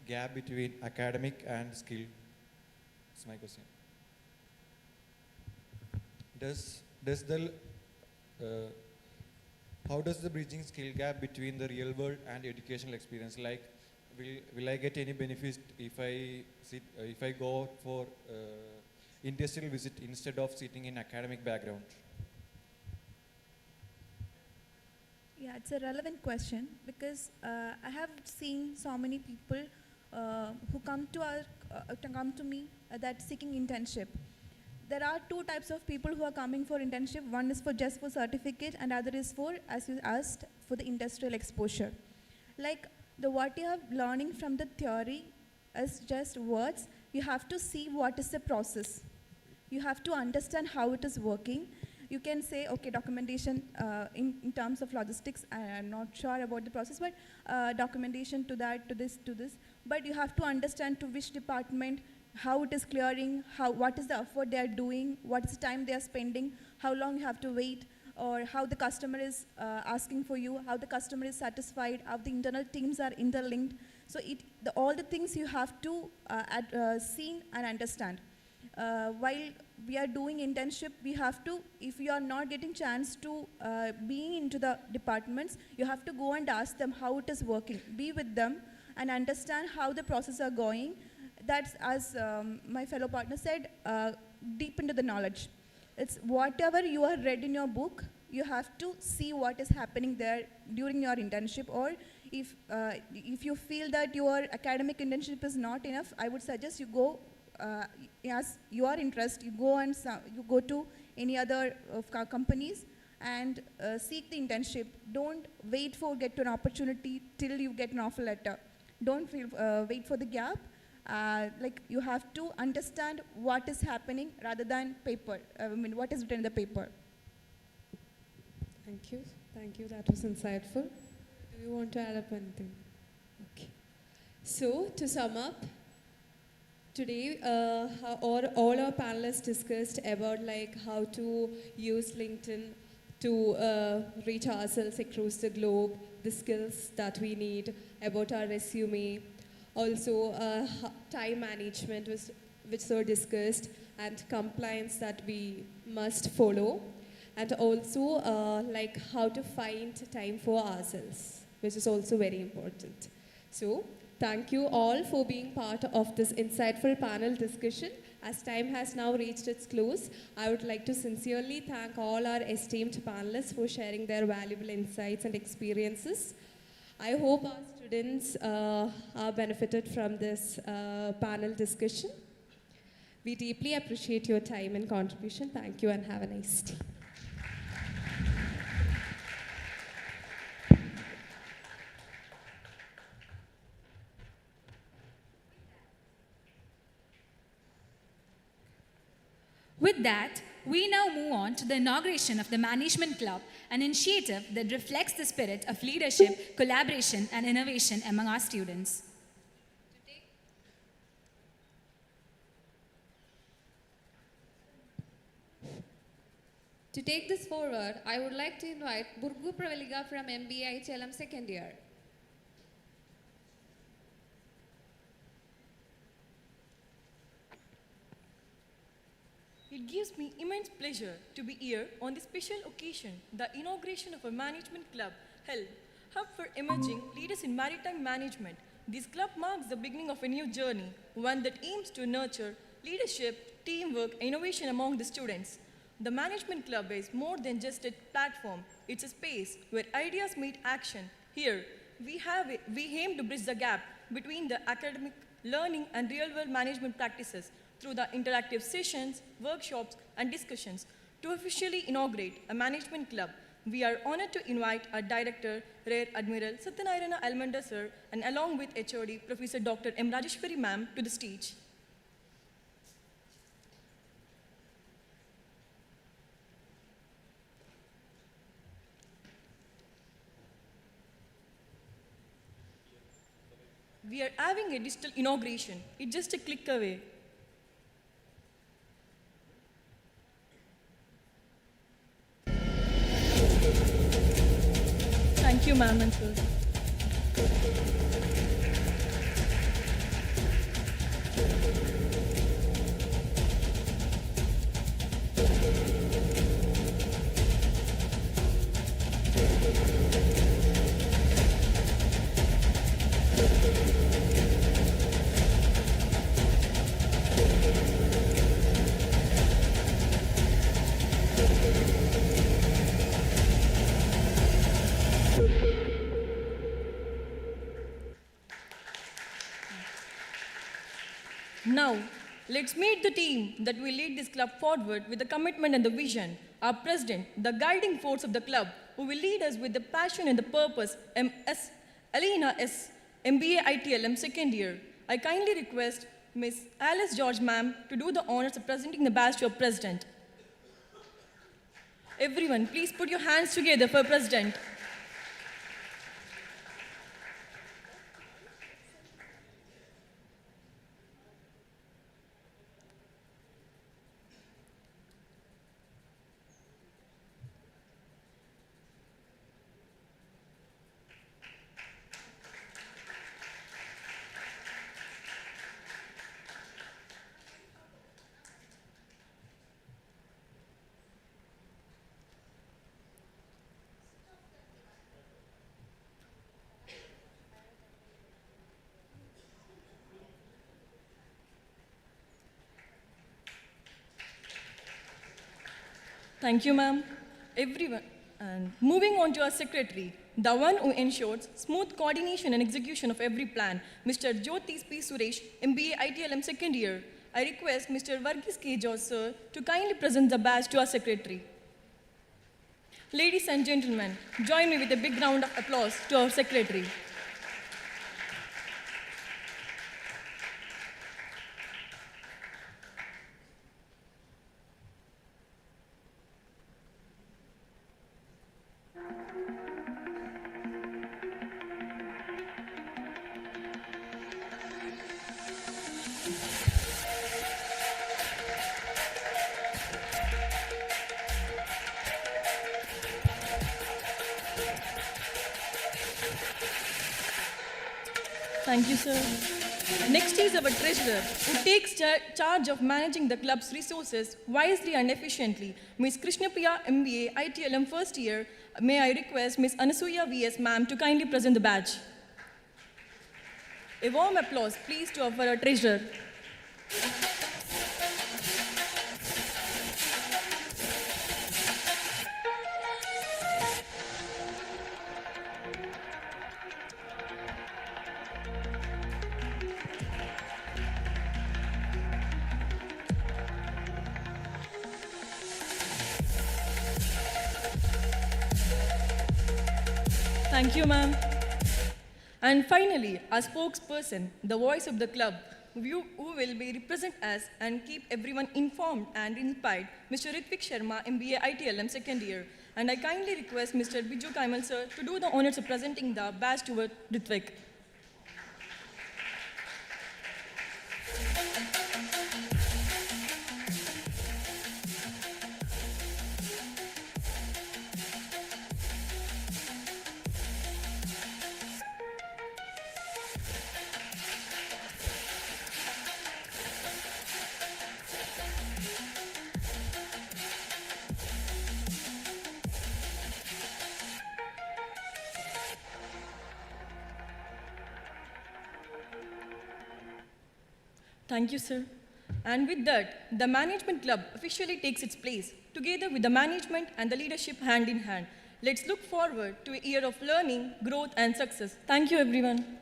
gap between academic and skill? That's my question. How does the bridging skill gap between the real world and educational experience, like will I get any benefits if I go for industrial visit instead of sitting in academic background? Yeah, it's a relevant question because I have seen so many people who come to me that seeking internship. There are two types of people who are coming for internship. One is just for certificate, and other is for, as you asked, for the industrial exposure. Like what you have learning from the theory is just words. You have to see what is the process. You have to understand how it is working. You can say, okay, documentation in terms of logistics, I'm not sure about the process, but documentation to that, to this. But you have to understand to which department, how it is clearing, what is the effort they are doing, what is the time they are spending, how long you have to wait, or how the customer is asking for you, how the customer is satisfied, how the internal teams are interlinked. So all the things you have to see and understand. While we are doing internship, we have to, if you are not getting chance to be into the departments, you have to go and ask them how it is working. Be with them and understand how the process are going. That's, as my fellow partner said, deep into the knowledge. It's whatever you are read in your book, you have to see what is happening there during your internship. Or if you feel that your academic internship is not enough, I would suggest you go, as your interest, you go to any other companies and seek the internship. Don't wait for get to an opportunity till you get an offer letter. Don't wait for the gap. Like you have to understand what is happening rather than paper. What is written in the paper. Thank you, that was insightful. Do you want to add up anything? Okay. So, to sum up, today all our panelists discussed about like how to use LinkedIn to reach ourselves across the globe, the skills that we need, about our resume, also time management which were discussed, and compliance that we must follow, and also like how to find time for ourselves, which is also very important. So thank you all for being part of this insightful panel discussion. As time has now reached its close, I would like to sincerely thank all our esteemed panelists for sharing their valuable insights and experiences. I hope our students are benefited from this panel discussion. We deeply appreciate your time and contribution. Thank you and have a nice day. With that, we now move on to the inauguration of the Management Club, an initiative that reflects the spirit of leadership, collaboration, and innovation among our students. To take this forward, I would like to invite Burgu Pravaliga from MBA HLM second year. It gives me immense pleasure to be here on this special occasion, the inauguration of a management club held Hub for Emerging Leaders in Maritime Management. This club marks the beginning of a new journey, one that aims to nurture leadership, teamwork, and innovation among the students. The management club is more than just a platform. It's a space where ideas meet action. Here, we aim to bridge the gap between the academic learning and real-world management practices through the interactive sessions, workshops, and discussions. To officially inaugurate a management club, we are honored to invite our Director, Rear Admiral Satyanarayana Almanda Sir, and along with HOD, Professor Dr. M. Rajeshwari Ma'am, to the stage. We are having a digital inauguration. It's just a click away. Thank you, ma'am and sir. Now, let's meet the team that will lead this club forward with the commitment and the vision. Our president, the guiding force of the club, who will lead us with the passion and the purpose, Ms. Alina S., MBA ITLM second year. I kindly request Ms. Alice George ma'am to do the honors of presenting the badge to our president. Everyone, please put your hands together for president. Thank you, ma'am. Everyone. And moving on to our secretary, the one who ensures smooth coordination and execution of every plan, Mr. Jyotis P. Suresh, MBA ITLM second year. I request Mr. Varghese K. George, sir, to kindly present the badge to our secretary. Ladies and gentlemen, join me with a big round of applause to our secretary. Thank you, sir. Next is our treasurer, who takes charge of managing the club's resources wisely and efficiently, Ms. Krishnapriya, MBA, ITLM first year. May I request Ms. Anasuya VS, ma'am, to kindly present the badge. A warm applause, please, to our treasurer. Thank you, ma'am. And finally, our spokesperson, the voice of the club, who will be represent us and keep everyone informed and inspired, Mr. Ritvik Sharma, MBA ITLM second year. And I kindly request Mr. Biju Kaimal, sir, to do the honors of presenting the badge to Ritvik. Thank you, sir. And with that, the management club officially takes its place, together with the management and the leadership hand in hand. Let's look forward to a year of learning, growth, and success. Thank you, everyone.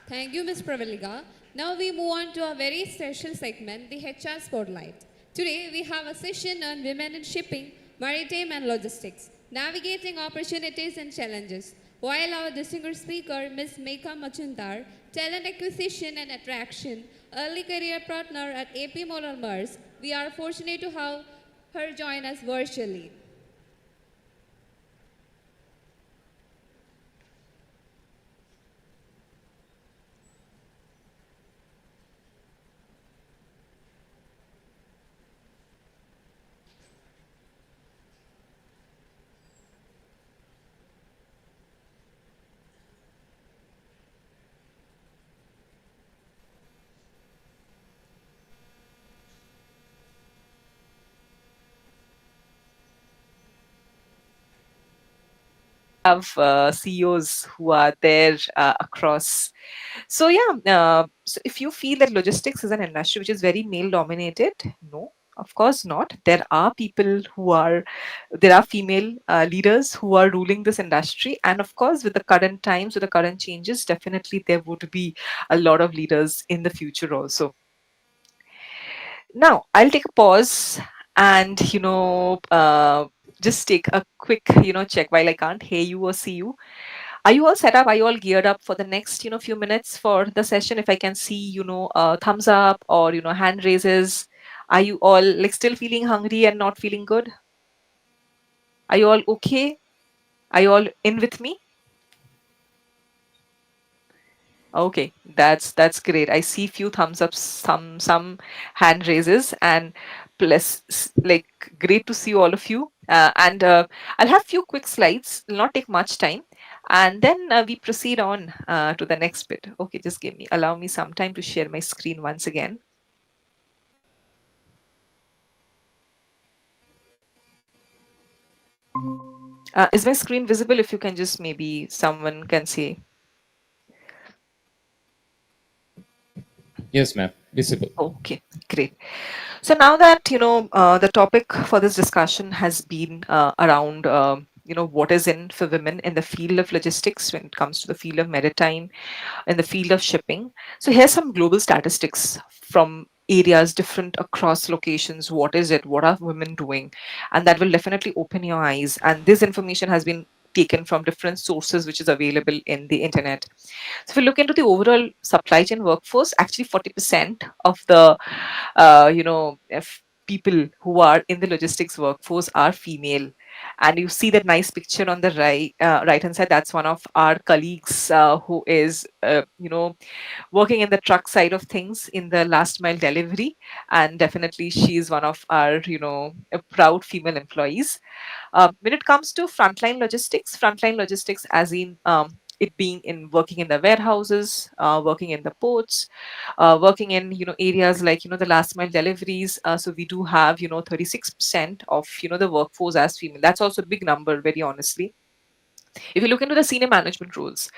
Thank you, Ms. Pravalika. Now we move on to a very special segment, the HR Spotlight. Today, we have a session on women in shipping, maritime, and logistics, navigating opportunities and challenges. While our distinguished speaker, Ms. Mekha Majumdar, talent acquisition and attraction, early career partner at AP Moller Mers, we are fortunate to have her join us virtually. have CEOs who are there across. So yeah, so if you feel that logistics is an industry which is very male dominated, no, of course not. There are female leaders who are ruling this industry, and of course, with the current times, with the current changes, definitely there would be a lot of leaders in the future also. Now, I'll take a pause and, just take a quick, check while I can't hear you or see you. Are you all set up? Are you all geared up for the next, few minutes for the session? If I can see, thumbs up or, hand raises. Are you all like still feeling hungry and not feeling good? Are you all okay? Are you all in with me? Okay, that's great. I see few thumbs up, some hand raises, and plus like great to see all of you. And I'll have few quick slides. Will not take much time, and then we proceed on to the next bit. Okay, just allow me some time to share my screen once again. Is my screen visible? If you can just maybe someone can say. Yes, ma'am. Visible. Okay, great. So now that the topic for this discussion has been around what is in for women in the field of logistics when it comes to the field of maritime, in the field of shipping. So here's some global statistics from areas different across locations. What is it? What are women doing? And that will definitely open your eyes. And this information has been taken from different sources which is available in the internet. So if we look into the overall supply chain workforce, actually 40% of the people who are in the logistics workforce are female. And you see that nice picture on the right hand side. That's one of our colleagues who is working in the truck side of things in the last mile delivery, and definitely she is one of our proud female employees. When it comes to frontline logistics as in it being in working in the warehouses, working in the ports, working in areas like the last mile deliveries. So we do have 36% of the workforce as female. That's also a big number, very honestly. If you look into the senior management roles,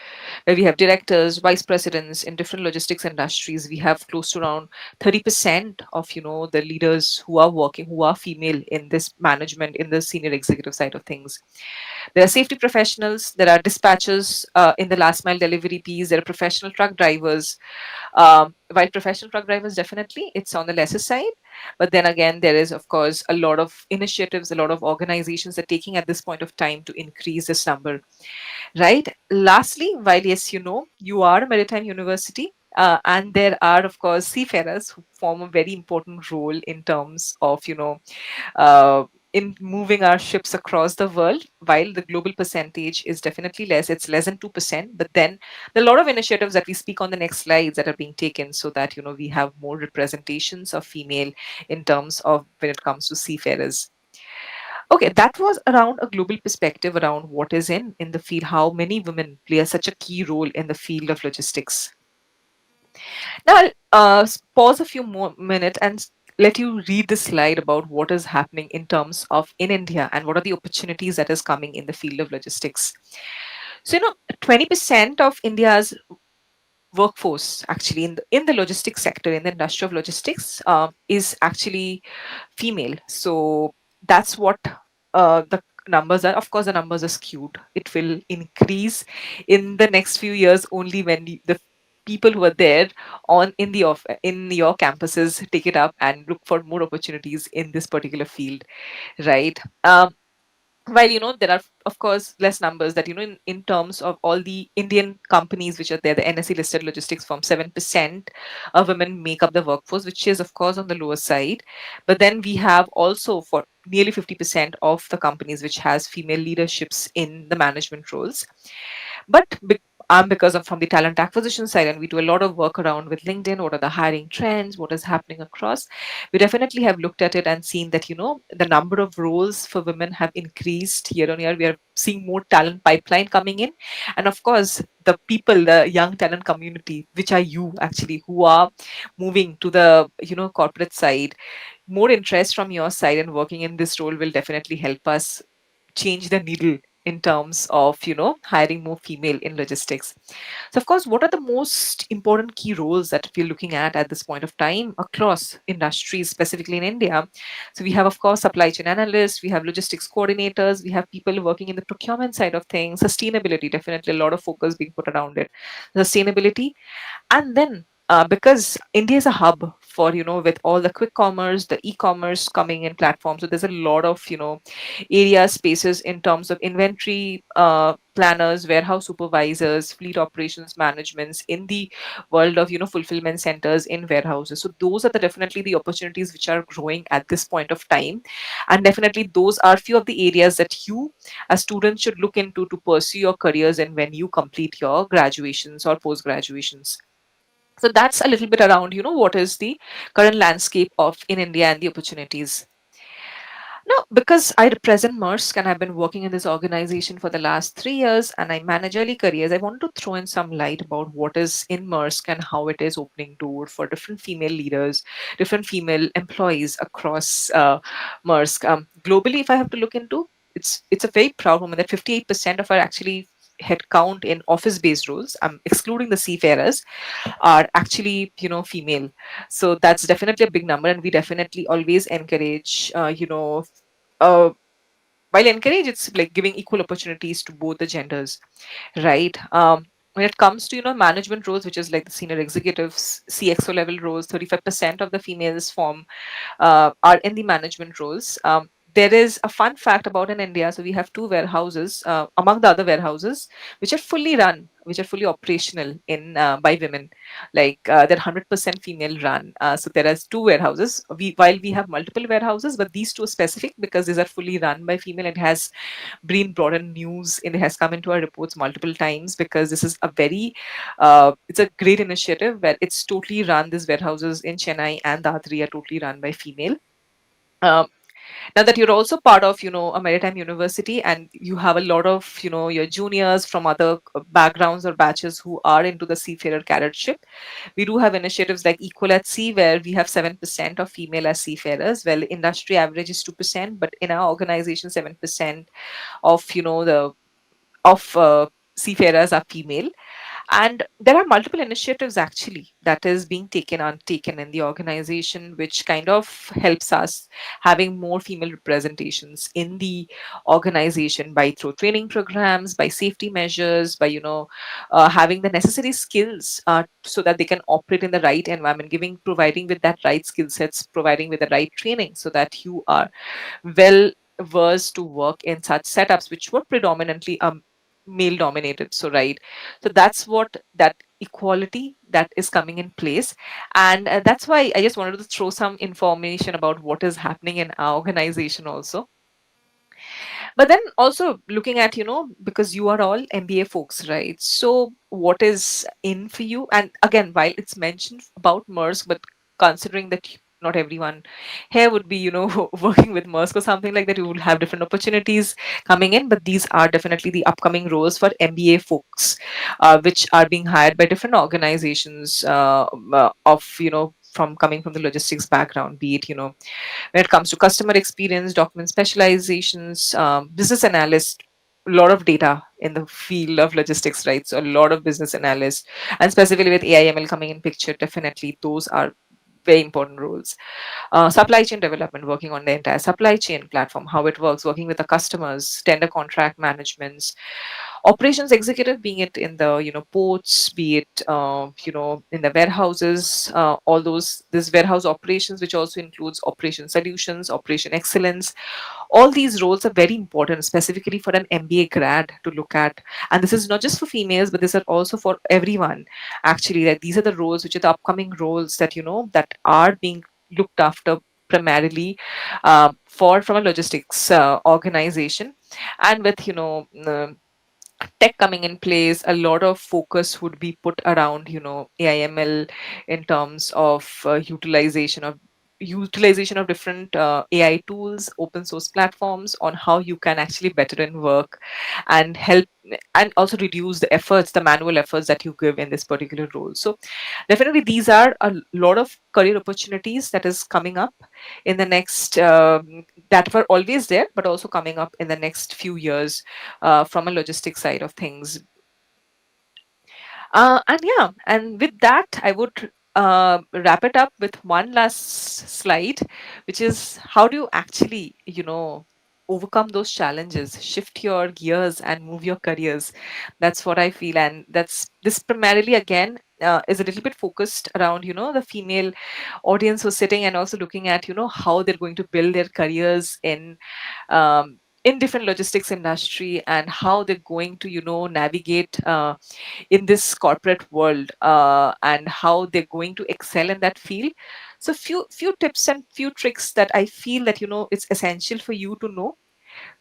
where we have directors, vice presidents in different logistics industries, we have close to around 30% of the leaders who are working, who are female in this management, in the senior executive side of things. There are safety professionals, there are dispatchers in the last mile delivery piece, there are professional truck drivers. While professional truck drivers, definitely it's on the lesser side, but then again there is of course a lot of initiatives, a lot of organizations that are taking at this point of time to increase this number. Right. Lastly, while yes, you are a maritime university, and there are, of course, seafarers who form a very important role in terms of, uh, in moving our ships across the world. While the global percentage is definitely less, it's less than 2%. But then there are a lot of initiatives that we speak on the next slides that are being taken so that, we have more representations of female in terms of when it comes to seafarers. Okay, that was around a global perspective around what is in the field, how many women play such a key role in the field of logistics. Now I'll pause a few more minutes and let you read the slide about what is happening in terms of in India and what are the opportunities that is coming in the field of logistics. So 20% of India's workforce actually in the logistics sector, in the industry of logistics, is actually female. So that's what the numbers are. Of course, the numbers are skewed. It will increase in the next few years only when the people who are there in your campuses take it up and look for more opportunities in this particular field, right? While there are of course less numbers that in terms of all the Indian companies which are there, the NSE listed logistics firm, 7% of women make up the workforce, which is of course on the lower side. But then we have also for nearly 50% of the companies which has female leaderships in the management roles. But because I'm from the talent acquisition side and we do a lot of work around with LinkedIn, what are the hiring trends, what is happening across, we definitely have looked at it and seen that, the number of roles for women have increased year on year. We are seeing more talent pipeline coming in. And of course, the people, the young talent community, which are you actually, who are moving to the, corporate side, more interest from your side and working in this role will definitely help us change the needle in terms of hiring more female in logistics. So of course, what are the most important key roles that we're looking at this point of time across industries, specifically in India? So we have, of course, supply chain analysts, we have logistics coordinators, we have people working in the procurement side of things, sustainability, definitely a lot of focus being put around it, sustainability. And then because India is a hub for with all the quick commerce, the e-commerce coming in platforms, so there's a lot of area spaces in terms of inventory planners, warehouse supervisors, fleet operations managements in the world of fulfillment centers in warehouses. So those are definitely the opportunities which are growing at this point of time, and definitely those are few of the areas that you as students should look into to pursue your careers and when you complete your graduations or post graduations. So that's a little bit around what is the current landscape of in India and the opportunities. Now, because I represent Maersk and I've been working in this organization for the last 3 years and I manage early careers, I want to throw in some light about what is in Maersk and how it is opening door for different female leaders, different female employees across Maersk. Globally, if I have to look into, it's a very proud moment that 58% of our actually headcount in office-based roles, excluding the seafarers, are actually female. So that's definitely a big number, and we definitely always encourage uh, while encourage, it's like giving equal opportunities to both the genders, right? When it comes to management roles, which is like the senior executives, CXO level roles, 35% of the females form are in the management roles. There is a fun fact about in India. So we have two warehouses, among the other warehouses, which are fully run, which are fully operational in by women. Like they're 100% female run. So there are two warehouses. While we have multiple warehouses, but these two are specific because these are fully run by female. It has been brought in news and it has come into our reports multiple times because this is a very it's a great initiative where it's totally run. These warehouses in Chennai and Dadri are totally run by female. um, Now that you're also part of a maritime university and you have a lot of your juniors from other backgrounds or batches who are into the seafarer cadetship, we do have initiatives like Equal at Sea, where we have 7% of female as seafarers. Well, industry average is 2%, but in our organization 7% of the of seafarers are female. And there are multiple initiatives actually that is being taken in the organization, which kind of helps us having more female representations in the organization by through training programs, by safety measures, by having the necessary skills so that they can operate in the right environment, providing with that right skill sets, providing with the right training so that you are well versed to work in such setups which were predominantly male dominated. So right, so that's what that equality that is coming in place. And that's why I just wanted to throw some information about what is happening in our organization also. But then also looking at because you are all MBA folks, right? So what is in for you? And again, while it's mentioned about Maersk, but considering that not everyone here would be working with Maersk or something like that, you will have different opportunities coming in, but these are definitely the upcoming roles for MBA folks, which are being hired by different organizations of from coming from the logistics background, be it when it comes to customer experience, document specializations, business analyst, a lot of data in the field of logistics, right? So a lot of business analysts, and specifically with AIML coming in picture, definitely those are very important roles. Supply chain development, working on the entire supply chain platform, how it works, working with the customers, tender contract managements, operations executive, being it in the ports, be it in the warehouses, all those this warehouse operations, which also includes operation solutions, operation excellence. All these roles are very important, specifically for an MBA grad to look at. And this is not just for females, but these are also for everyone. Actually, that these are the roles which are the upcoming roles that that are being looked after primarily for from a logistics organization. And with tech coming in place, a lot of focus would be put around AIML in terms of utilization of utilization of different AI tools, open source platforms on how you can actually better in work and help and also reduce the efforts, the manual efforts that you give in this particular role. So definitely these are a lot of career opportunities that is coming up in the next that were always there, but also coming up in the next few years from a logistics side of things. And yeah, and with that, I would wrap it up with one last slide, which is how do you actually, overcome those challenges, shift your gears, and move your careers. That's what I feel, and that's this primarily again. Is a little bit focused around the female audience who's sitting and also looking at how they're going to build their careers in different logistics industry and how they're going to navigate in this corporate world and how they're going to excel in that field. So few tips and few tricks that I feel that it's essential for you to know.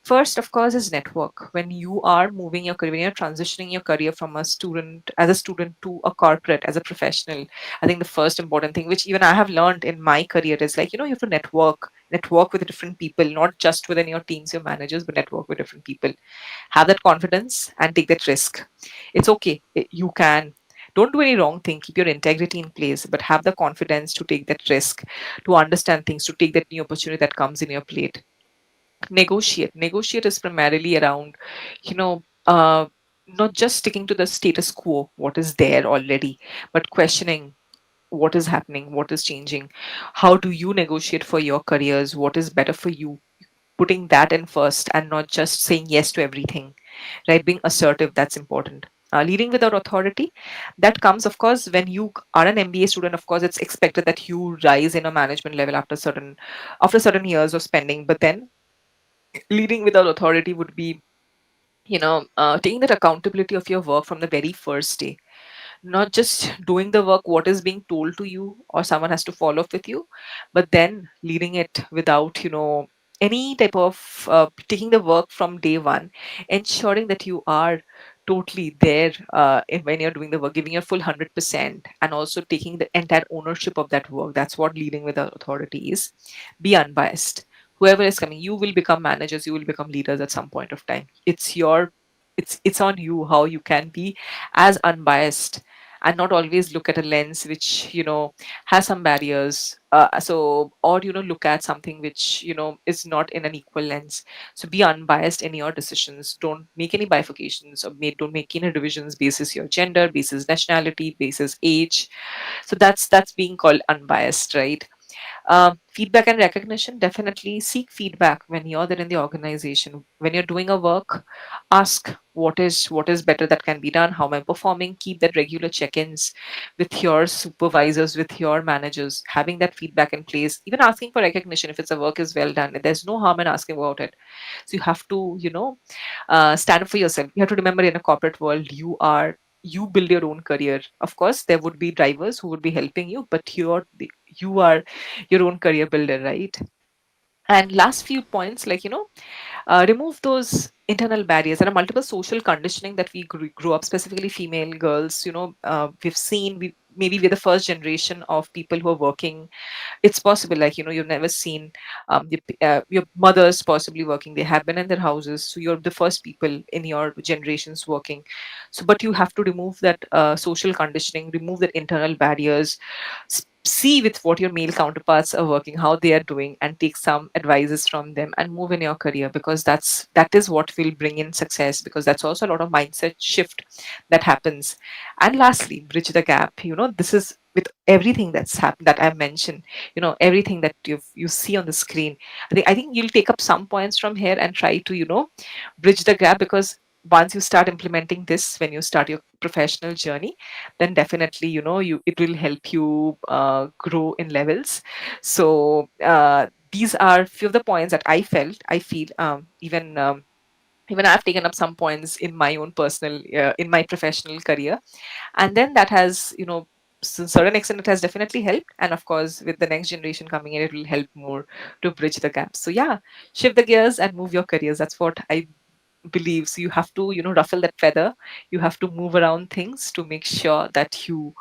First, of course, is network. When you are moving your career, when you're transitioning your career from a student, as a student to a corporate, as a professional, I think the first important thing, which even I have learned in my career, is like, you have to network with different people, not just within your teams, your managers, but network with different people. Have that confidence and take that risk. It's okay. You can. Don't do any wrong thing. Keep your integrity in place, but have the confidence to take that risk, to understand things, to take that new opportunity that comes in your plate. Negotiate is primarily around you know not just sticking to the status quo, what is there already, but questioning what is happening, what is changing. How do you negotiate for your careers? What is better for you? Putting that in first and not just saying yes to everything, right? Being assertive, that's important. Leading without authority, that comes, of course, when you are an MBA student. Of course, it's expected that you rise in a management level after certain years of spending. But then leading without authority would be taking that accountability of your work from the very first day, not just doing the work what is being told to you or someone has to follow up with you, but then leading it without any type of taking the work from day one, ensuring that you are totally there when you're doing the work, giving your full 100%, and also taking the entire ownership of that work. That's what leading with authority is. Be unbiased. Whoever is coming, you will become managers, you will become leaders at some point of time. It's on you how you can be as unbiased and not always look at a lens which has some barriers, or look at something which is not in an equal lens. So be unbiased in your decisions. Don't make any bifurcations, or don't make any divisions basis your gender, basis nationality, basis age. So that's being called unbiased, right? Feedback and recognition, definitely seek feedback when you're there in the organization. When you're doing a work, ask what is better that can be done, how am I performing. Keep that regular check-ins with your supervisors, with your managers, having that feedback in place, even asking for recognition if it's a work is well done. There's no harm in asking about it. So you have to stand up for yourself. You have to remember, in a corporate world, you build your own career. Of course, there would be drivers who would be helping you, but you are your own career builder, right? And last few points, like remove those internal barriers. There are multiple social conditioning that we grew up, specifically female girls. We've seen, maybe we're the first generation of people who are working. It's possible, like you've never seen your mothers possibly working. They have been in their houses, so you're the first people in your generations working. So but you have to remove that social conditioning, remove that internal barriers. See with what your male counterparts are working, how they are doing, and take some advices from them and move in your career, because that is what will bring in success, because that's also a lot of mindset shift that happens. And lastly, bridge the gap. This is with everything that's happened that I've mentioned, everything that you see on the screen. I think you'll take up some points from here and try to bridge the gap, because once you start implementing this, when you start your professional journey, then definitely it will help you grow in levels. So these are few of the points that I feel, even I've taken up some points in my own personal in my professional career, and then that has to a certain extent it has definitely helped. And of course, with the next generation coming in, it will help more to bridge the gap. So yeah, shift the gears and move your careers. That's what I believe. So you have to ruffle that feather. You have to move around things to make sure that you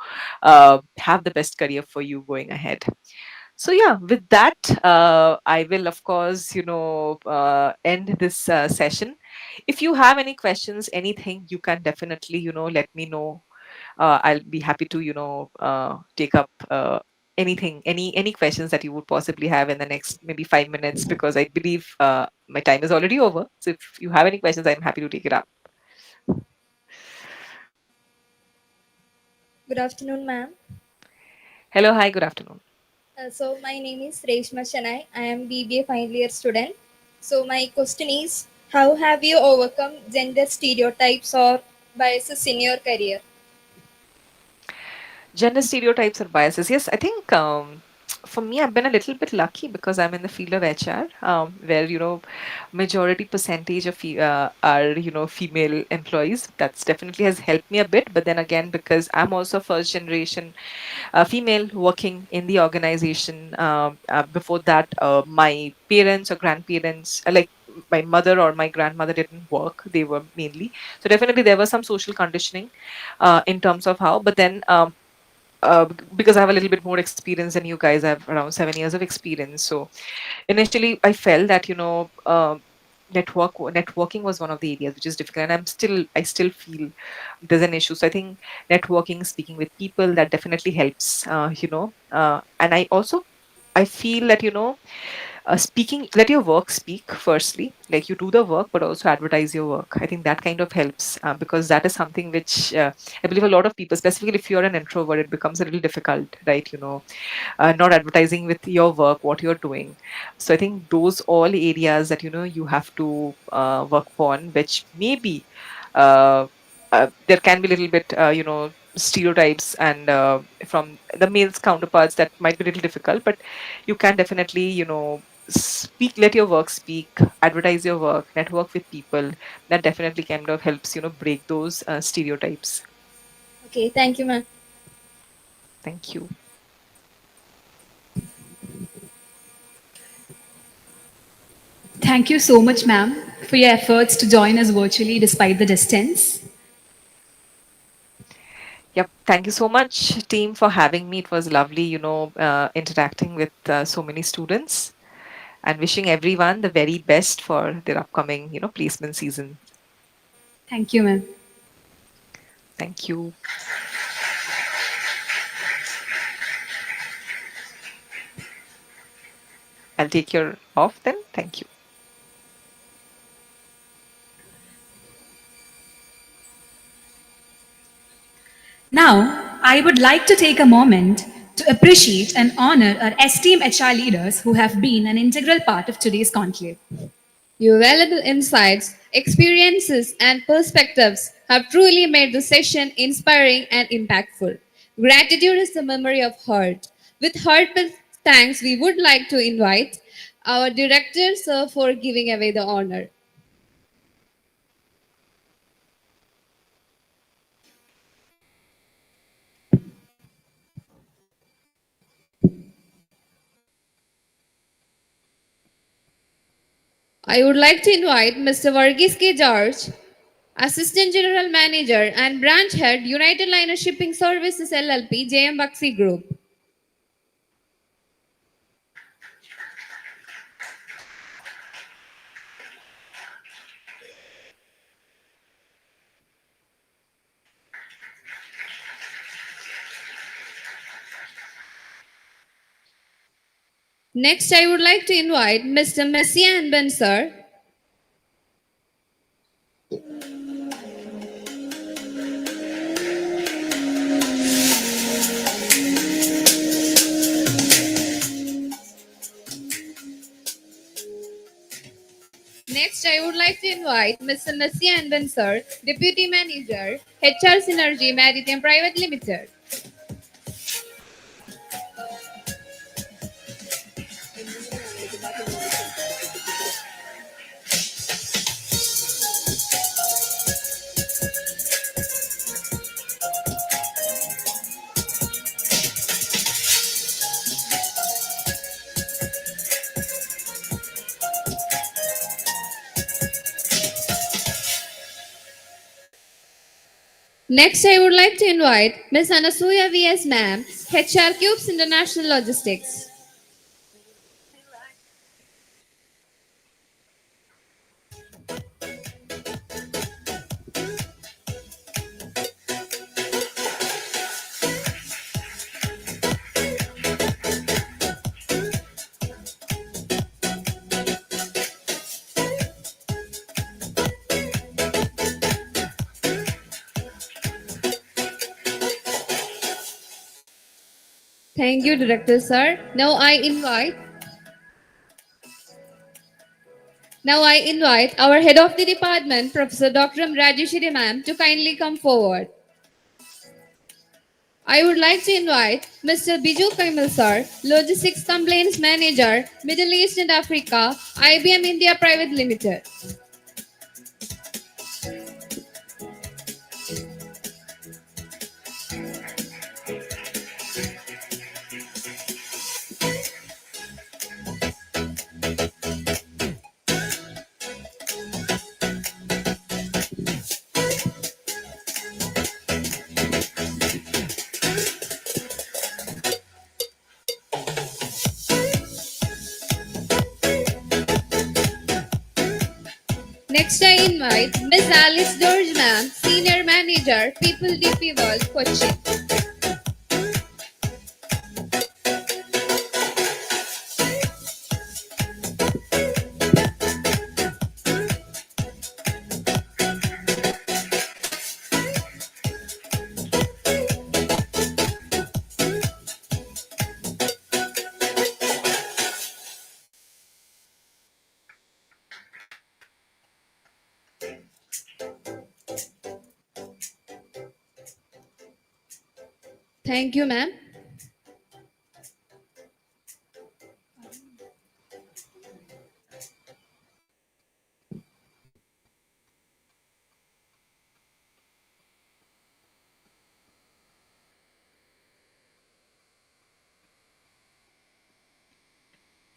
have the best career for you going ahead. So yeah, with that, I will of course, end this session. If you have any questions, anything, you can definitely, let me know. I'll be happy to, take up anything, any questions that you would possibly have in the next maybe 5 minutes, because I believe my time is already over. So if you have any questions, I'm happy to take it up. Good afternoon, ma'am. Hello, hi, good afternoon. So my name is Reshma Chanai. I am BBA final year student. So my question is, how have you overcome gender stereotypes or biases in your career? Gender stereotypes or biases. Yes, I think for me, I've been a little bit lucky because I'm in the field of HR, where majority percentage of are female employees. That's definitely has helped me a bit. But then again, because I'm also first generation female working in the organization. Before that, my parents or grandparents, like my mother or my grandmother, didn't work. They were mainly, so definitely there was some social conditioning in terms of how. But then because I have a little bit more experience than you guys. I have around 7 years of experience. So initially, I felt that networking was one of the areas which is difficult, and I still feel there's an issue. So I think networking, speaking with people, that definitely helps. And I feel that speaking, let your work speak firstly, like you do the work but also advertise your work. I think that kind of helps, because that is something which I believe a lot of people, specifically if you're an introvert, it becomes a little difficult, right? Not advertising with your work, what you're doing. So I think those all areas that you have to work on, which maybe uh, there can be a little bit stereotypes and from the male's counterparts, that might be a little difficult, but you can definitely speak, let your work speak, advertise your work, network with people. That definitely kind of helps break those stereotypes. Okay, thank you, ma'am. Thank you. Thank you so much, ma'am, for your efforts to join us virtually despite the distance. Yep. Thank you so much, team, for having me. It was lovely, interacting with so many students, and wishing everyone the very best for their upcoming, placement season. Thank you, ma'am. Thank you. I'll take care off then. Thank you. Now, I would like to take a moment to appreciate and honor our esteemed HR leaders who have been an integral part of today's conclave. Your valuable insights, experiences, and perspectives have truly made the session inspiring and impactful. Gratitude is the memory of heart. With heartfelt thanks, we would like to invite our director, sir, for giving away the honor. I would like to invite Mr. Varghese K. George, Assistant General Manager and Branch Head, United Liner Shipping Services LLP, JM Baxi Group. Next, I would like to invite Mr. Messiah and Ben, sir. Next, I would like to invite Mr. Messiah and Ben, sir, Deputy Manager, HR Synergy Maritime Private Limited. Next, I would like to invite Ms. Anasuya V.S. Ma'am, HR Cubes International Logistics. Thank you, Director Sir. Now I invite our head of the department, Professor Dr. Rajeshwari ma'am, to kindly come forward. I would like to invite Mr. Biju Kaimal sir, Logistics Complaints Manager, Middle East and Africa, IBM India Private Limited. Next, I invite Ms. Alice Dorj ma'am, Senior Manager, People DP World, Kochi. Thank you, ma'am.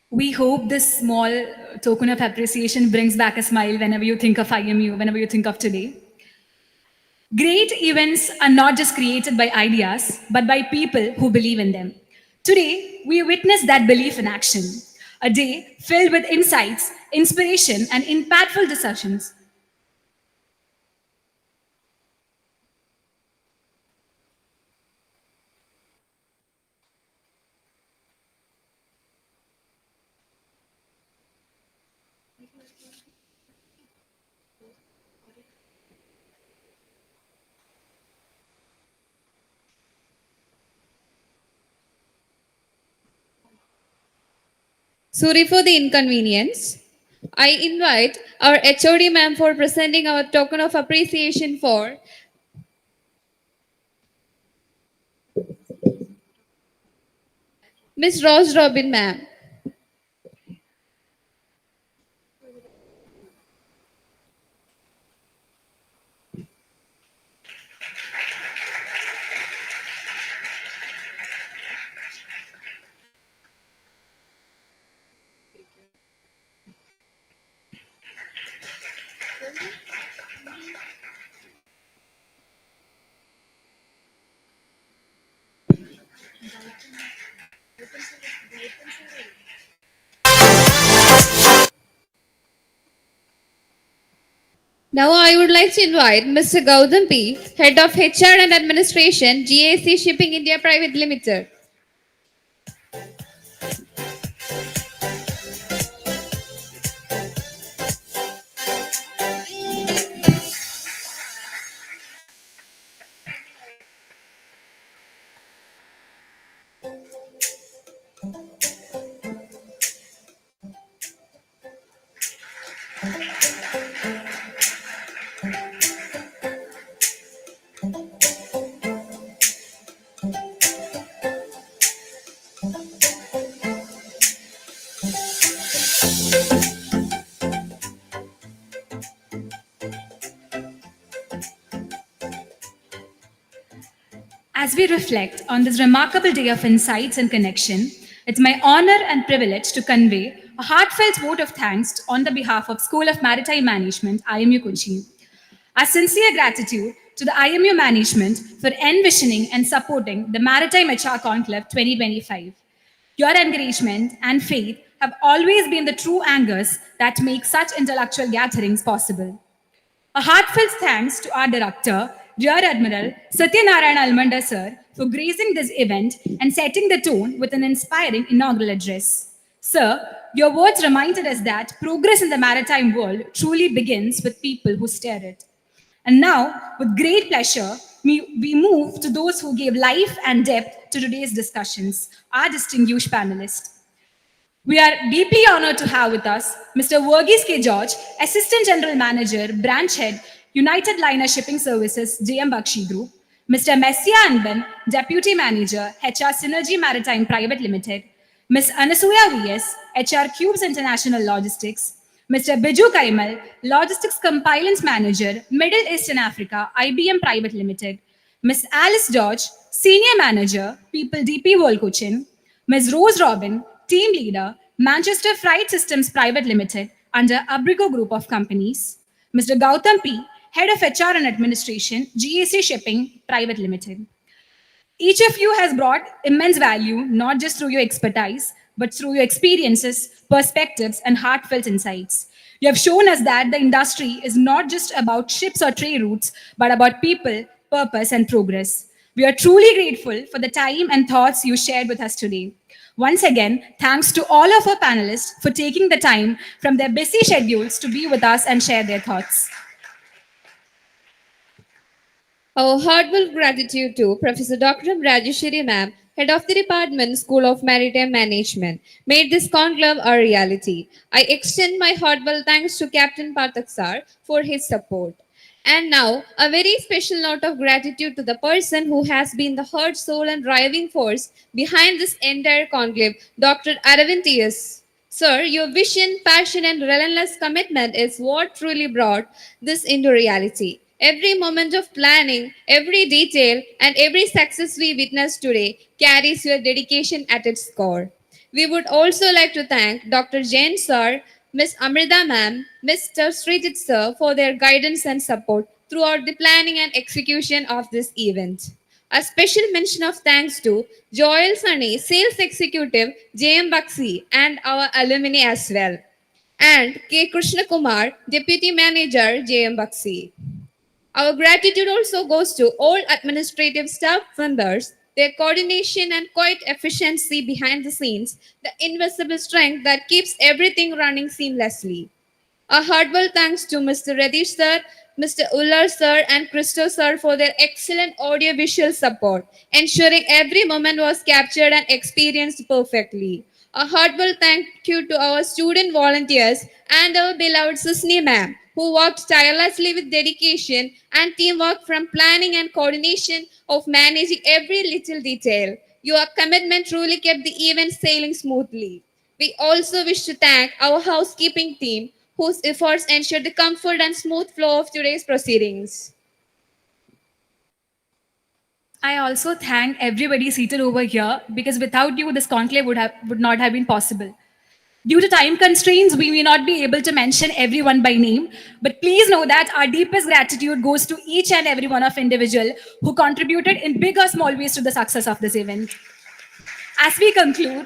We hope this small token of appreciation brings back a smile whenever you think of IMU, whenever you think of today. Great events are not just created by ideas, but by people who believe in them. Today, we witness that belief in action. A day filled with insights, inspiration, and impactful discussions. Sorry for the inconvenience. I invite our HOD ma'am for presenting our token of appreciation for Miss Rose Robin ma'am. Now I would like to invite Mr. Gautam P, Head of HR and Administration, GAC Shipping India Private Limited. As we reflect on this remarkable day of insights and connection, it's my honor and privilege to convey a heartfelt vote of thanks on the behalf of School of Maritime Management, IMU Kochi. Our sincere gratitude to the IMU management for envisioning and supporting the Maritime HR Conclave 2025. Your encouragement and faith have always been the true anchors that make such intellectual gatherings possible. A heartfelt thanks to our director, Rear Admiral Satyanarayan Almanda sir, for gracing this event and setting the tone with an inspiring inaugural address. Sir, your words reminded us that progress in the maritime world truly begins with people who steer it. And now, with great pleasure, we move to those who gave life and depth to today's discussions, our distinguished panelists. We are deeply honored to have with us Mr. Verghese K. George, Assistant General Manager, Branch Head, United Liner Shipping Services, JM Bakshi Group, Mr. Messia Anban, Deputy Manager, HR Synergy Maritime Private Limited, Ms. Anasuya VS, HR Cubes International Logistics, Mr. Biju Kaimal, Logistics Compliance Manager, Middle East and Africa, IBM Private Limited, Ms. Alice George, Senior Manager, People DP World Cochin, Ms. Rose Robin, Team Leader, Manchester Freight Systems Private Limited under Abrigo Group of Companies, Mr. Gautam P., Head of HR and Administration, GAC Shipping Private Limited. Each of you has brought immense value, not just through your expertise, but through your experiences, perspectives, and heartfelt insights. You have shown us that the industry is not just about ships or trade routes, but about people, purpose, and progress. We are truly grateful for the time and thoughts you shared with us today. Once again, thanks to all of our panelists for taking the time from their busy schedules to be with us and share their thoughts. Our heartfelt gratitude to Professor Dr. Rajeshwari Ma'am, Head of the Department, School of Maritime Management, made this conclave a reality. I extend my heartfelt thanks to Captain Pathak Sir for his support. And now, a very special note of gratitude to the person who has been the heart, soul, and driving force behind this entire conclave, Dr. Aravind T.S. Sir, your vision, passion, and relentless commitment is what truly brought this into reality. Every moment of planning, every detail, and every success we witness today carries your dedication at its core. We would also like to thank Dr. Jain Sir, Ms. Amrita Ma'am, Mr. Srijit Sir for their guidance and support throughout the planning and execution of this event. A special mention of thanks to Joel Sunny, Sales Executive, JM Baxi, and our alumni as well, and K. Krishna Kumar, Deputy Manager, JM Baxi. Our gratitude also goes to all administrative staff members, their coordination and quiet efficiency behind the scenes, the invisible strength that keeps everything running seamlessly. A heartfelt thanks to Mr. Radish Sir, Mr. Ullar Sir, and Christo Sir for their excellent audiovisual support, ensuring every moment was captured and experienced perfectly. A heartfelt thank you to our student volunteers and our beloved Susni Ma'am, who worked tirelessly with dedication and teamwork from planning and coordination of managing every little detail. Your commitment truly kept the event sailing smoothly. We also wish to thank our housekeeping team, whose efforts ensured the comfort and smooth flow of today's proceedings. I also thank everybody seated over here because without you, this conclave would not have been possible. Due to time constraints, we may not be able to mention everyone by name, but please know that our deepest gratitude goes to each and every one of individual who contributed in big or small ways to the success of this event. As we conclude,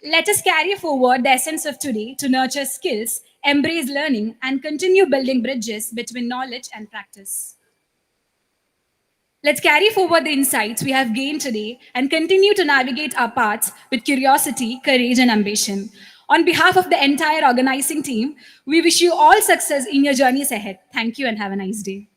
let us carry forward the essence of today to nurture skills, embrace learning, and continue building bridges between knowledge and practice. Let's carry forward the insights we have gained today and continue to navigate our paths with curiosity, courage, and ambition. On behalf of the entire organizing team, we wish you all success in your journeys ahead. Thank you and have a nice day.